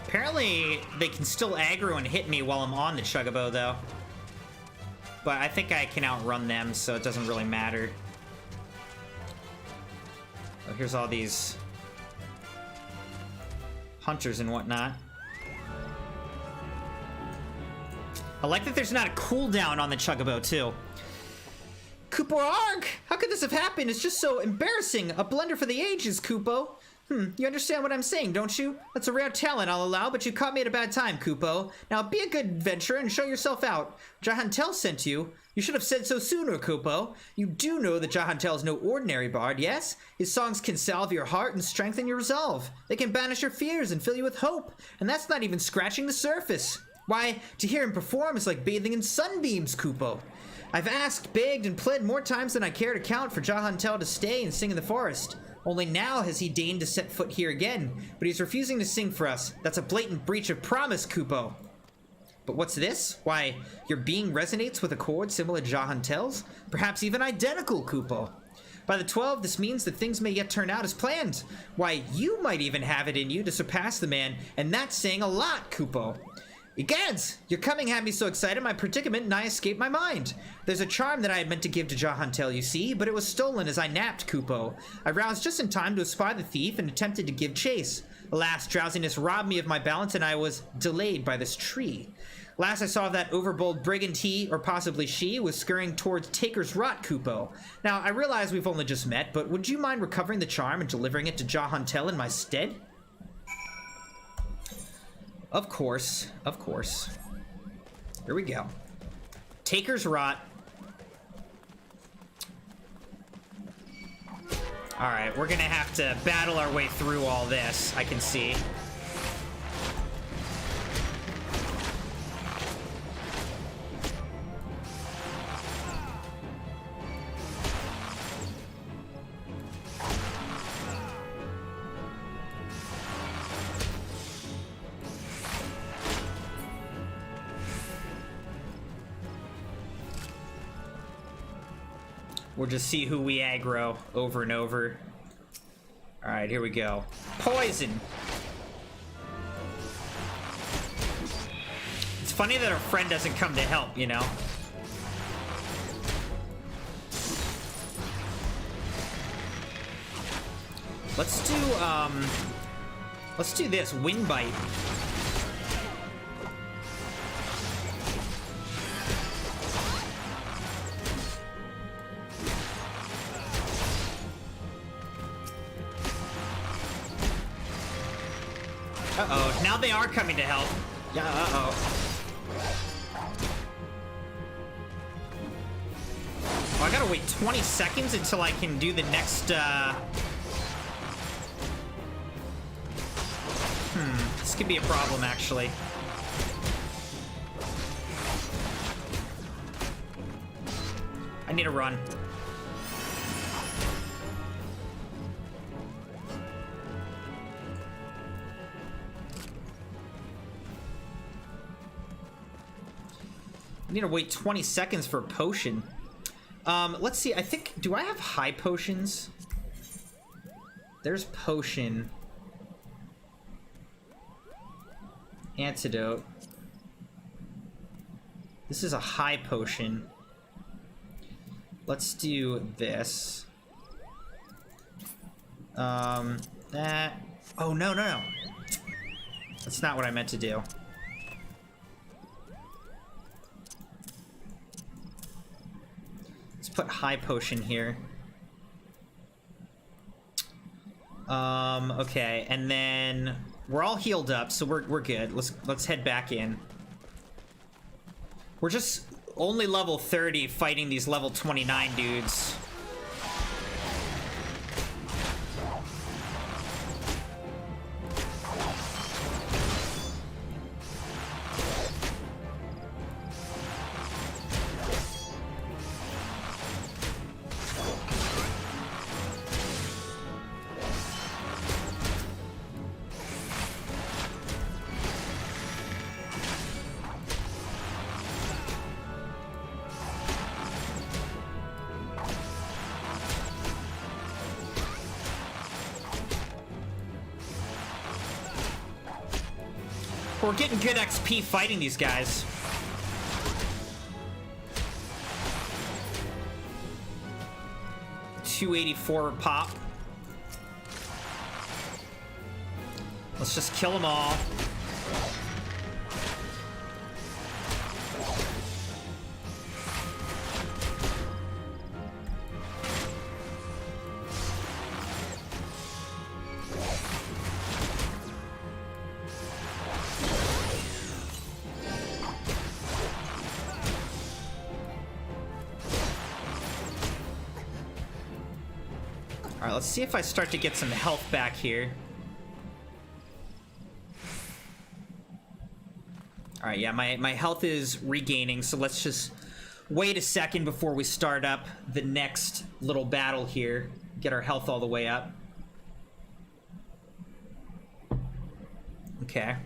Apparently, they can still aggro and hit me while I'm on the Chuggabo, though. But I think I can outrun them, so it doesn't really matter. Oh, here's all these hunters and whatnot. I like that there's not a cooldown on the Chuggabo, too. Kupo Arg! How could this have happened? It's just so embarrassing. A blunder for the ages, Kupo. You understand what I'm saying, don't you? That's a rare talent, I'll allow, but you caught me at a bad time, Kupo. Now be a good adventurer and show yourself out. Jahantel sent you. You should have said so sooner, Kupo. You do know that Jahantel is no ordinary bard, yes? His songs can salve your heart and strengthen your resolve. They can banish your fears and fill you with hope. And that's not even scratching the surface. Why, to hear him perform is like bathing in sunbeams, Kupo. I've asked, begged, and pled more times than I care to count for Jahantel to stay and sing in the forest. Only now has he deigned to set foot here again, but he's refusing to sing for us. That's a blatant breach of promise, Kupo. But what's this? Why, your being resonates with a chord similar to Jahantel's? Perhaps even identical, Kupo. By the 12, this means that things may yet turn out as planned. Why, you might even have it in you to surpass the man, and that's saying a lot, Kupo. Egads! Your coming had me so excited my predicament nigh escaped my mind. There's a charm that I had meant to give to Jahantel, you see, but it was stolen as I napped, Kupo. I roused just in time to espy the thief and attempted to give chase. Alas, drowsiness robbed me of my balance and I was delayed by this tree. Last I saw that overbold brigand he, or possibly she, was scurrying towards Taker's Rot, Kupo. Now, I realize we've only just met, but would you mind recovering the charm and delivering it to Jahantel in my stead? Of course, of course. Here we go. Taker's Rot. Alright, we're gonna have to battle our way through all this, I can see. We'll just see who we aggro over and over. All right, here we go. Poison. It's funny that our friend doesn't come to help, you know? Let's do this, Wind Bite. Uh-oh, now they are coming to help. Yeah, uh-oh. Oh, I gotta wait 20 seconds until I can do the next, this could be a problem, actually. I need to run. I need to wait 20 seconds for a potion. Let's see, I think, do I have high potions? There's potion. Antidote. This is a high potion. Let's do this. That. Oh, no, no, no. That's not what I meant to do. Let's put high potion here. Okay, and then we're all healed up, so we're good. Let's head back in. We're just only level 30 fighting these level 29 dudes. We're getting good XP fighting these guys. $284 pop. Let's just kill them all. Alright, let's see if I start to get some health back here. Alright, yeah, my health is regaining, so let's just wait a second before we start up the next little battle here. Get our health all the way up. Okay.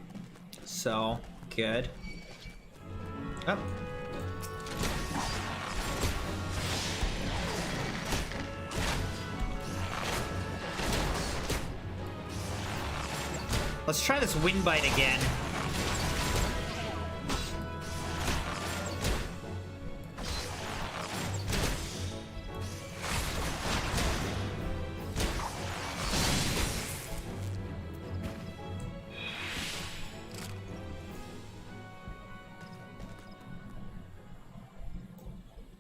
So, good. Oh. Let's try this Wind Bite again.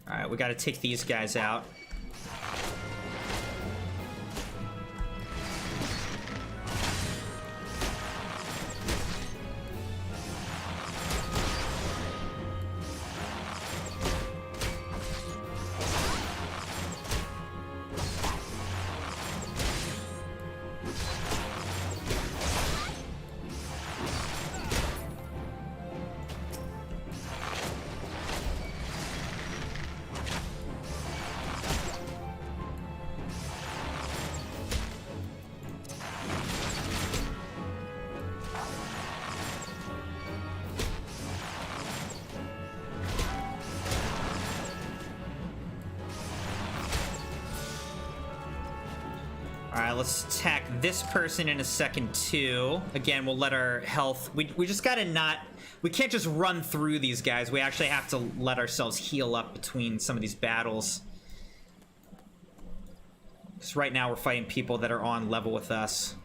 All right, we got to take these guys out. Alright, let's attack this person in a second too. Again, we'll let our health... We just gotta not... We can't just run through these guys. We actually have to let ourselves heal up between some of these battles. Because right now we're fighting people that are on level with us,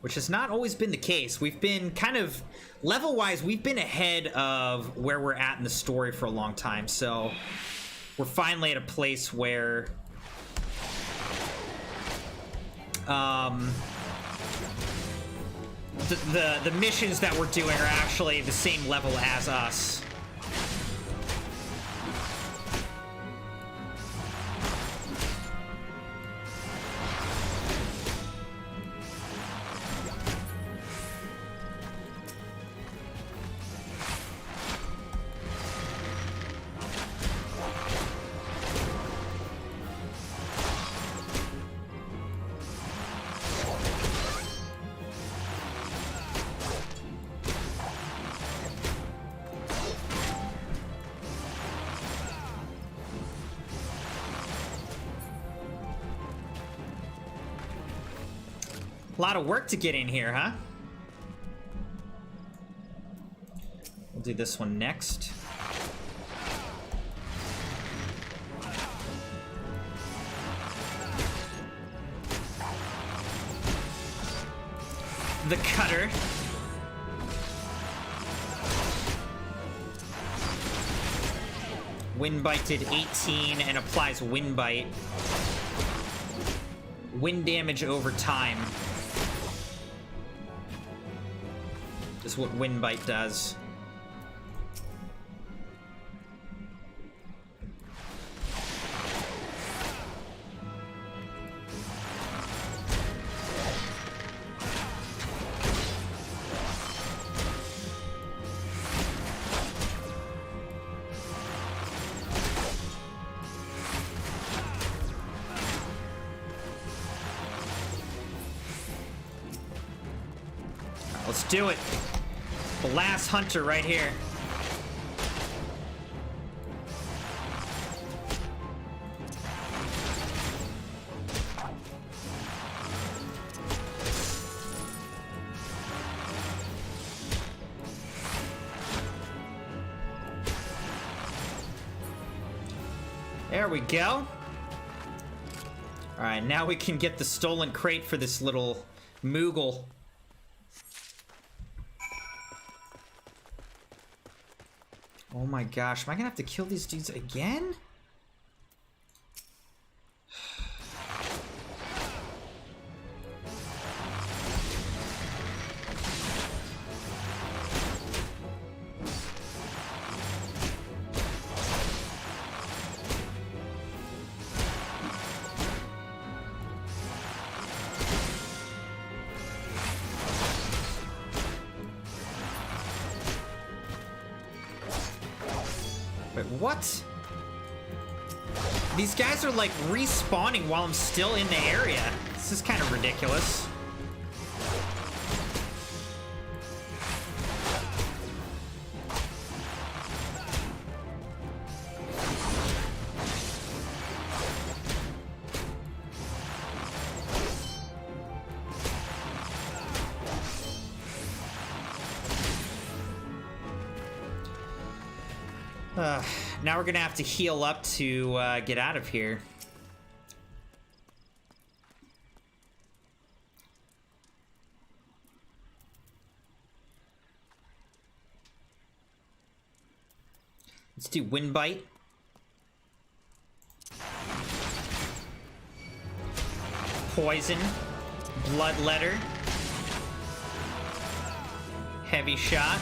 which has not always been the case. We've been kind of, level-wise, we've been ahead of where we're at in the story for a long time, so we're finally at a place where the missions that we're doing are actually the same level as us. A lot of work to get in here, huh? We'll do this one next. The cutter. Wind Bite did 18 and applies Wind Bite. Wind damage over time is what Wind Bite does. Let's do it. The last hunter right here. There we go. All right, now we can get the stolen crate for this little Moogle. Oh my gosh, am I gonna have to kill these dudes again? Wait, what? These guys are like respawning while I'm still in the area. This is kind of ridiculous. Now we're gonna have to heal up to get out of here. Let's do Wind Bite. Poison. Bloodletter. Heavy Shot.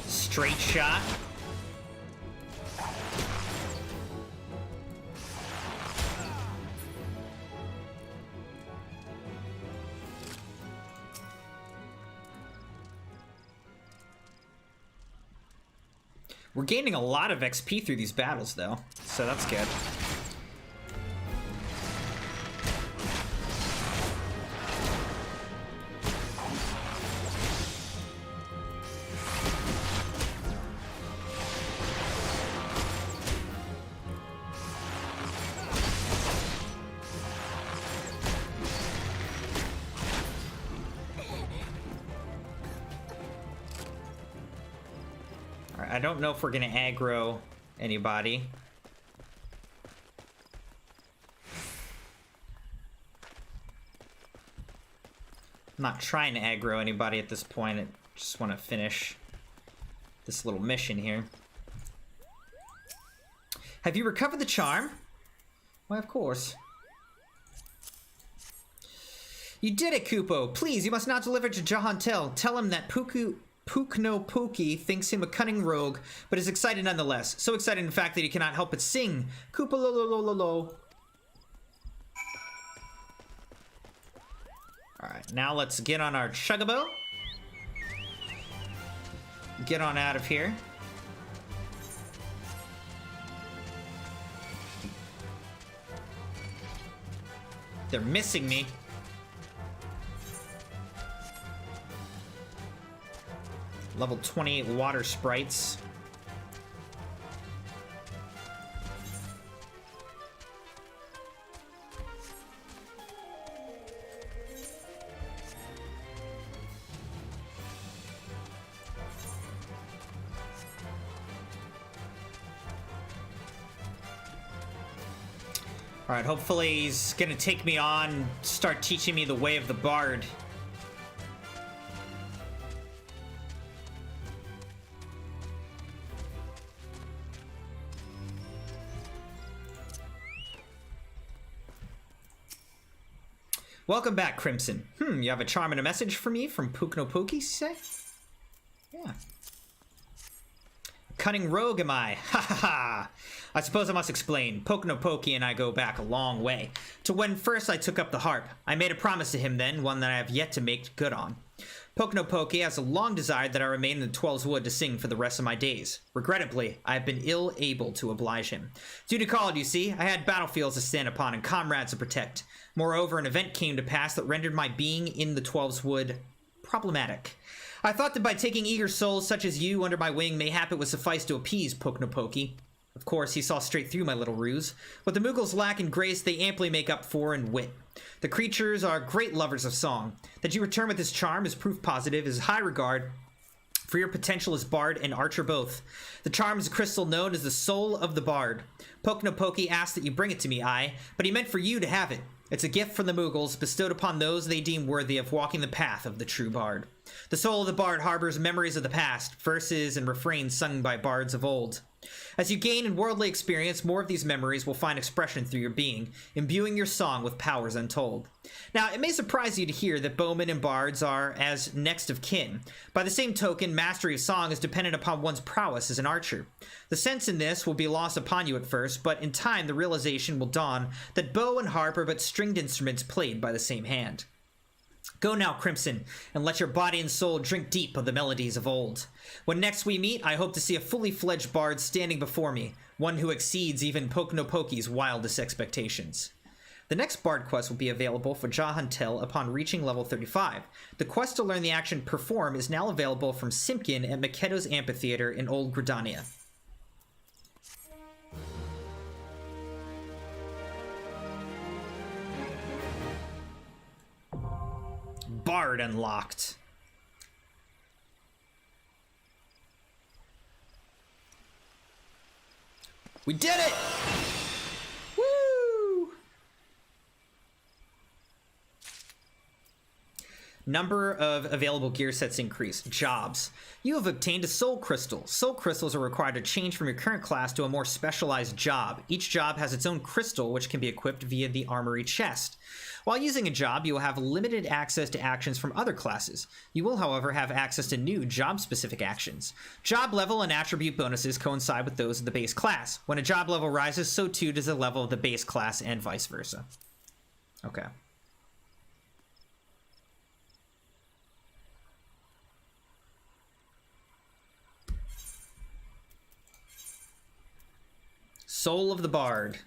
Straight Shot. We're gaining a lot of XP through these battles, though, so that's good. I don't know if we're gonna aggro anybody. I'm not trying to aggro anybody at this point. I just want to finish this little mission here. Have you recovered the charm? Why, of course. You did it, Kupo. Please, you must now deliver to Jahantel. Tell him that Pukno thinks him a cunning rogue, but is excited nonetheless. So excited, in fact, that he cannot help but sing. Koopa lo lo lo lo lo. Alright, now let's get on our chuggable. Get on out of here. They're missing me. Level 28 water sprites. Alright, hopefully he's gonna take me on, start teaching me the way of the bard. Welcome back, Crimson. You have a charm and a message for me from Pukno, you say? Yeah. Cunning rogue am I? Ha ha ha! I suppose I must explain. Pokno and I go back a long way. To when first I took up the harp. I made a promise to him then, one that I have yet to make good on. Pokno has long desired that I remain in the Twelve's Wood to sing for the rest of my days. Regrettably, I have been ill able to oblige him. Due to call, you see, I had battlefields to stand upon and comrades to protect. Moreover, an event came to pass that rendered my being in the Twelve's Wood problematic. I thought that by taking eager souls such as you under my wing, mayhap it would suffice to appease Pokno. Of course, he saw straight through my little ruse. What the Moogles lack in grace, they amply make up for in wit. The creatures are great lovers of song. That you return with this charm is proof positive, is high regard for your potential as bard and archer both. The charm is a crystal known as the soul of the bard. Pokno asked that you bring it to me, but he meant for you to have it. It's a gift from the Moogles, bestowed upon those they deem worthy of walking the path of the true bard. The soul of the bard harbors memories of the past, verses and refrains sung by bards of old. As you gain in worldly experience, more of these memories will find expression through your being, imbuing your song with powers untold. Now, it may surprise you to hear that bowmen and bards are as next of kin. By the same token, mastery of song is dependent upon one's prowess as an archer. The sense in this will be lost upon you at first, but in time the realization will dawn that bow and harp are but stringed instruments played by the same hand. Go now, Crimson, and let your body and soul drink deep of the melodies of old. When next we meet, I hope to see a fully fledged bard standing before me, one who exceeds even Pokno's wildest expectations. The next bard quest will be available for Jahantel upon reaching level 35. The quest to learn the action Perform is now available from Simpkin at Maketo's Amphitheater in Old Gridania. Bard unlocked. We did it! Woo! Number of available gear sets increased. Jobs. You have obtained a soul crystal. Soul crystals are required to change from your current class to a more specialized job. Each job has its own crystal, which can be equipped via the armory chest. While using a job, you will have limited access to actions from other classes. You will, however, have access to new job-specific actions. Job level and attribute bonuses coincide with those of the base class. When a job level rises, so too does the level of the base class and vice versa. Okay. Soul of the Bard.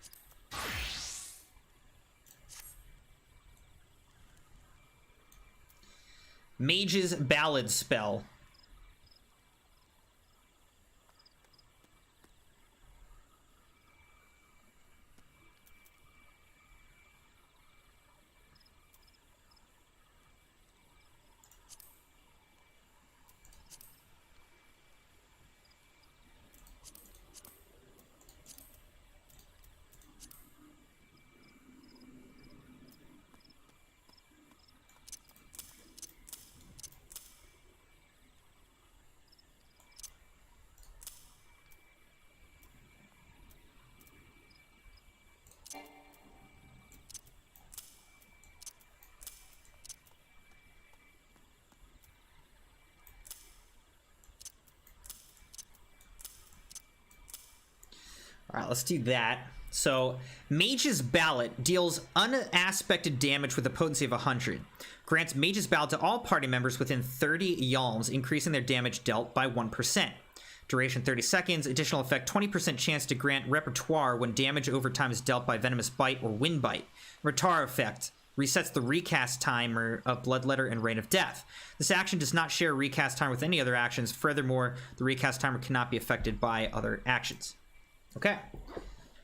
Mage's Ballad spell. All right, let's do that. So, Mage's Ballot deals unaspected damage with a potency of 100. Grants Mage's Ballot to all party members within 30 yalms, increasing their damage dealt by 1%. Duration 30 seconds. Additional effect 20% chance to grant repertoire when damage over time is dealt by Venomous Bite or Wind Bite. Repertoire effect resets the recast timer of Bloodletter and Rain of Death. This action does not share a recast timer with any other actions. Furthermore, the recast timer cannot be affected by other actions. Okay.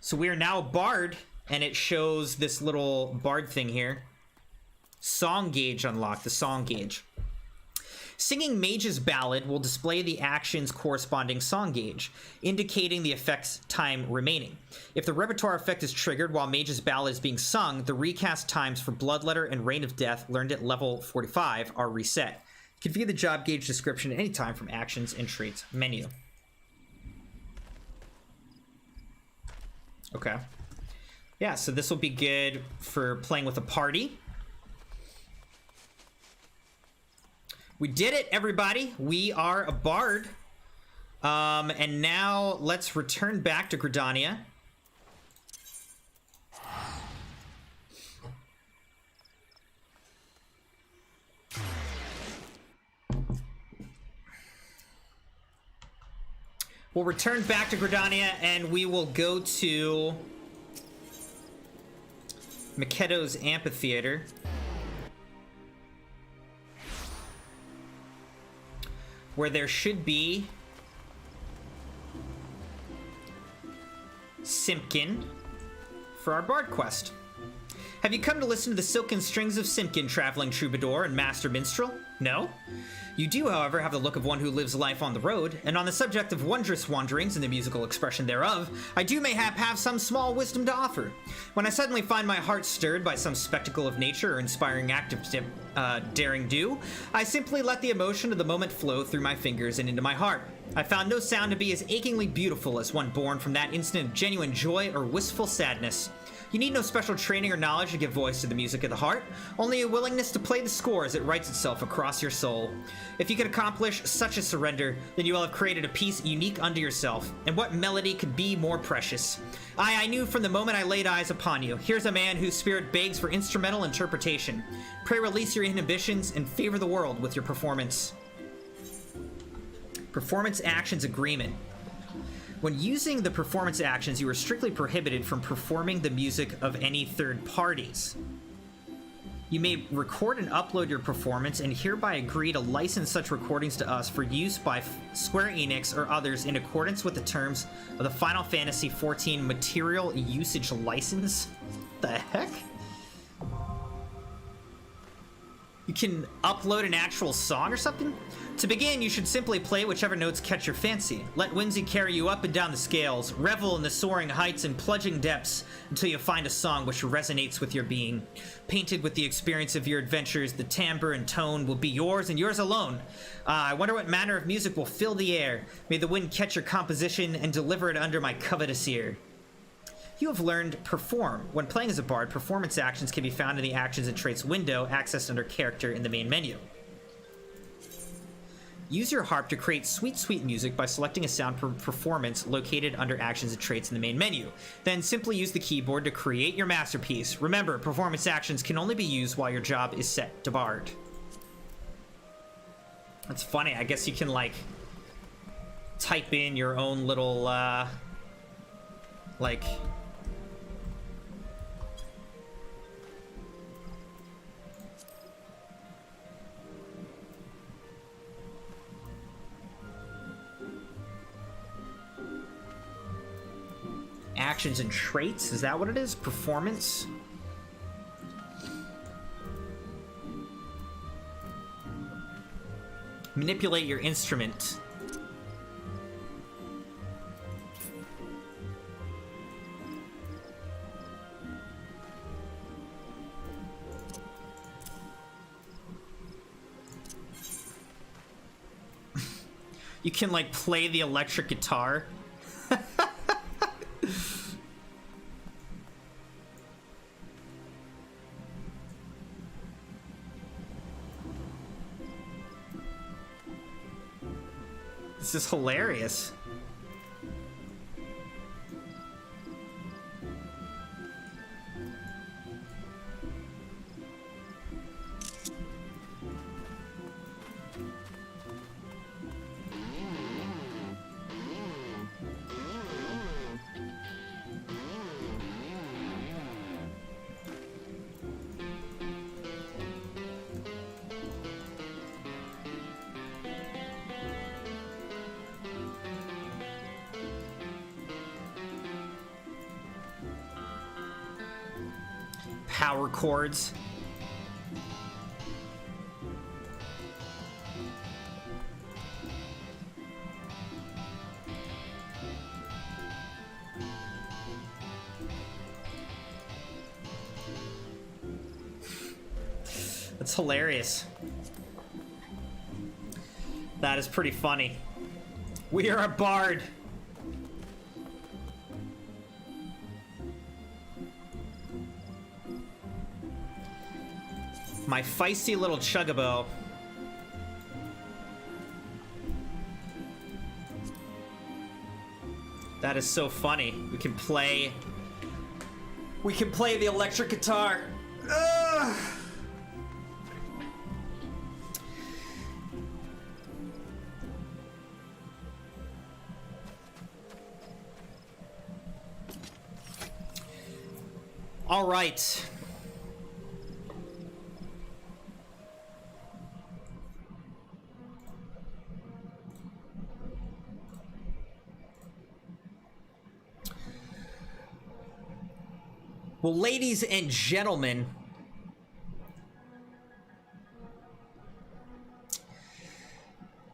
So we are now a bard, and it shows this little bard thing here. Song gauge unlocked, the song gauge. Singing Mage's Ballad will display the action's corresponding song gauge, indicating the effect's time remaining. If the repertoire effect is triggered while Mage's Ballad is being sung, the recast times for Bloodletter and Rain of Death learned at level 45 are reset. You can view the job gauge description at any time from Actions and Traits menu. Okay. Yeah, so this will be good for playing with a party. We did it, everybody. We are a bard. And now let's return back to Gridania. We'll return back to Gridania, and we will go to Maketo's Amphitheater. Where there should be Simpkin for our Bard quest. Have you come to listen to the silken strings of Simpkin, traveling troubadour and master minstrel? No? You do, however, have the look of one who lives life on the road, and on the subject of wondrous wanderings and the musical expression thereof, I do mayhap have some small wisdom to offer. When I suddenly find my heart stirred by some spectacle of nature or inspiring act of daring do, I simply let the emotion of the moment flow through my fingers and into my heart. I found no sound to be as achingly beautiful as one born from that instant of genuine joy or wistful sadness. You need no special training or knowledge to give voice to the music of the heart, only a willingness to play the score as it writes itself across your soul. If you can accomplish such a surrender, then you will have created a piece unique unto yourself, and what melody could be more precious? I knew from the moment I laid eyes upon you. Here's a man whose spirit begs for instrumental interpretation. Pray release your inhibitions and favor the world with your performance. Performance Actions Agreement. When using the performance actions, you are strictly prohibited from performing the music of any third parties. You may record and upload your performance and hereby agree to license such recordings to us for use by Square Enix or others in accordance with the terms of the Final Fantasy XIV Material Usage License. The heck? You can upload an actual song or something? To begin, you should simply play whichever notes catch your fancy. Let whimsy carry you up and down the scales. Revel in the soaring heights and plunging depths until you find a song which resonates with your being. Painted with the experience of your adventures, the timbre and tone will be yours and yours alone. I wonder what manner of music will fill the air. May the wind catch your composition and deliver it under my covetous ear. You have learned Perform. When playing as a bard, performance actions can be found in the Actions and Traits window, accessed under Character in the main menu. Use your harp to create sweet, sweet music by selecting a sound performance located under Actions and Traits in the main menu. Then simply use the keyboard to create your masterpiece. Remember, performance actions can only be used while your job is set to bard. That's funny. I guess you can, like, type in your own little, like... Actions and Traits, is that what it is? Performance? Manipulate your instrument. You can, like, play the electric guitar. This is hilarious. power cords. That's hilarious. That is pretty funny. We are a bard. My feisty little chuggable. That is so funny. We can play the electric guitar. Ugh. All right. Well, ladies and gentlemen,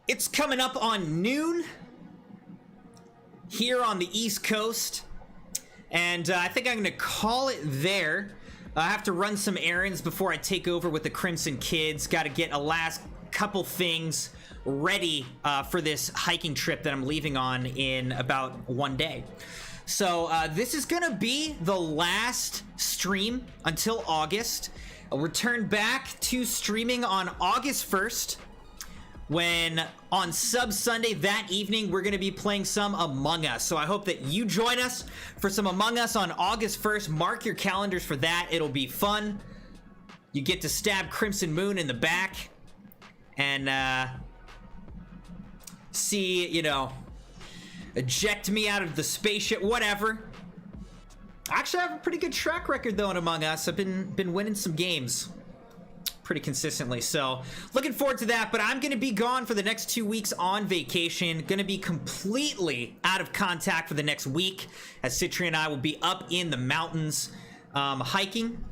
it's coming up on noon here on the East Coast, and I think I'm going to call it there. I have to run some errands before I take over with the Crimson Kids. Got to get a last couple things ready for this hiking trip that I'm leaving on in about 1 day. So this is gonna be the last stream until August. I'll return back to streaming on August 1st, when on Sub Sunday that evening we're gonna be playing some Among Us. So I hope that you join us for some Among Us on August 1st. Mark your calendars for that. It'll be fun. You get to stab CrimsonMune in the back and see, you know, eject me out of the spaceship, whatever. Actually, I have a pretty good track record though in Among Us. I've been winning some games pretty consistently, so looking forward to that. But I'm gonna be gone for the next 2 weeks on vacation. Gonna be completely out of contact for the next week, as Citri and I will be up in the mountains hiking.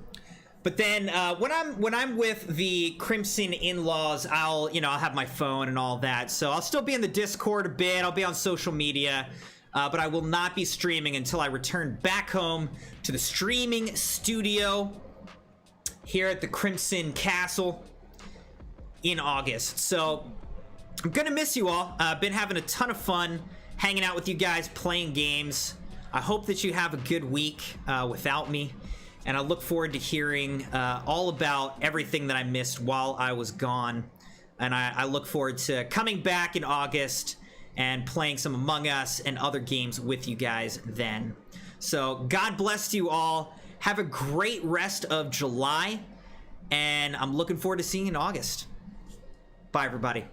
But then when I'm with the Crimson in-laws, I'll have my phone and all that. So I'll still be in the Discord a bit. I'll be on social media, but I will not be streaming until I return back home to the streaming studio here at the Crimson Castle in August. So I'm gonna miss you all. I've been having a ton of fun hanging out with you guys, playing games. I hope that you have a good week without me. And I look forward to hearing all about everything that I missed while I was gone. And I look forward to coming back in August and playing some Among Us and other games with you guys then. So God bless you all. Have a great rest of July. And I'm looking forward to seeing you in August. Bye, everybody.